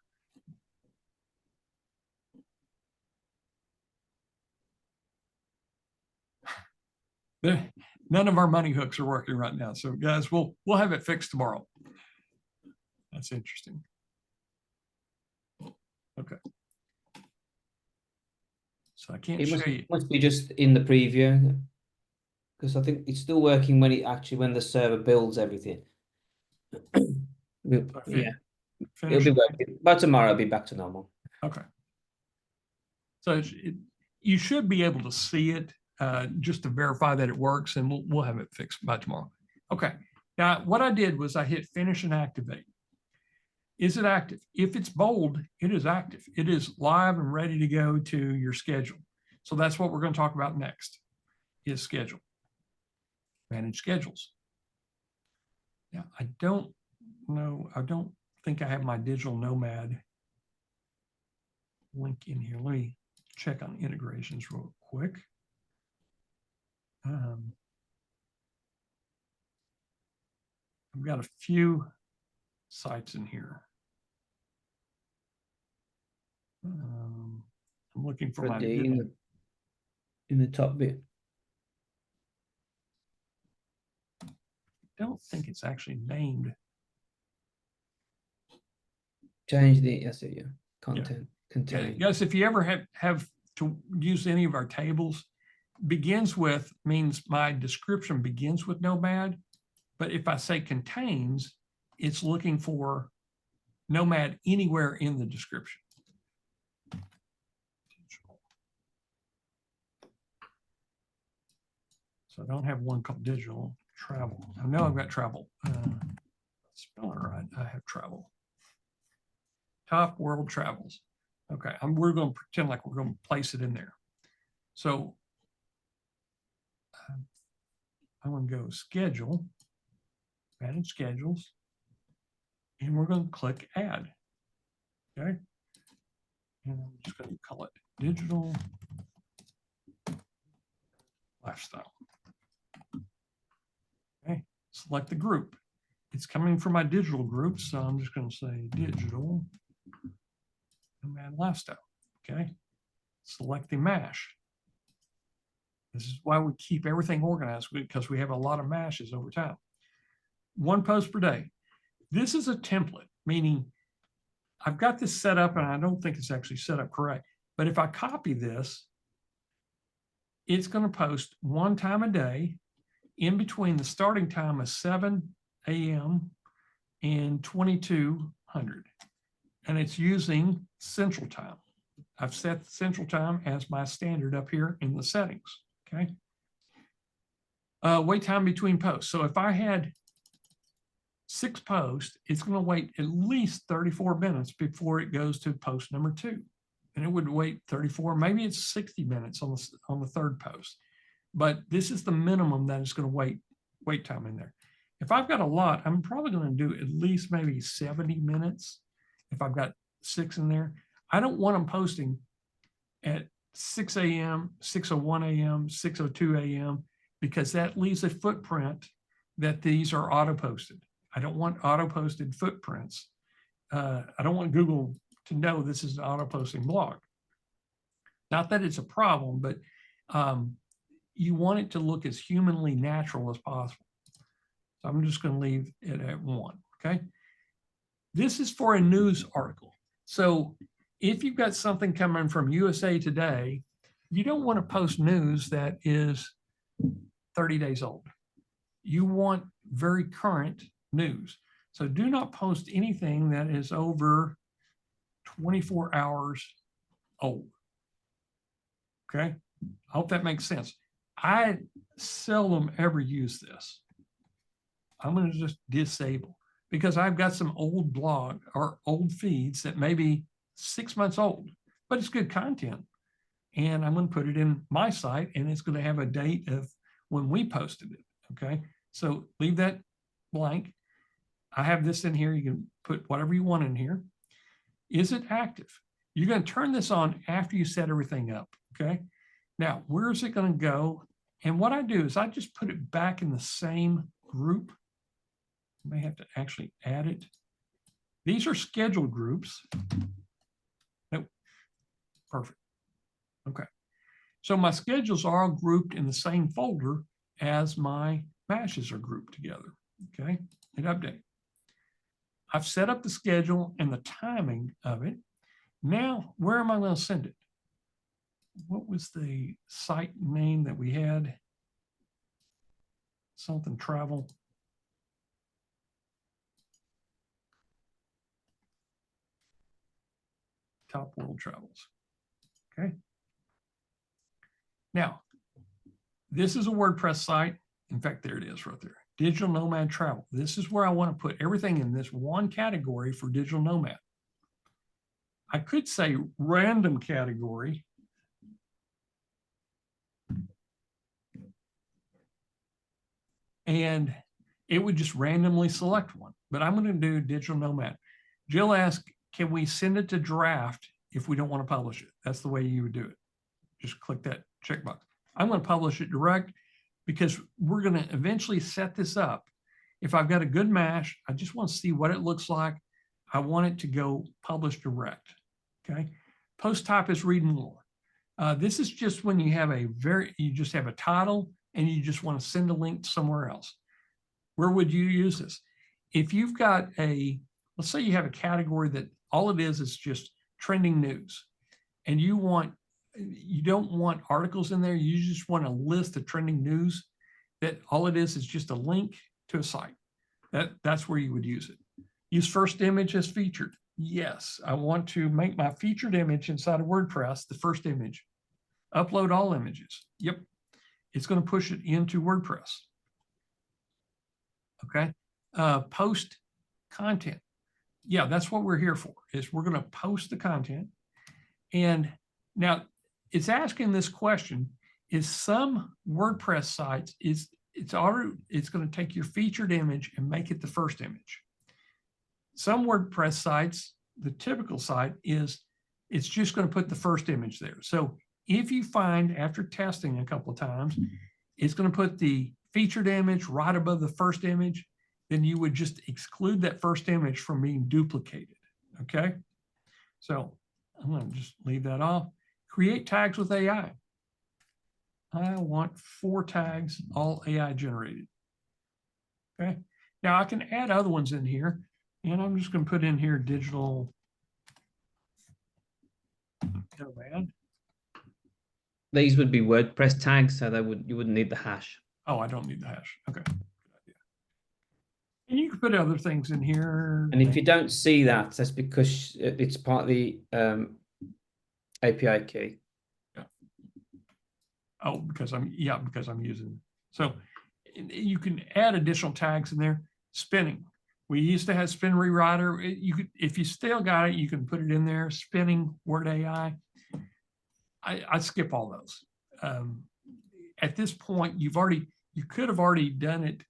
None of our money hooks are working right now. So guys, we'll have it fixed tomorrow. That's interesting. Okay. So I can't show you. It must be just in the preview, because I think it's still working when when the server builds everything. Yeah, it'll be working. By tomorrow, it'll be back to normal. Okay. So you should be able to see it just to verify that it works, and we'll have it fixed by tomorrow. Okay. Now, what I did was I hit finish and activate. Is it active? If it's bold, it is active. It is live and ready to go to your schedule. So that's what we're going to talk about next, is schedule. Manage schedules. Now, I don't think I have my digital nomad link in here. Let me check on integrations real quick. I've got a few sites in here. I'm looking for my in the top bit. I don't think it's actually named. Change the content. Contain. Yeah. Guys, if you ever have to use any of our tables, begins with means my description begins with Nomad, but if I say contains, it's looking for Nomad anywhere in the description. So I don't have one called digital travel. I know I've got travel. Spell it right. I have travel. Top world travels. Okay, we're going to pretend like we're going to place it in there. So I'm going to go schedule, manage schedules, and we're going to click add. Okay, and I'm just going to call it digital lifestyle. Okay, select the group. It's coming from my digital group, so I'm just going to say digital nomad lifestyle. Okay, select the mash. This is why we keep everything organized, because we have a lot of mashes over time. 1 post per day. This is a template, meaning I've got this set up and I don't think it's actually set up correct. But if I copy this, it's going to post 1 time a day in between the starting time of 7 a.m. and 2200. And it's using Central Time. I've set Central Time as my standard up here in the settings. Okay. Wait time between posts. So if I had 6 posts, it's going to wait at least 34 minutes before it goes to post number 2. And it would wait 34, maybe it's 60 minutes on the 3rd post. But this is the minimum that is going to wait time in there. If I've got a lot, I'm probably going to do at least maybe 70 minutes if I've got 6 in there. I don't want them posting at 6 a.m., 6:01 a.m., 6:02 a.m., because that leaves a footprint that these are auto-posted. I don't want auto-posted footprints. I don't want Google to know this is an auto-posting blog. Not that it's a problem, but you want it to look as humanly natural as possible. So I'm just going to leave it at 1. Okay. This is for a news article. So if you've got something coming from USA Today, you don't want to post news that is 30 days old. You want very current news. So do not post anything that is over 24 hours old. Okay. I hope that makes sense. I seldom ever use this. I'm going to just disable, because I've got some old blog or old feeds that may be 6 months old, but it's good content. And I'm going to put it in my site, and it's going to have a date of when we posted it. Okay. So leave that blank. I have this in here. You can put whatever you want in here. Is it active? You're going to turn this on after you set everything up. Okay. Now, where is it going to go? And what I do is I just put it back in the same group. I may have to actually add it. These are scheduled groups. Nope. Perfect. Okay. So my schedules are all grouped in the same folder as my mashes are grouped together. Okay. Hit update. I've set up the schedule and the timing of it. Now, where am I going to send it? What was the site name that we had? Something travel. Top World Travels. Okay. Now, this is a WordPress site. In fact, there it is right there. Digital Nomad Travel. This is where I want to put everything in this one category for digital nomad. I could say random category. And it would just randomly select one, but I'm going to do digital nomad. Jill asked, can we send it to draft if we don't want to publish it? That's the way you would do it. Just click that checkbox. I'm going to publish it direct because we're going to eventually set this up. If I've got a good mash, I just want to see what it looks like. I want it to go publish direct. Okay. Post type is read more. This is just when you have you just have a title and you just want to send a link to somewhere else. Where would you use this? If you've got let's say you have a category that all it is just trending news, and you don't want articles in there, you just want a list of trending news that all it is just a link to a site. That's where you would use it. Use first image as featured. Yes, I want to make my featured image inside of WordPress the first image. Upload all images. Yep. It's going to push it into WordPress. Okay. Post content. Yeah, that's what we're here for, is we're going to post the content. And now it's asking this question, is some WordPress sites, it's going to take your featured image and make it the first image. Some WordPress sites, the typical site is, it's just going to put the first image there. So if you find after testing a couple of times, it's going to put the featured image right above the first image, then you would just exclude that first image from being duplicated. Okay. So I'm going to just leave that off. Create tags with AI. I want 4 tags, all AI generated. Okay. Now I can add other ones in here, and I'm just going to put in here digital nomad. These would be WordPress tags, so you wouldn't need the hash. Oh, I don't need the hash. Okay. Good idea. And you can put other things in here. And if you don't see that, that's because it's part of the API key. Yeah. Oh, because I'm using. So you can add additional tags in there. Spinning. We used to have spin rewriter. You could, if you still got it, you can put it in there. Spinning, Word AI. I skip all those. At this point, you could have already done it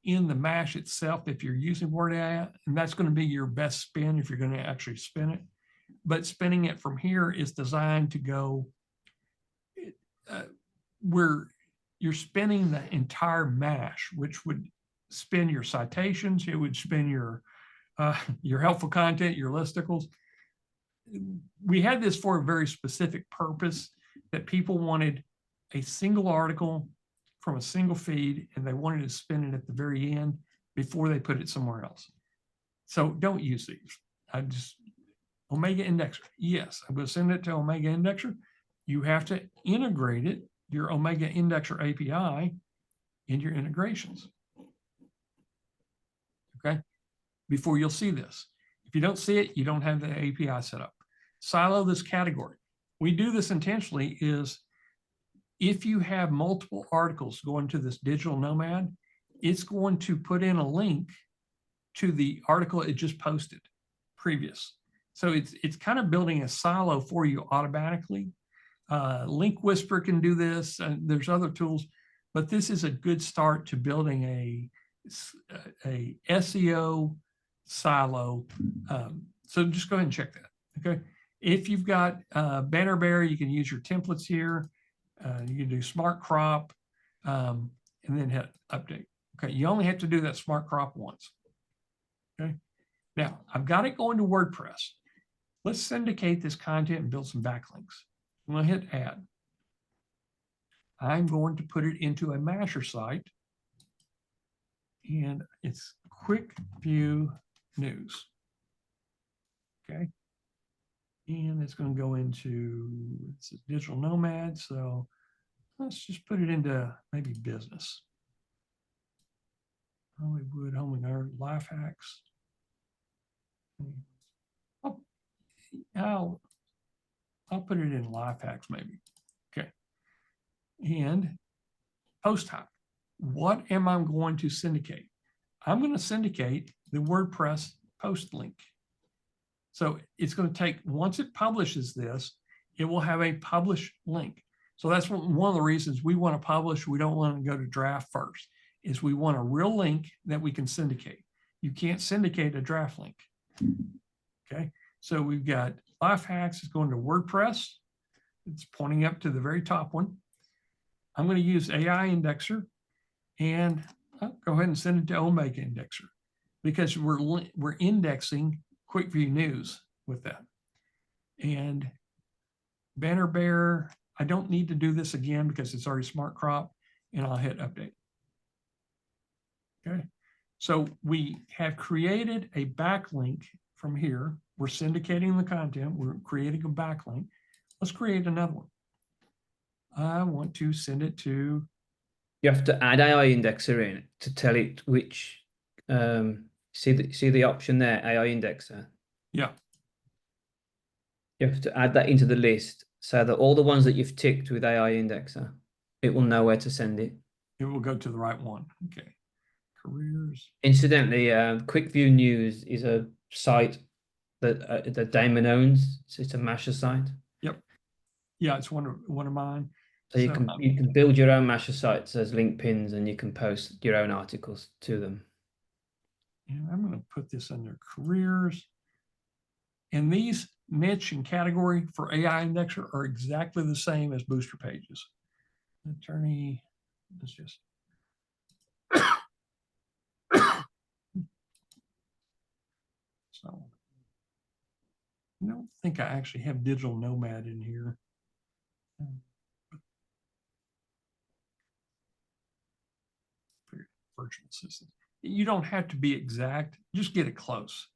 in the mash itself if you're using Word AI, and that's going to be your best spin if you're going to actually spin it. But spinning it from here is designed to go where you're spinning the entire mash, which would spin your citations, it would spin your helpful content, your listicles. we had this for a very specific purpose, that people wanted a single article from a single feed, and they wanted to spin it at the very end before they put it somewhere else. So don't use these. Omega Indexer. Yes, I'm going to send it to Omega Indexer. You have to integrate it, your Omega Indexer API, in your integrations. Okay, before you'll see this. If you don't see it, you don't have the API set up. Silo this category. We do this intentionally is if you have multiple articles going to this digital nomad, it's going to put in a link to the article it just posted previous. So it's kind of building a silo for you automatically. Link Whisper can do this, and there's other tools, but this is a good start to building a SEO silo. So just go ahead and check that. Okay. If you've got Banner Bear, you can use your templates here. You can do Smart Crop, and then hit update. Okay. You only have to do that Smart Crop once. Okay. Now I've got it going to WordPress. Let's syndicate this content and build some backlinks. I'm going to hit add. I'm going to put it into a Masher site, and it's quick view news. Okay. And it's going to go into, it's a digital nomad. So let's just put it into maybe business. Hollywood, home and art, life hacks. I'll put it in life hacks maybe. Okay. And post type. What am I going to syndicate? I'm going to syndicate the WordPress post link. So it's going to take, once it publishes this, it will have a publish link. So that's one of the reasons we want to publish. We don't want to go to draft first, is we want a real link that we can syndicate. You can't syndicate a draft link. Okay. So we've got life hacks is going to WordPress. It's pointing up to the very top one. I'm going to use AI Indexer, and I'll go ahead and send it to Omega Indexer, because we're indexing Quick View News with that. And Banner Bear, I don't need to do this again because it's already Smart Crop, and I'll hit update. Okay. So we have created a backlink from here. We're syndicating the content. We're creating a backlink. Let's create another one. I want to send it to. You have to add AI Indexer in to tell it which, see the option there, AI Indexer. Yeah. You have to add that into the list so that all the ones that you've ticked with AI Indexer, it will know where to send it. It will go to the right one. Okay. Careers. Incidentally, Quick View News is a site that Damon owns. So it's a Masher site. Yep. Yeah, it's one of mine. So you can build your own Masher sites as link pins, and you can post your own articles to them. And I'm going to put this under careers. And these niche and category for AI Indexer are exactly the same as booster pages. Attorney, let's just. So I don't think I actually have digital nomad in here. Virtual assistant. You don't have to be exact, just get it close.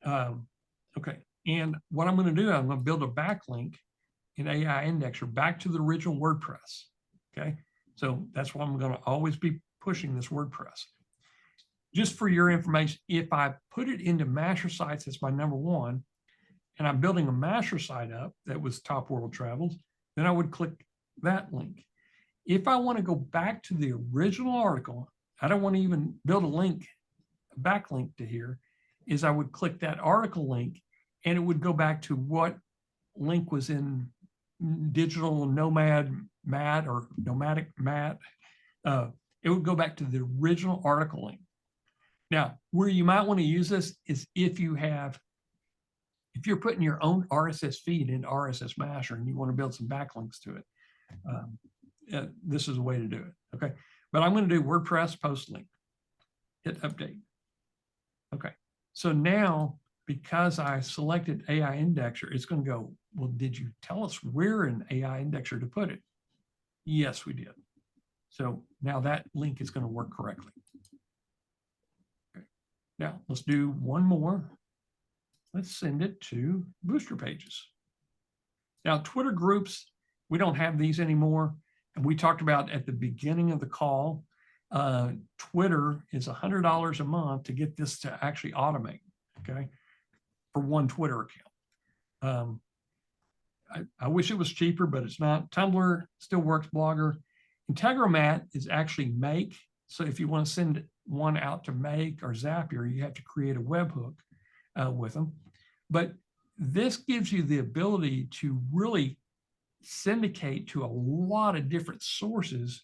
Okay, and what I'm going to do, I'm going to build a backlink in AI Indexer back to the original WordPress. Okay, so that's why I'm going to always be pushing this WordPress. Just for your information, if I put it into Masher sites as my #1, and I'm building a Masher site up that was Top World Travels, then I would click that link. If I want to go back to the original article, I don't want to even build a link, a backlink to here, is I would click that article link, and it would go back to what link was in Digital Nomad Mat or Nomadic Mat. It would go back to the original article link. Now, where you might want to use this is if you're putting your own RSS feed into RSS Masher and you want to build some backlinks to it. This is a way to do it. Okay. But I'm going to do WordPress post link. Hit update. Okay. So now, because I selected AI indexer, it's going to go, well, did you tell us where in AI indexer to put it? Yes, we did. So now that link is going to work correctly. Okay. Now let's do one more. Let's send it to booster pages. Now, Twitter groups, we don't have these anymore. And we talked about at the beginning of the call, Twitter is $100 a month to get this to actually automate, okay, for one Twitter account. I wish it was cheaper, but it's not. Tumblr still works, Blogger. Integromat is actually Make. So if you want to send one out to Make or Zapier, you have to create a webhook with them. But this gives you the ability to really syndicate to a lot of different sources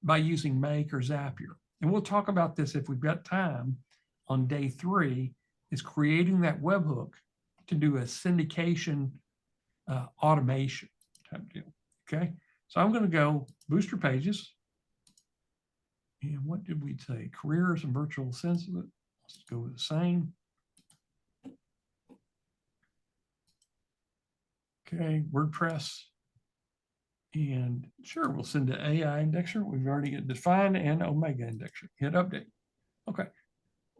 by using Make or Zapier. And we'll talk about this if we've got time on day 3, is creating that webhook to do a syndication automation type deal. Okay, so I'm going to go booster pages. And what did we say? Careers and virtual assistant. Let's go with the same. Okay, WordPress. And sure, we'll send to AI indexer. We've already got define and Omega indexer. Hit update. Okay,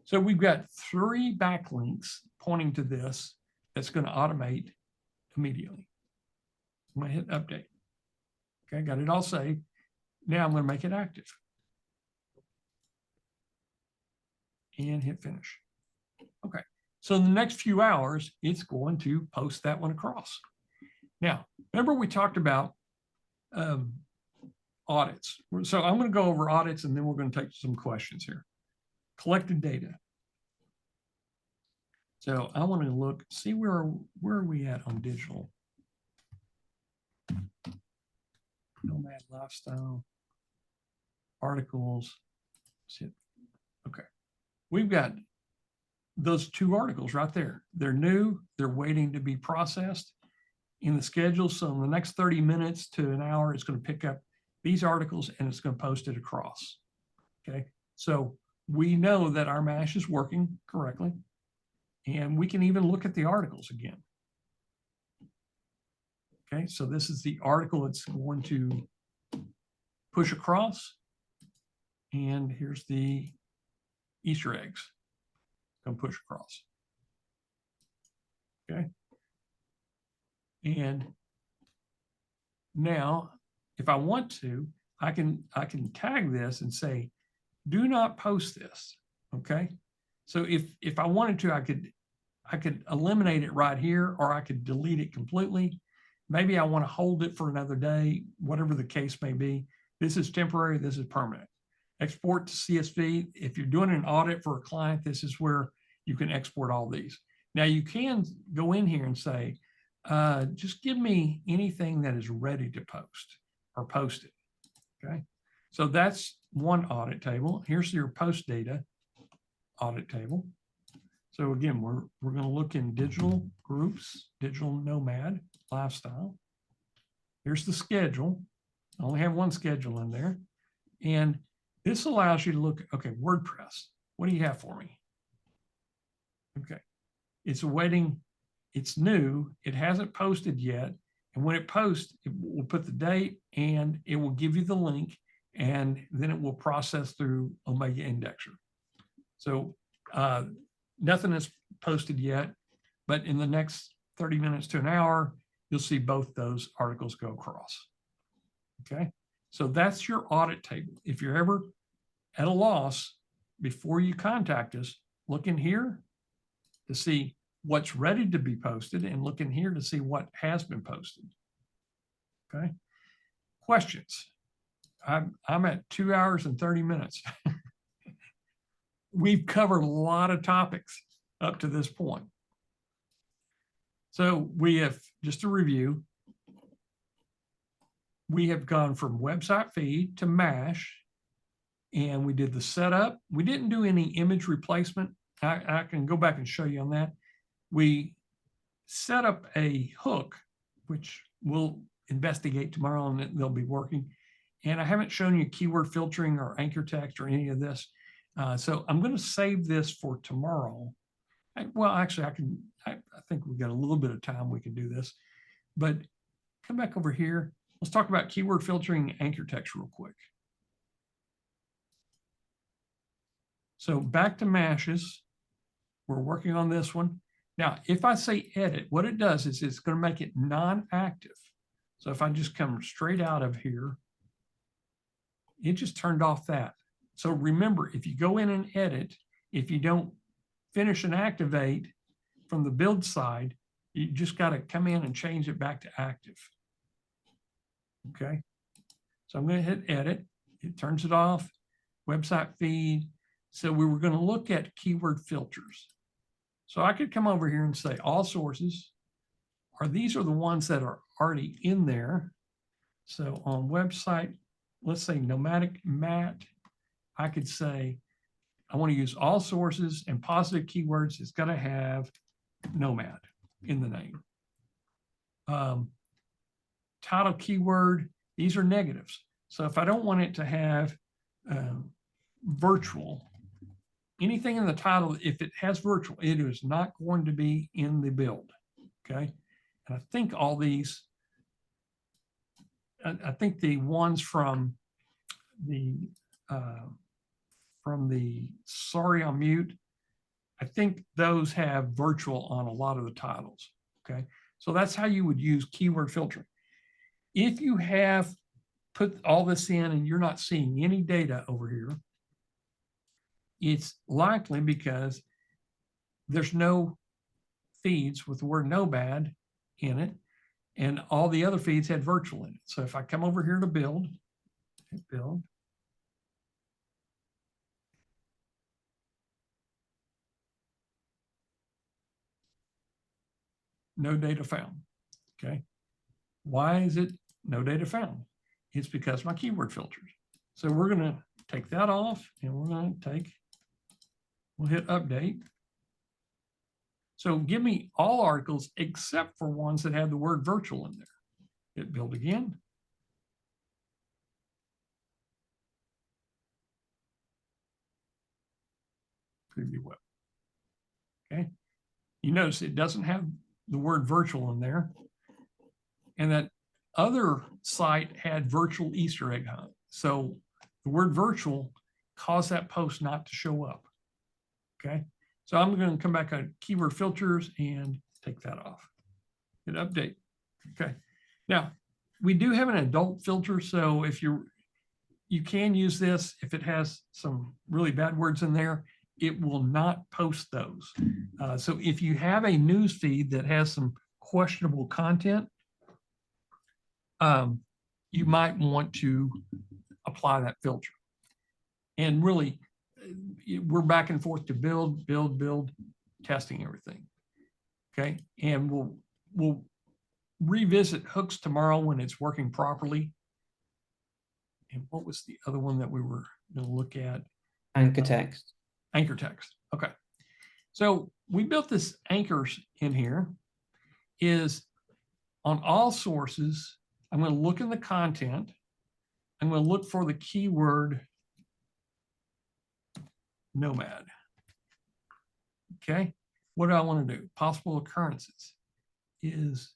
so we've got 3 backlinks pointing to this that's going to automate immediately. I'm going to hit update. Okay, got it all saved. Now I'm going to make it active. And hit finish. Okay, so in the next few hours, it's going to post that one across. Now, remember we talked about audits. So I'm going to go over audits and then we're going to take some questions here. Collected data. So I want to look, see where are we at on digital? Nomad lifestyle, articles. Okay, we've got those 2 articles right there. They're new, they're waiting to be processed in the schedule. So in the next 30 minutes to an hour, it's going to pick up these articles and it's going to post it across. Okay, so we know that our mash is working correctly, and we can even look at the articles again. Okay, so this is the article it's going to push across. And here's the Easter eggs. Going to push across. Okay. And now, if I want to, I can tag this and say, do not post this. Okay. So if I wanted to, I could eliminate it right here, or I could delete it completely. Maybe I want to hold it for another day, whatever the case may be. This is temporary, this is permanent. Export to CSV. If you're doing an audit for a client, this is where you can export all these. Now you can go in here and say, just give me anything that is ready to post or post it. Okay. So that's one audit table. Here's your post data audit table. So again, we're going to look in digital groups, digital nomad, lifestyle. Here's the schedule. I only have one schedule in there. And this allows you to look, okay, WordPress, what do you have for me? Okay, it's awaiting, it's new, it hasn't posted yet. And when it posts, it will put the date and it will give you the link, and then it will process through Omega Indexer. So nothing is posted yet, but in the next 30 minutes to an hour, you'll see both those articles go across. Okay, so that's your audit table. If you're ever at a loss, before you contact us, look in here to see what's ready to be posted, and look in here to see what has been posted. Okay, questions? I'm at 2 hours and 30 minutes. We've covered a lot of topics up to this point. So we have, just to review, we have gone from website feed to mash, and we did the setup. We didn't do any image replacement. I can go back and show you on that. We set up a hook, which we'll investigate tomorrow, and they'll be working. And I haven't shown you keyword filtering or anchor text or any of this. So I'm going to save this for tomorrow Well, actually, I think we've got a little bit of time we can do this, but come back over here. Let's talk about keyword filtering anchor text real quick. So back to Mashes. We're working on this one. Now, if I say edit, what it does is it's going to make it non-active. So if I just come straight out of here, it just turned off that. So remember, if you go in and edit, if you don't finish and activate from the build side, you just got to come in and change it back to active. Okay. So I'm going to hit edit. It turns it off. Website feed. So we were going to look at keyword filters. So I could come over here and say all sources, or these are the ones that are already in there. So on website, let's say Nomadic Matt, I could say, I want to use all sources and positive keywords. It's got to have Nomad in the name. Title keyword, these are negatives. So if I don't want it to have virtual, anything in the title, if it has virtual, it is not going to be in the build. Okay. And I think all these, I think the ones from the sorry I'm mute, I think those have virtual on a lot of the titles. Okay. So that's how you would use keyword filtering. If you have put all this in and you're not seeing any data over here, it's likely because there's no feeds with the word Nomad in it, and all the other feeds had virtual in it. So if I come over here to build, no data found. Okay. Why is it no data found? It's because of my keyword filters. So we're going to take that off and we're going to we'll hit update. So give me all articles except for ones that have the word virtual in there. Hit build again. Preview web. Okay. You notice it doesn't have the word virtual in there. And that other site had virtual Easter egg hunt. So the word virtual caused that post not to show up. Okay. So I'm going to come back on keyword filters and take that off. Hit update. Okay. Now we do have an adult filter. So if you can use this, if it has some really bad words in there, it will not post those. So if you have a news feed that has some questionable content, you might want to apply that filter. And really, we're back and forth to build, testing everything. Okay, and we'll revisit hooks tomorrow when it's working properly. And what was the other one that we were going to look at? Anchor text. Anchor text. Okay. So we built this anchors in here. Is on all sources, I'm going to look in the content. I'm going to look for the keyword Nomad. Okay. What do I want to do? Possible occurrences is,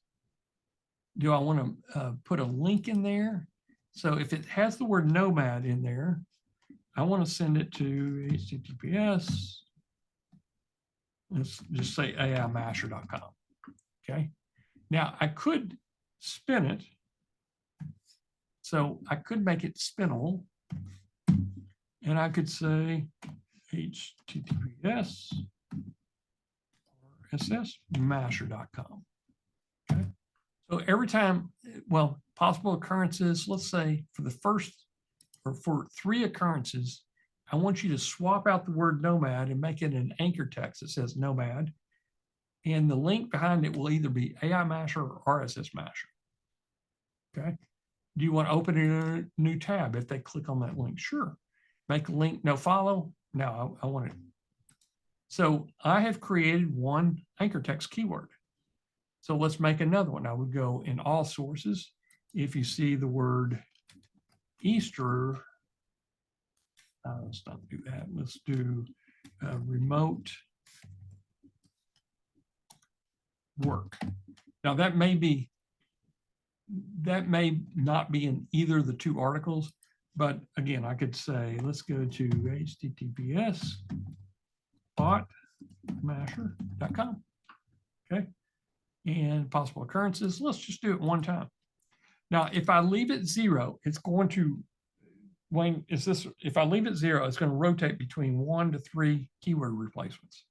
do I want to put a link in there? So if it has the word Nomad in there, I want to send it to HTTPS. Let's just say AImasher.com. Okay. Now I could spin it. So I could make it spinnable. And I could say HTTPS RSSMasher.com. Okay. So every time, well, possible occurrences, let's say for the first or for 3 occurrences, I want you to swap out the word Nomad and make it an anchor text that says Nomad. And the link behind it will either be AImasher or RSS Masher. Okay. Do you want to open it in a new tab if they click on that link? Sure. Make a link, no follow. No, I want it. So I have created one anchor text keyword. So let's make another one. I would go in all sources. If you see the word Easter, let's not do that. Let's do remote work. Now that may not be in either of the two articles, but again, I could say, let's go to https BotMasher.com. Okay. And possible occurrences. Let's just do it one time. Now, if I leave it 0, it's going to, Wayne, if I leave it 0, it's going to rotate between 1 to 3 keyword replacements.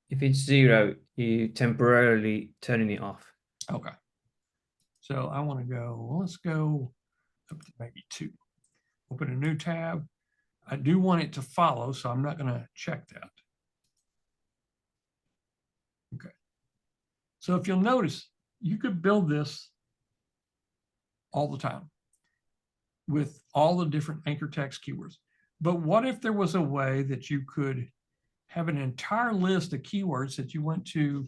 If it's 0, you temporarily turning it off. Okay. So I want to go, well, let's go up to maybe 2. Open a new tab. I do want it to follow, so I'm not going to check that. Okay. So if you'll notice, you could build this all the time with all the different anchor text keywords. But what if there was a way that you could have an entire list of keywords that you went to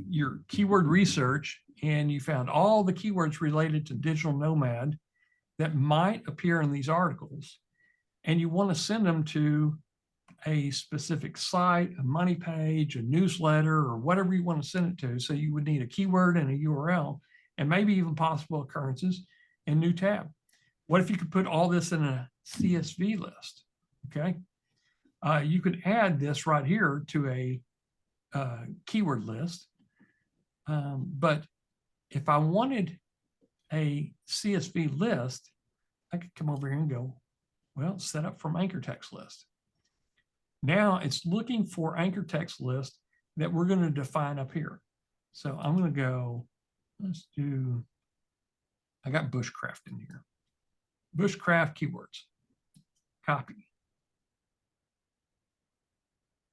your keyword research and you found all the keywords related to digital nomad that might appear in these articles, and you want to send them to a specific site, a money page, a newsletter, or whatever you want to send it to. So you would need a keyword and a URL, and maybe even possible occurrences in new tab. What if you could put all this in a CSV list? Okay. You could add this right here to a keyword list. But if I wanted a CSV list, I could come over here and go, well, set up from anchor text list. Now it's looking for anchor text list that we're going to define up here. So I'm going to go, let's do, I got bushcraft in here. Bushcraft keywords, copy.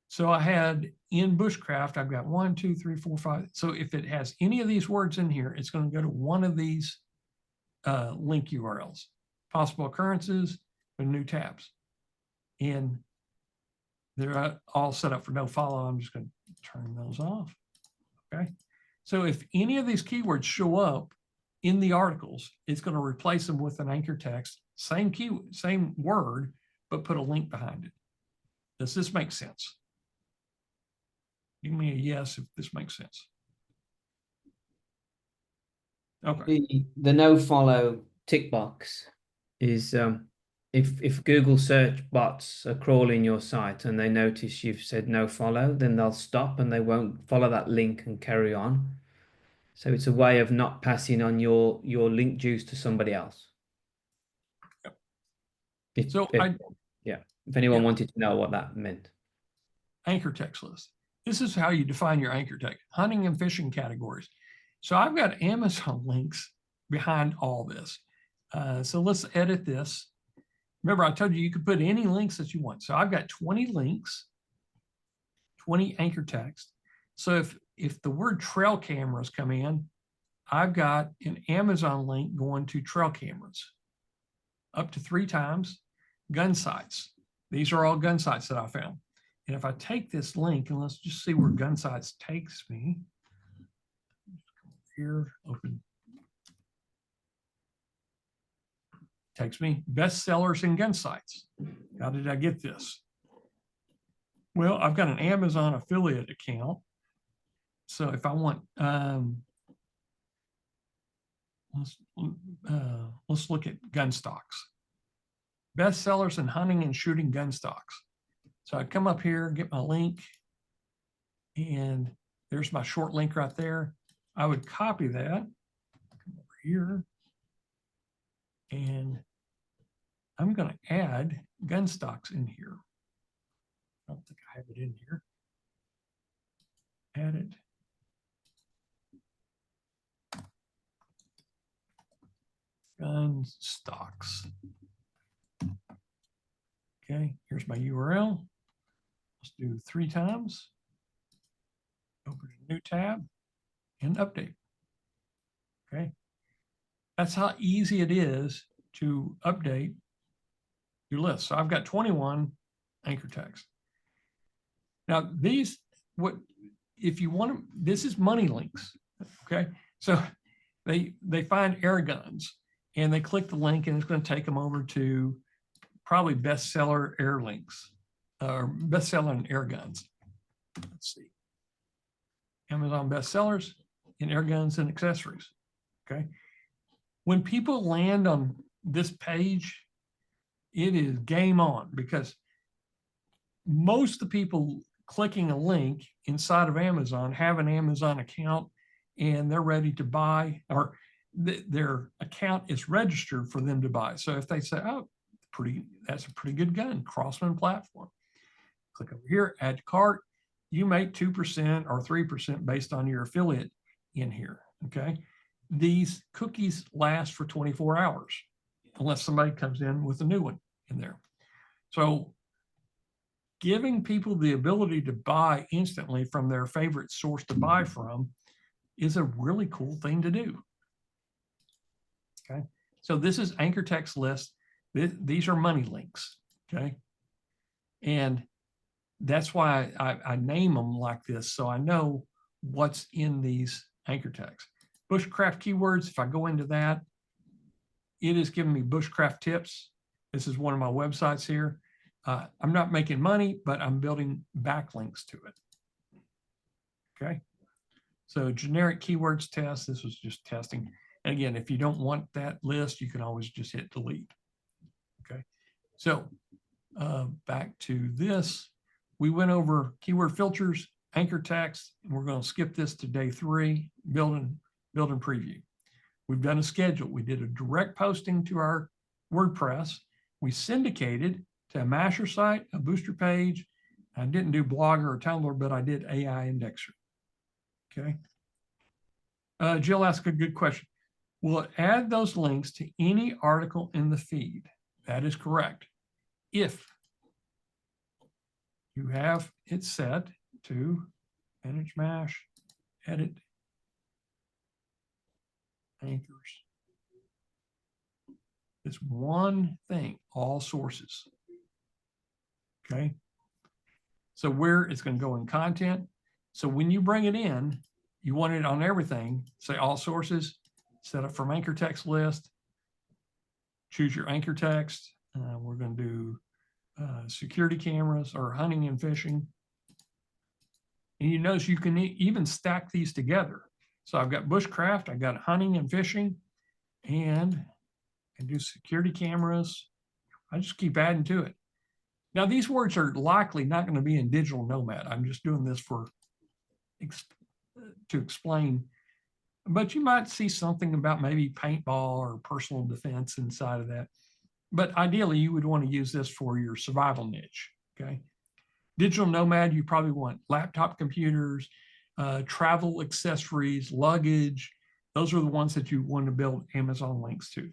So I had in bushcraft, I've got 1, 2, 3, 4, 5. So if it has any of these words in here, it's going to go to one of these link URLs, possible occurrences, and new tabs. And they're all set up for no follow. I'm just going to turn those off. Okay. So if any of these keywords show up in the articles, it's going to replace them with an anchor text, same keyword, same word, but put a link behind it. Does this make sense? Give me a yes if this makes sense. Okay. The no follow tick box is if Google search bots are crawling your site and they notice you've said no follow, then they'll stop and they won't follow that link and carry on. So it's a way of not passing on your link juice to somebody else. Yep. If anyone wanted to know what that meant. Anchor text list. This is how you define your anchor text, hunting and fishing categories. So I've got Amazon links behind all this. So let's edit this. Remember, I told you you could put any links that you want. So I've got 20 links, 20 anchor text. So if the word trail cameras come in, I've got an Amazon link going to trail cameras up to 3 times. Gun sites. These are all gun sites that I found. And if I take this link and let's just see where gun sites takes me. Here, open. Takes me best sellers in gun sites. How did I get this? Well, I've got an Amazon affiliate account. So if I want, let's look at gun stocks. Best sellers in hunting and shooting gun stocks. So I come up here, get my link, and there's my short link right there. I would copy that, come over here, and I'm going to add gun stocks in here. I don't think I have it in here. Add it. Gun stocks. Okay, here's my URL. Let's do 3 times. Open a new tab and update. Okay, that's how easy it is to update your list. So I've got 21 anchor text. Now these, if you want to, this is money links. Okay, so they find air guns and they click the link and it's going to take them over to probably bestseller air links. bestseller in air guns. Let's see. Amazon bestsellers in air guns and accessories. Okay. When people land on this page, it is game on, because most of the people clicking a link inside of Amazon have an Amazon account and they're ready to buy, or their account is registered for them to buy. So if they say, oh, that's a pretty good gun, Crossman platform, click over here, add to cart, you make 2% or 3% based on your affiliate in here. Okay. These cookies last for 24 hours unless somebody comes in with a new one in there. So giving people the ability to buy instantly from their favorite source to buy from is a really cool thing to do. Okay. So this is anchor text list. These are money links. Okay. And that's why I name them like this, so I know what's in these anchor text. Bushcraft keywords, if I go into that, it is giving me bushcraft tips. This is one of my websites here. I'm not making money, but I'm building backlinks to it. Okay. So generic keywords test, this was just testing. And again, if you don't want that list, you can always just hit delete. Okay. So back to this, we went over keyword filters, anchor text, and we're going to skip this to day 3, build and preview. We've done a schedule. We did a direct posting to our WordPress. We syndicated to a Masher site, a booster page. I didn't do Blogger or Tumblr, but I did AI Indexer. Okay. Jill asked a good question. Will it add those links to any article in the feed? That is correct. If you have it set to manage mash, edit anchors. It's one thing, all sources. Okay. So where it's going to go in content. So when you bring it in, you want it on everything, say all sources, set up from anchor text list, choose your anchor text. We're going to do security cameras or hunting and fishing. And you notice you can even stack these together. So I've got bushcraft, I've got hunting and fishing, and I do security cameras. I just keep adding to it. Now, these words are likely not going to be in digital nomad. I'm just doing this for to explain, but you might see something about maybe paintball or personal defense inside of that. But ideally, you would want to use this for your survival niche. Okay. Digital nomad, you probably want laptop computers, travel accessories, luggage. Those are the ones that you want to build Amazon links to.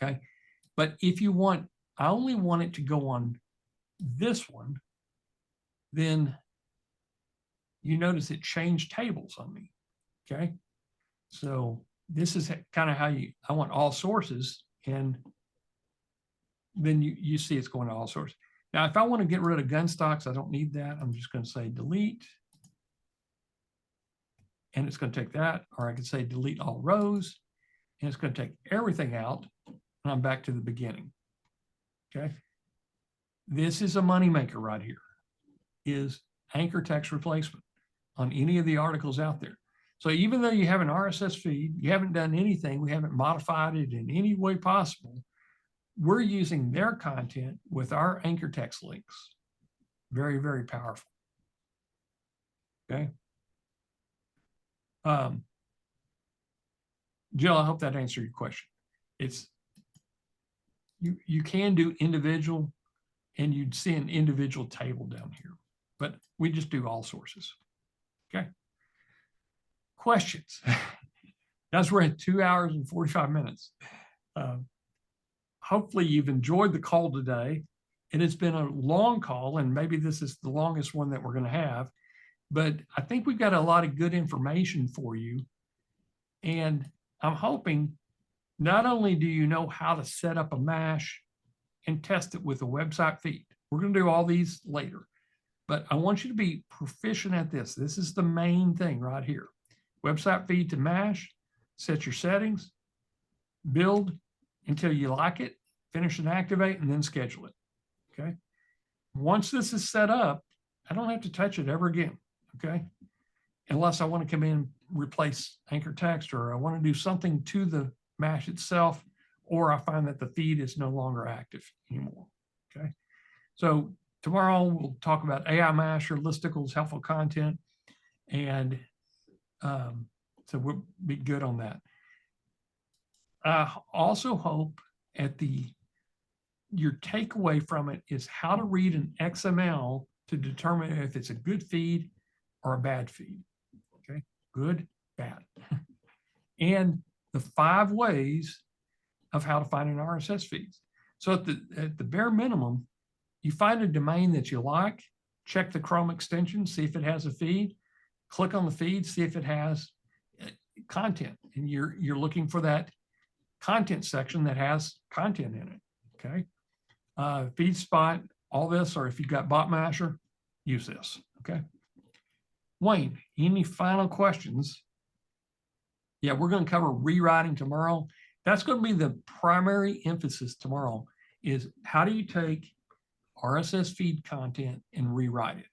Okay. But if you want, I only want it to go on this one, then you notice it changed tables on me. Okay. So this is kind of how I want all sources, and then you see it's going to all sources. Now, if I want to get rid of gun stocks, I don't need that. I'm just going to say delete. And it's going to take that, or I could say delete all rows, and it's going to take everything out, and I'm back to the beginning. Okay. This is a moneymaker right here, is anchor text replacement on any of the articles out there. So even though you have an RSS feed, you haven't done anything, we haven't modified it in any way possible, we're using their content with our anchor text links. Very, very powerful. Okay. Jill, I hope that answered your question. It's you can do individual, and you'd see an individual table down here, but we just do all sources. Okay. Questions? That's we're at 2 hours and 45 minutes. Hopefully you've enjoyed the call today. And it's been a long call, and maybe this is the longest one that we're going to have, but I think we've got a lot of good information for you. And I'm hoping not only do you know how to set up a mash and test it with a website feed. We're going to do all these later, but I want you to be proficient at this. This is the main thing right here. Website feed to mash, set your settings, build until you like it, finish and activate, and then schedule it. Okay. once this is set up, I don't have to touch it ever again. Okay. Unless I want to come in, replace anchor text, or I want to do something to the mash itself, or I find that the feed is no longer active anymore. Okay. So tomorrow we'll talk about AI Masher, listicles, helpful content, and so we'll be good on that. I also hope your takeaway from it is how to read an XML to determine if it's a good feed or a bad feed. Okay, good, bad. And the 5 ways of how to find an RSS feed. So at the bare minimum, you find a domain that you like, check the Chrome extension, see if it has a feed, click on the feed, see if it has content, and you're looking for that content section that has content in it. Okay. Feed spot, all this, or if you've got BotMasher, use this. Okay. Wayne, any final questions? Yeah, we're going to cover rewriting tomorrow. That's going to be the primary emphasis tomorrow, is how do you take RSS feed content and rewrite it?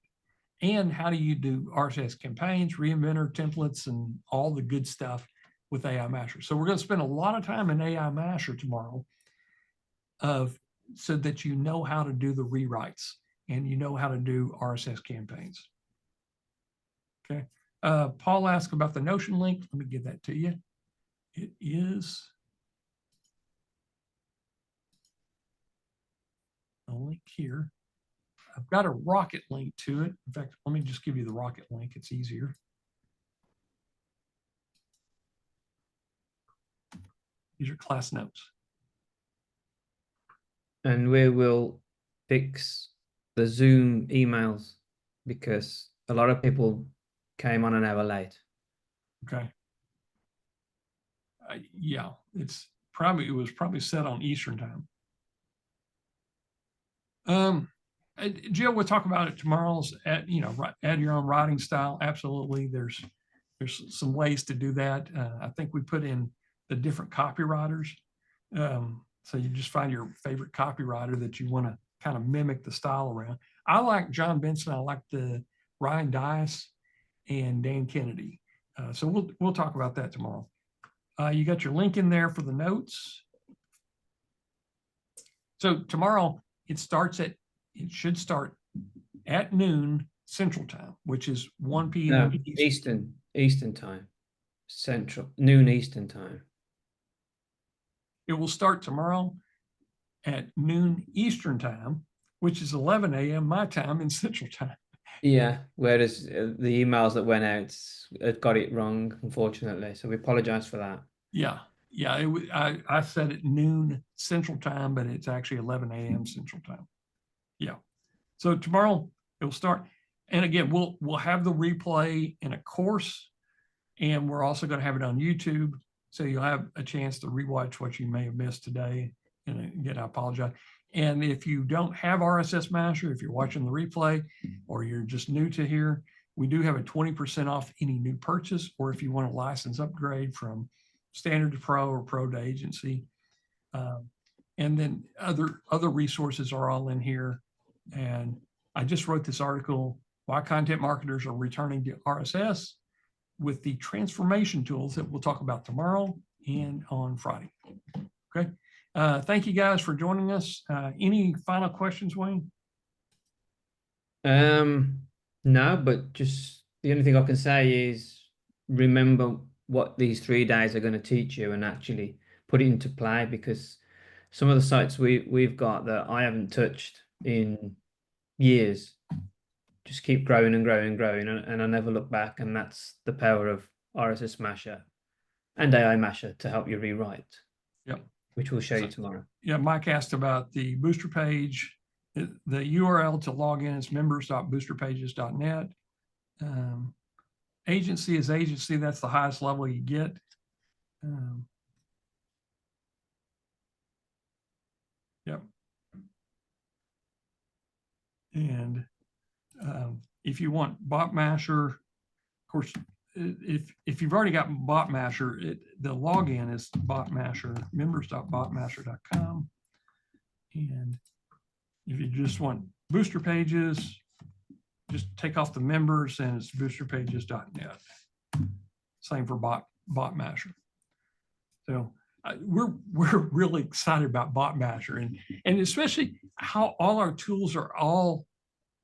And how do you do RSS campaigns, reinventor templates, and all the good stuff with AI Masher? So we're going to spend a lot of time in AI Masher tomorrow so that you know how to do the rewrites and you know how to do RSS campaigns. Okay. Paul asked about the Notion link. Let me give that to you. It is a link here. I've got a Rocket link to it. In fact, let me just give you the Rocket link. It's easier. These are class notes. And we will fix the Zoom emails because a lot of people came on an hour late. Okay. Yeah, it was probably set on Eastern time. Jill, we'll talk about it tomorrow's add your own writing style. Absolutely. There's some ways to do that. I think we put in the different copywriters. So you just find your favorite copywriter that you want to kind of mimic the style around. I like John Benson. I like the Ryan Dias and Dan Kennedy. So we'll talk about that tomorrow. You got your link in there for the notes. So tomorrow it should start at noon Central Time, which is 1 p.m. No, Eastern time. Noon Eastern time. It will start tomorrow at noon Eastern Time, which is 11 a.m. my time in Central Time. Yeah, whereas the emails that went out had got it wrong, unfortunately. So we apologize for that. Yeah. I said at noon Central Time, but it's actually 11 a.m. Central Time. Yeah. So tomorrow it will start. And again, we'll have the replay in a course, and we're also going to have it on YouTube. So you'll have a chance to rewatch what you may have missed today. And again, I apologize. And if you don't have RSS Masher, if you're watching the replay or you're just new to here, we do have a 20% off any new purchase, or if you want a license upgrade from standard to pro or pro to agency. And then other resources are all in here. And I just wrote this article, Why Content Marketers Are Returning to RSS, with the transformation tools that we'll talk about tomorrow and on Friday. Okay. Thank you guys for joining us. Any final questions, Wayne? No, but just the only thing I can say is remember what these 3 days are going to teach you and actually put it into play, because some of the sites we've got that I haven't touched in years just keep growing and growing and growing, and I never look back. And that's the power of RSS Masher and AI Masher to help you rewrite. Yep. Which we'll show you tomorrow. Yeah, Mike asked about the booster page. The URL to log in is members.boosterpages.net. Agency is agency. That's the highest level you get. Yep. And if you want BotMasher, of course, if you've already got BotMasher, the login is BotMasher, members.botmasher.com. And if you just want booster pages, just take off the members and it's boosterpages.net. Same for BotMasher. So we're really excited about BotMasher and especially how all our tools are all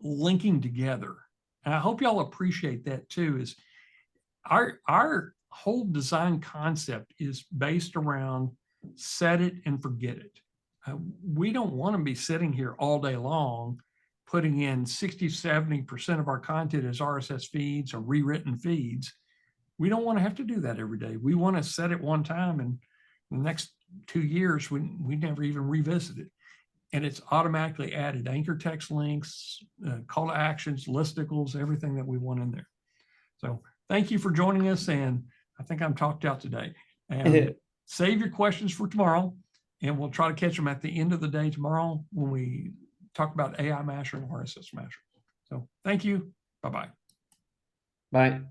linking together. And I hope y'all appreciate that too, is our whole design concept is based around set it and forget it. We don't want to be sitting here all day long putting in 60-70% of our content as RSS feeds or rewritten feeds. We don't want to have to do that every day. We want to set it one time, and the next 2 years we never even revisit it. And it's automatically added anchor text links, call to actions, listicles, everything that we want in there. So thank you for joining us, and I think I'm talked out today. And save your questions for tomorrow, and we'll try to catch them at the end of the day tomorrow when we talk about AI Masher and RSS Masher. So thank you. Bye-bye. Bye.